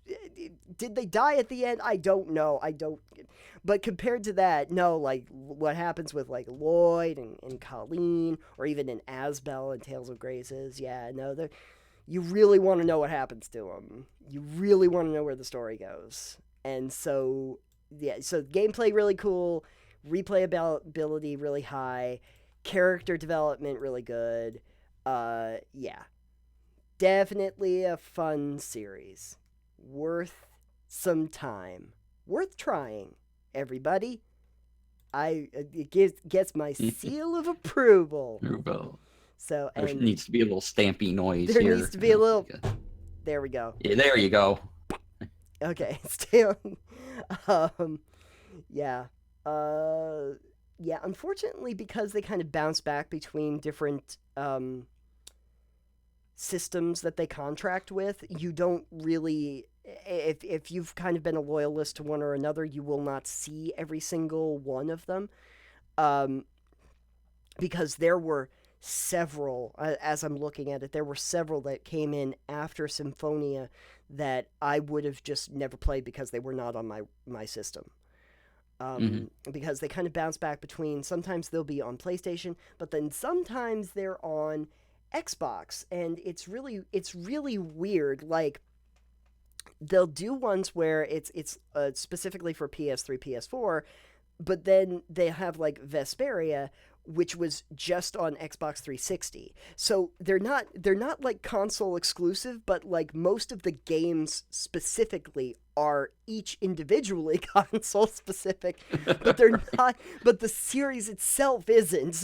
did they die at the end? I don't know. I don't. But compared to that, no. Like what happens with like Lloyd and Colleen, or even in Asbel and Tales of Graces. Yeah, no. You really want to know what happens to them. You really want to know where the story goes. And so yeah, so gameplay really cool, replayability really high, character development really good. Yeah, definitely a fun series. Worth some time. Worth trying, everybody. It gets my seal of approval. Rubo. So, There and needs to be a little stampy noise there needs here. to be a little. There we go. Yeah, there you go. Okay, stay on. Um, yeah. Yeah. Unfortunately, because they kind of bounce back between different systems that they contract with, you don't really. If you've kind of been a loyalist to one or another, you will not see every single one of them. Um, because there were several, as I'm looking at it, there were several that came in after Symphonia that I would have just never played because they were not on my system. Mm-hmm. Because they kind of bounce back between, sometimes they'll be on PlayStation, but then sometimes they're on Xbox, and it's really weird. Like they'll do ones where it's specifically for PS3, PS4, but then they have like Vesperia, which was just on Xbox 360. So they're not like console exclusive, but like most of the games specifically are each individually console specific, but they're not. But the series itself isn't.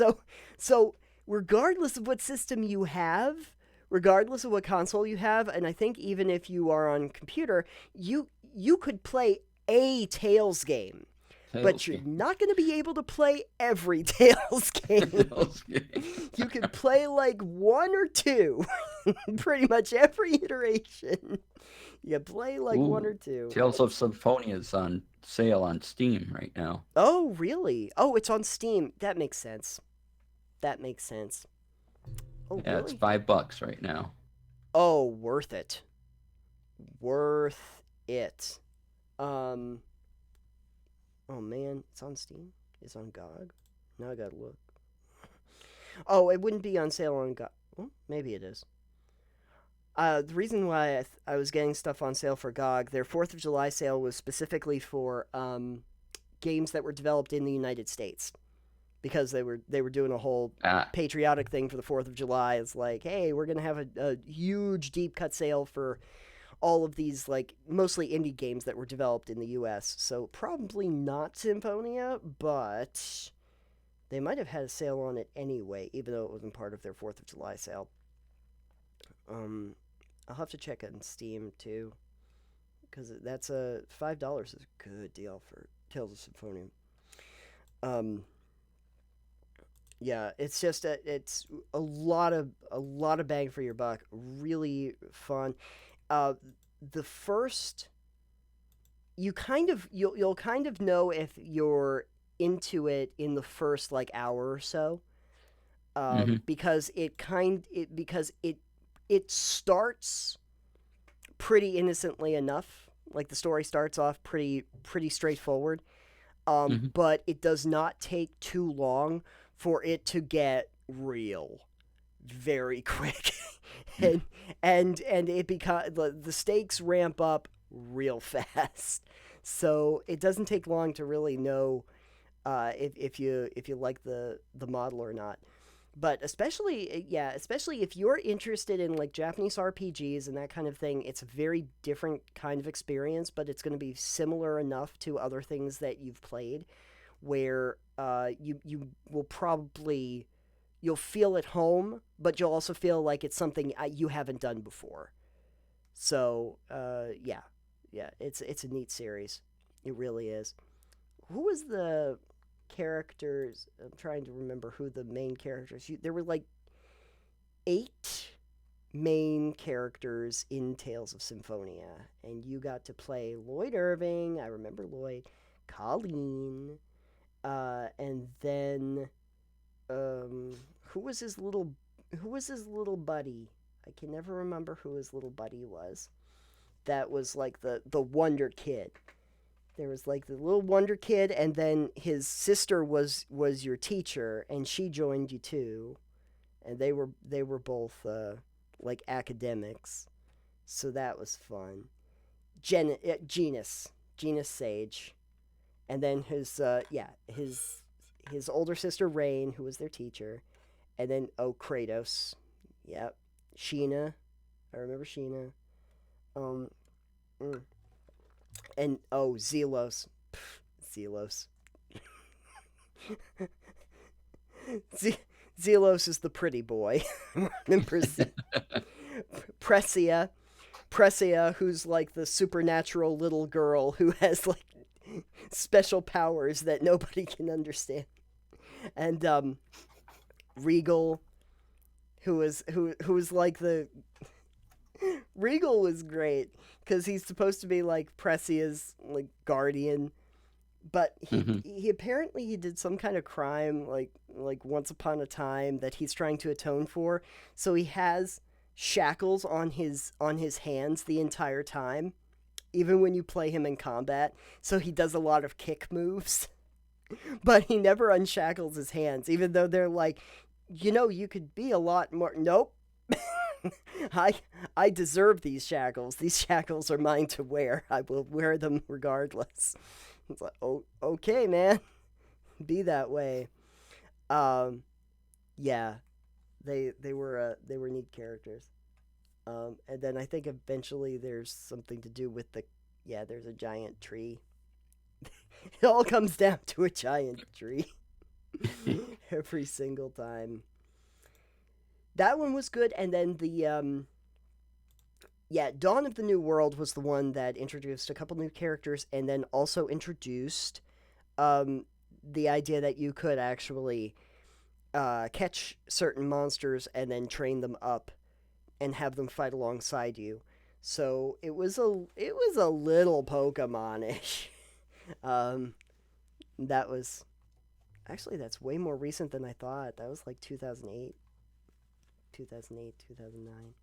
So regardless of what system you have, regardless of what console you have, and I think even if you are on computer, you could play a Tales game, but you're not going to be able to play every Tales game. You can play like one or two, pretty much every iteration. You play like one or Ooh, two. Tales of Symphonia is on sale on Steam right now. Oh, really? Oh, it's on Steam. That makes sense. That makes sense. Oh, Yeah, it's really? $5 right now. Oh, worth it. Worth it. Um. Oh man, it's on Steam. It's on GOG. Now I gotta look. Oh, it wouldn't be on sale on GOG. Well, maybe it is. The reason why I was getting stuff on sale for GOG, their 4th of July sale was specifically for games that were developed in the United States, because they were doing a whole Ah, patriotic thing for the 4th of July. It's like, hey, we're going to have a huge deep cut sale for all of these, like, mostly indie games that were developed in the US. So probably not Symphonia, but they might have had a sale on it anyway, even though it wasn't part of their 4th of July sale. Um, I'll have to check on Steam too, because that's a $5 is a good deal for Tales of Symphonia. Um, yeah, it's just it's a lot of bang for your buck. Really fun. Uh, the first you'll kind of know if you're into it in the first like hour or so, mm-hmm, because it starts pretty innocently enough. Like the story starts off pretty straightforward, mm-hmm. but it does not take too long for it to get real very quick. and and it becomes the stakes ramp up real fast. So it doesn't take long to really know if you like the model or not. But especially, yeah, especially if you're interested in like Japanese RPGs and that kind of thing, it's a very different kind of experience, but it's going to be similar enough to other things that you've played, where you will probably you'll feel at home, but you'll also feel like it's something you haven't done before. So yeah, it's a neat series. It really is. Who was the characters. I'm trying to remember who the main characters. There were like 8 main characters in Tales of Symphonia, and you got to play Lloyd Irving. I remember Lloyd, Colleen, and then who was his little buddy? I can never remember who his little buddy was. That was like the Wonder Kid. There was like the little Wonder Kid, and then his sister was your teacher, and she joined you too, and they were both like academics, so that was fun. Genus Sage, and then his older sister Rain, who was their teacher, and then Kratos, yep, Sheena, I remember Sheena, um, mm. and Zelos, Zelos, Zelos is the pretty boy. Remember Precia, who's like the supernatural little girl who has like special powers that nobody can understand, and Regal, who was like the Regal was great because he's supposed to be like Precia's like guardian, but he Hmm. he apparently he did some kind of crime like once upon a time that he's trying to atone for. So he has shackles on his hands the entire time, even when you play him in combat. So he does a lot of kick moves, but he never unshackles his hands, even though they're like, you could be a lot more. Nope. I I deserve these shackles. These shackles are mine to wear. I will wear them regardless. It's like, oh, okay, man, be that way. Um, yeah, they were neat characters. And then I think eventually there's something to do with there's a giant tree. It all comes down to a giant tree every single time. That one was good, and then Dawn of the New World was the one that introduced a couple new characters, and then also introduced um, the idea that you could actually catch certain monsters and then train them up and have them fight alongside you. So it was a little Pokemon-ish. um, that was actually that's way more recent than I thought. That was like 2008, 2009.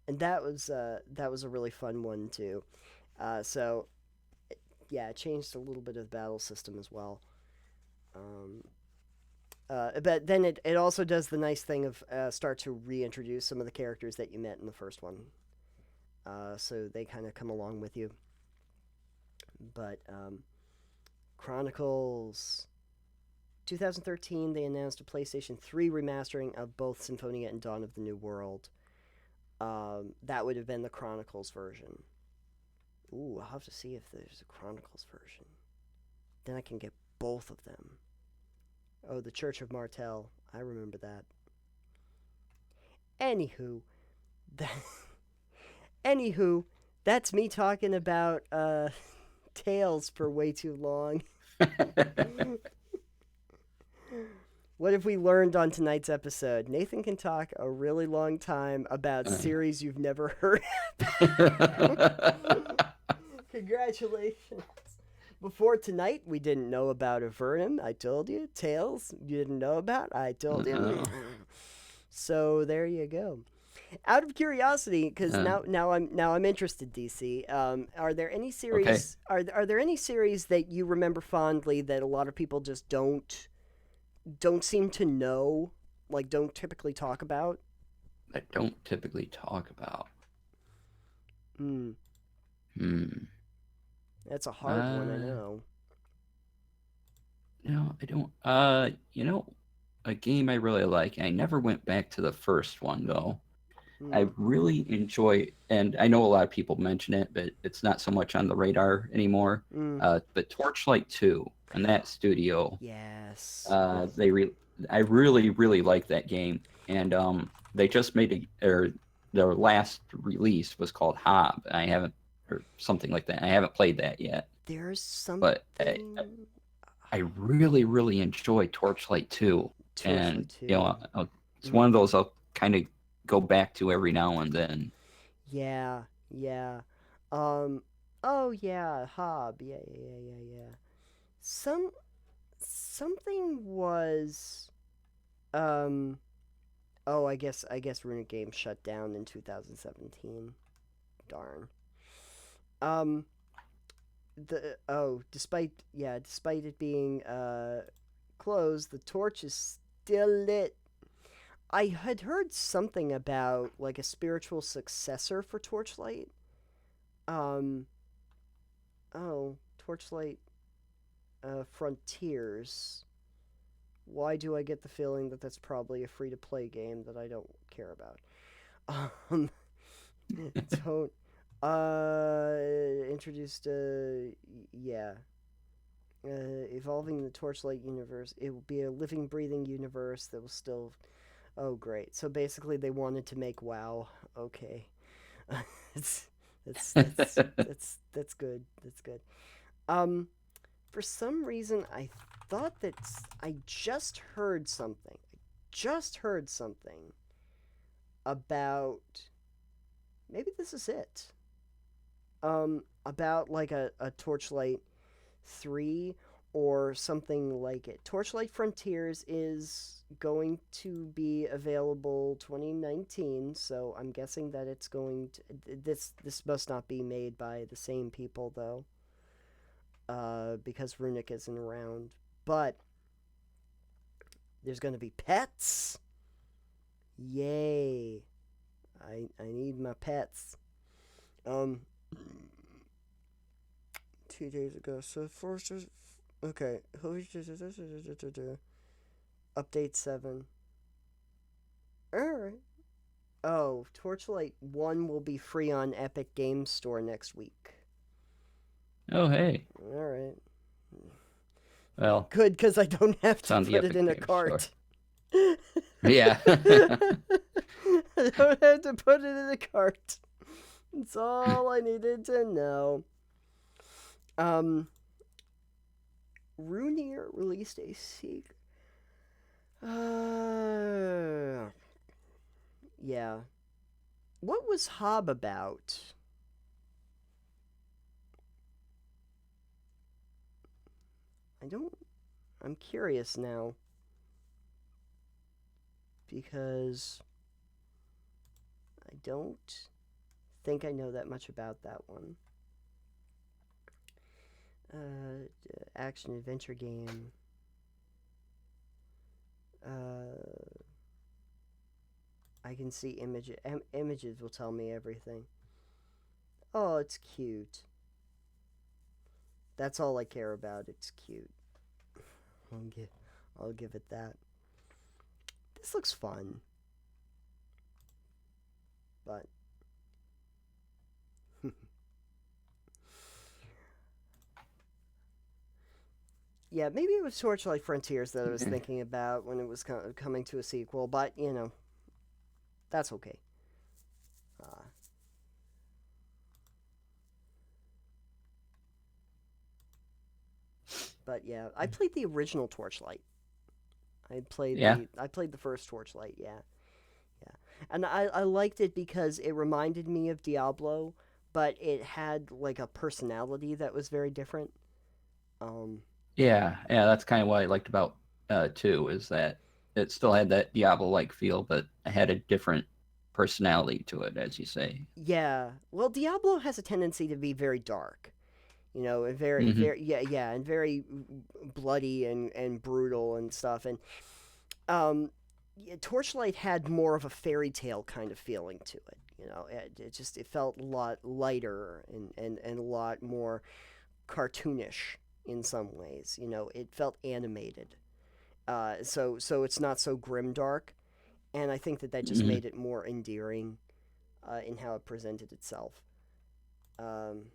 And that was a really fun one too. So yeah, it changed a little bit of the battle system as well. Um, but then it also does the nice thing of start to reintroduce some of the characters that you met in the first one. So they kind of come along with you. But Chronicles 2013, they announced a PlayStation 3 remastering of both Symphonia and Dawn of the New World. That would have been the Chronicles version. Ooh, I'll have to see if there's a Chronicles version. Then I can get both of them. Oh, the Church of Martel. I remember that. Anywho, that, anywho, that's me talking about Tales for way too long. What have we learned on tonight's episode? Nathan can talk a really long time about series you've never heard. Congratulations. Before tonight, we didn't know about Avernum. I told you. Tales, you didn't know about. I told you. So there you go. Out of curiosity, because now I'm interested, DC. Are there any Okay. series? Are there any series that you remember fondly that a lot of people just don't seem to know, like don't typically talk about? I don't typically talk about. Hmm, Hmm. that's a hard one. I Uh, know. no, I don't. A game I really like. I never went back to the first one though. I Hmm. really enjoy, and I know a lot of people mention it, but it's not so much on the radar anymore. Hmm. But Torchlight 2 and that studio, Yes. uh, they re- I really really like that game, and they just made or their last release was called Hob. I haven't or something like that. I haven't played that yet, There's but something. I really, really enjoy Torchlight 2. Torchlight And, 2. it's one Mm. of those I'll kind of go back to every now and then. Yeah, yeah. Um, oh yeah, Hob. Yeah, yeah, yeah, yeah, yeah. Something was um oh, I guess Runic Games shut down in 2017. Darn. Um despite it being closed, the torch is still lit. I had heard something about like a spiritual successor for Torchlight. Um Torchlight Frontiers. Why do I get the feeling that that's probably a free to play game that I don't care about? Um, don't. Introduced yeah. Evolving the Torchlight universe. It will be a living, breathing universe that will still. Oh, great. So basically, they wanted to make WoW. Okay. it's, that's good. That's good. Um, for some reason, I thought that I just heard something. I just heard something about maybe this is it. About like a Torchlight 3 or something like it. Torchlight Frontiers is going to be available 2019, so I'm guessing that it's going to this must not be made by the same people though. Because Runic isn't around. But there's going to be pets. Yay. I need my pets. Um 2 days ago. So first, okay. Update 7. Alright. Oh, Torchlight 1 will be free on Epic Games Store next week. Oh, hey. Alright. Well, Good, because I don't have it's to on the put it Epic in a Games Store. cart. Yeah. I don't have to put it in a cart. That's all I needed to know. Um, Runier released a secret. Yeah. What was Hob about? I don't. I'm curious now because I don't think I know that much about that one. Action adventure game. Uh, I can see images will tell me everything. Oh, it's cute. That's all I care about. It's cute. I'll give, I'll give it that. This looks fun, but yeah, maybe it was Torchlight Frontiers that I was thinking about when it was coming to a sequel. But that's okay. Uh, but yeah, I played the original Torchlight. Yeah. I played the first Torchlight. Yeah, yeah, and I liked it because it reminded me of Diablo, but it had like a personality that was very different. Um, Yeah. Yeah. That's kind of what I liked about 2 is that it still had that Diablo-like feel, but it had a different personality to it, as you say. yeah, well, Diablo has a tendency to be very dark. And Hmm. yeah, and very bloody and brutal and stuff. And yeah, Torchlight had more of a fairy tale kind of feeling to it. It felt a lot lighter and a lot more cartoonish in some ways. It felt animated. So it's not so grim dark, and I think that just Hmm. made it more endearing in how it presented itself. Um,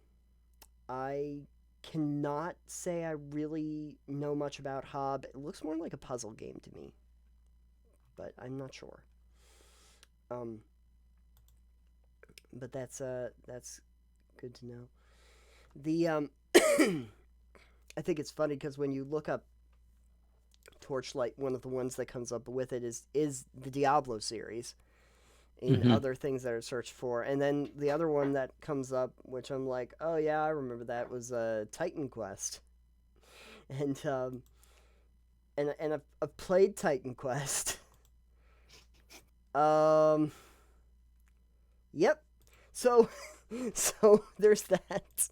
I cannot say I really know much about Hob. It looks more like a puzzle game to me, but I'm not sure. Um, but that's good to know. The I think it's funny because when you look up Torchlight, one of the ones that comes up with it is the Diablo series in Hmm. other things that are searched for. And then the other one that comes up, which I'm like, oh yeah, I remember that, was Titan Quest. And I've played Titan Quest. um, yep. So so there's that.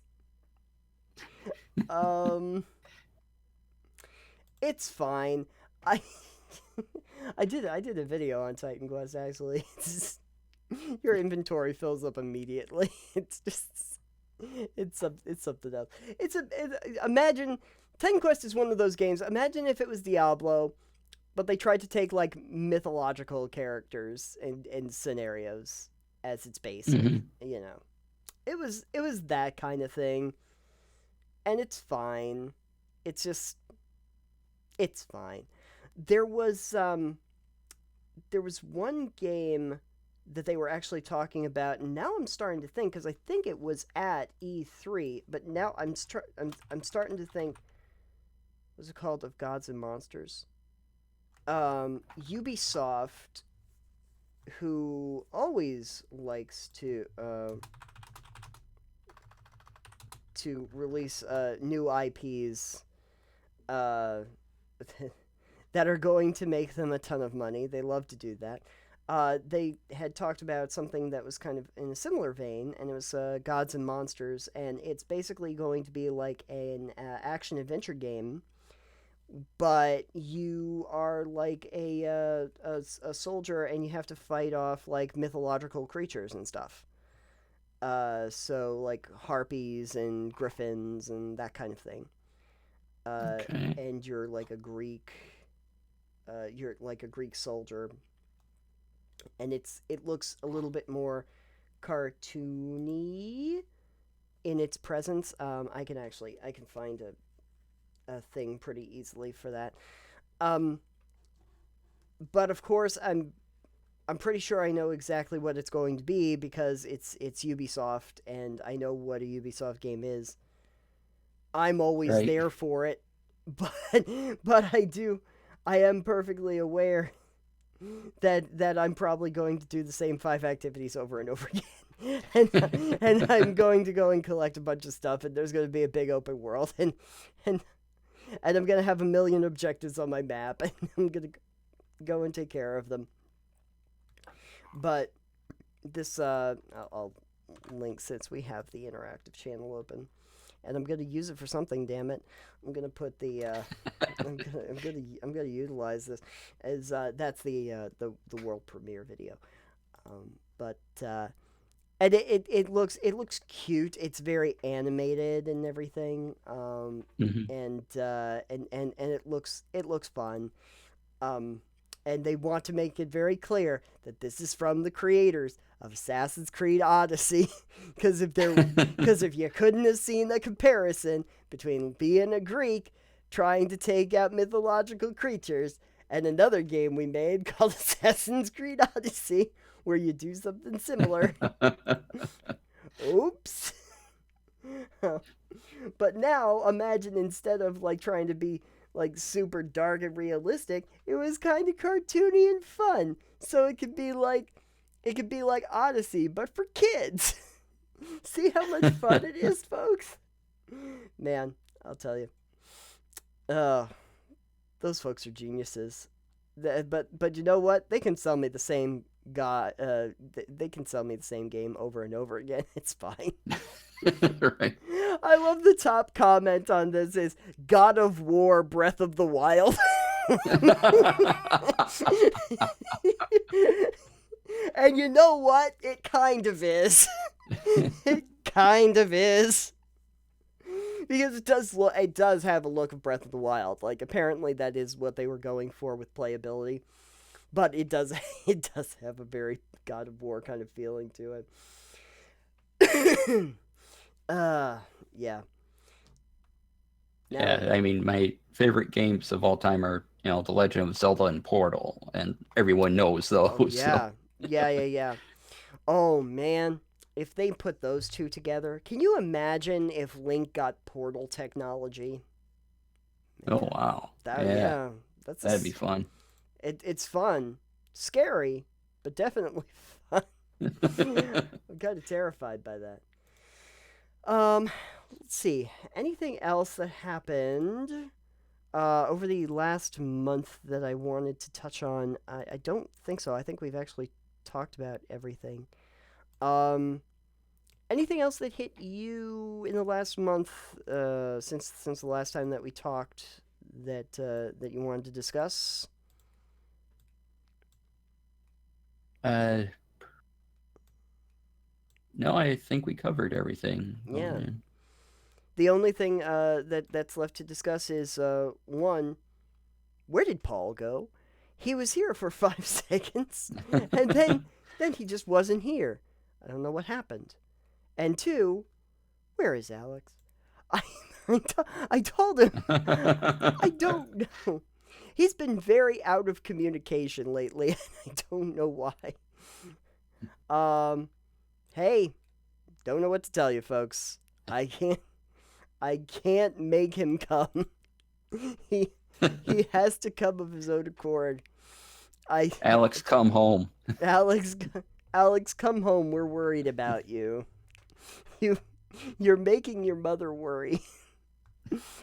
Um, it's fine. I I did a video on Titan Quest actually. Your inventory fills up immediately. It's just it's something else. Imagine Titan Quest is one of those games. Imagine if it was Diablo, but they tried to take like mythological characters and scenarios as its basic. Hmm. You know, it was that kind of thing, and it's fine. It's just it's fine. There was um there was one game that they were actually talking about, and now I'm starting to think because I think it was at E3, but now I'm starting to think, what's it called, of Gods and Monsters? Ubisoft, who always likes to release new IPs uh, that are going to make them a ton of money. They love to do that. They had talked about something that was kind of in a similar vein, and it was Gods and Monsters, and it's basically going to be like an action adventure game, but you are like a soldier, and you have to fight off like mythological creatures and stuff. So like harpies and griffins and that kind of thing. Uh, Okay. and you're like a Greek soldier, and it looks a little bit more cartoony in its presence. I can find a thing pretty easily for that. Um, but of course, I'm pretty sure I know exactly what it's going to be because it's Ubisoft, and I know what a Ubisoft game is. I'm always Right. there for it, but I am perfectly aware that I'm probably going to do the same five activities over and over again. And I'm going to go and collect a bunch of stuff, and there's going to be a big open world, and and I'm going to have a million objectives on my map, and I'm going to go and take care of them. But this I'll link since we have the interactive channel open, and I'm going to use it for something. Damn it! I'm going to put the I'm gonna utilize this as that's the world premiere video. But and it looks cute. It's very animated and everything. Hmm. And it looks fun. Um, and they want to make it very clear that this is from the creators of Assassin's Creed Odyssey, because if you couldn't have seen the comparison between being a Greek trying to take out mythological creatures and another game we made called Assassin's Creed Odyssey, where you do something similar. Oops. But now imagine, instead of like trying to be like super dark and realistic, it was kind of cartoony and fun. So it could be like Odyssey, but for kids. See how much fun it is, folks? Man, I'll tell you. Uh, those folks are geniuses. But you know what? They can sell me the same they can sell me the same game over and over again. It's fine. Right. I love the top comment on this is God of War Breath of the Wild. And you know what? It kind of is. It kind of is. Because it does have a look of Breath of the Wild. Like apparently that is what they were going for with playability. But it does it does have a very God of War kind of feeling to it. uh yeah. Now Yeah, I mean, my favorite games of all time are, The Legend of Zelda and Portal, and everyone knows oh those. So, yeah. Yeah, yeah, yeah. Oh man, if they put those two together, can you imagine if Link got portal technology? Oh wow. That Yeah, yeah, that's a that'd be fun. it's fun, scary, but definitely fun. I'm kind of terrified by that. Um, let's see. Anything else that happened over the last month that I wanted to touch on? I don't think so. I think we've actually talked about everything. Um, anything else that hit you in the last month since the last time that we talked that you wanted to discuss? uh, no, I think we covered everything. Oh Yeah. man. The only thing that's left to discuss is one, where did Paul go? He was here for 5 seconds, and then he just wasn't here. I don't know what happened. And two, where is Alex? I I told him I don't know. He's been very out of communication lately, and I don't know why. Um, hey, don't know what to tell you, folks. I can't make him come. he he has to come of his own accord. I Alex, come home. Alex Alex, come home. We're worried about you. You you're making your mother worry,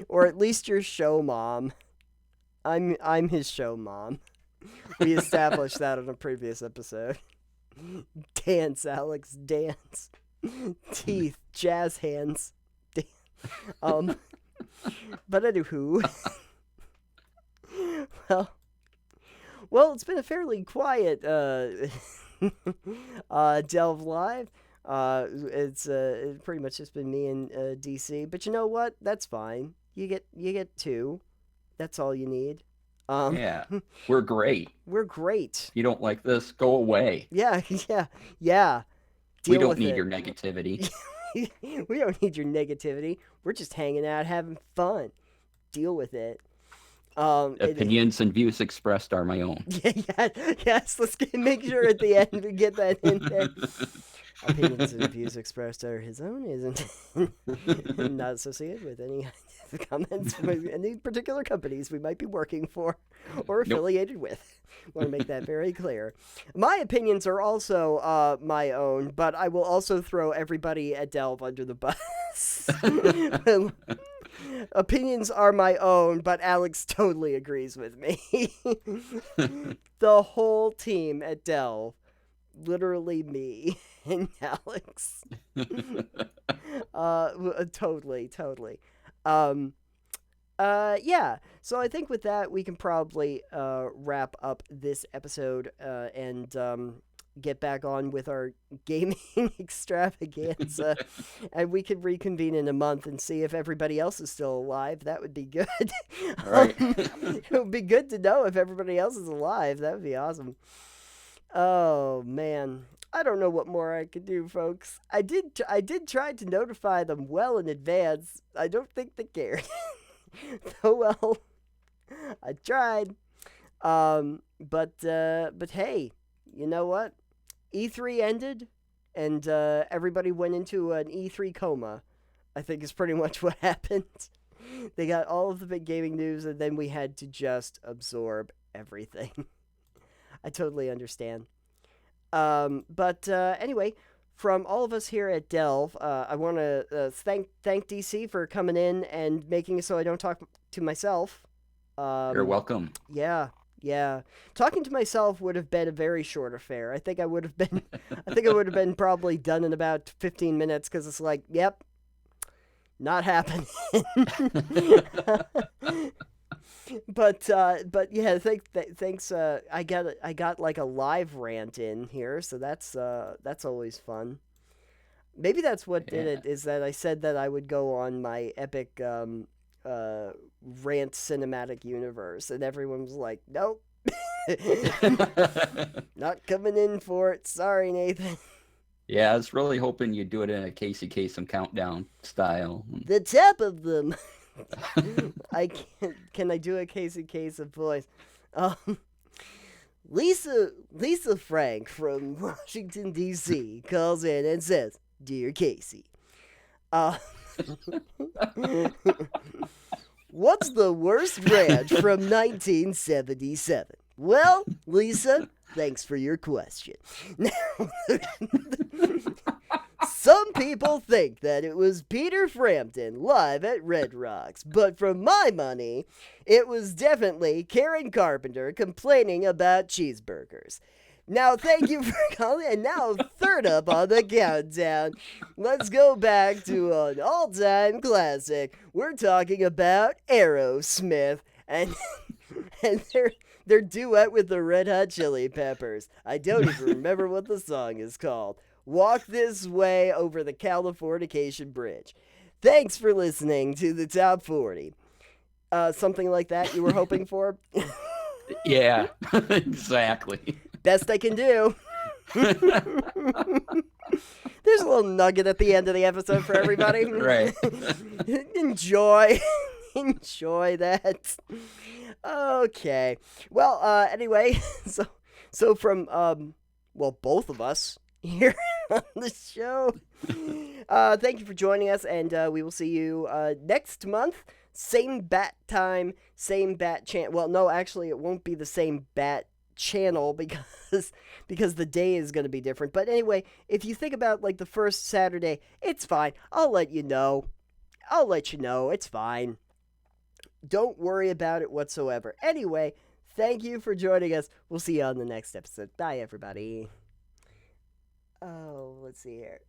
or at least your show mom. I'm his show mom. We established that on a previous episode. Dance, Alex, dance. Teeth, jazz hands. Um, but anywho, well, it's been a fairly quiet Delve Live. It's pretty much just been me and DC. But you know what? That's fine. You get two. That's all you need. Um, Yeah, we're great. we're great. If you don't like this, go away. Yeah, yeah, yeah. We Deal don't with need it. your negativity. We don't need your negativity. We're just hanging out, having fun. Deal with it. It Opinions and views expressed are my own. yeah, yeah, yes. Make sure at the end we get that in there. Opinions and views expressed are his own, isn't not associated with any comments from any particular companies we might be working for or Nope. affiliated with. Want to make that very clear. My opinions are also my own, but I will also throw everybody at Delve under the bus. Opinions are my own, but Alex totally agrees with me. The whole team at Delve, literally me and Alex. Totally, totally. Um, yeah. So I think with that we can probably wrap up this episode and get back on with our gaming extravaganza, and we could reconvene in a month and see if everybody else is still alive. That would be good. All right. It would be good to know if everybody else is alive. That would be awesome. Oh man, I don't know what more I could do, folks. I did try to notify them well in advance. I don't think they cared. Oh well, I tried. But hey, you know what? E3 ended, and everybody went into an E3 coma. I think is pretty much what happened. They got all of the big gaming news, and then we had to just absorb everything. I totally understand. But anyway, from all of us here at Delve, I want to thank DC for coming in and making it so I don't talk to myself. You're Um, welcome. yeah, yeah. Talking to myself would have been a very short affair. I think I would have been. I think I would have been probably done in about 15 minutes because it's like, yep, not happening. But yeah, thanks. I got like a live rant in here, so that's always fun. Maybe that's what did Yeah. it. Is that I said that I would go on my epic uh rant cinematic universe, and everyone was like, nope, not coming in for it. Sorry, Nathan. Yeah, I was really hoping you'd do it in a Casey Kasem countdown style. The top of them. I can't. Can I do a Casey case of voice? Um, Lisa Frank from Washington D.C. calls in and says, "Dear Casey, uh, What's the worst ranch from 1977? Well, Lisa, thanks for your question. Now, some people think that it was Peter Frampton live at Red Rocks, but for my money, it was definitely Karen Carpenter complaining about cheeseburgers. Now, thank you for calling. And now, third up on the countdown, let's go back to an all time classic. We're talking about Aerosmith and, and their duet with the Red Hot Chili Peppers. I don't even remember what the song is called. Walk This Way Over the Californication Bridge. Thanks for listening to the Top 40. Something like that you were hoping for? Yeah, exactly. Best I can do. There's a little nugget at the end of the episode for everybody. Right. Enjoy. Enjoy that. Okay. Well, anyway, so from well, both of us here on the show. Thank you for joining us, and we will see you next month. Same bat time, same bat channel. Well, no, actually, it won't be the same bat channel because the day is going to be different. But anyway, if you think about like the first Saturday, it's fine. I'll let you know. It's fine. Don't worry about it whatsoever. Anyway, thank you for joining us. We'll see you on the next episode. Bye, everybody. Oh, let's see here.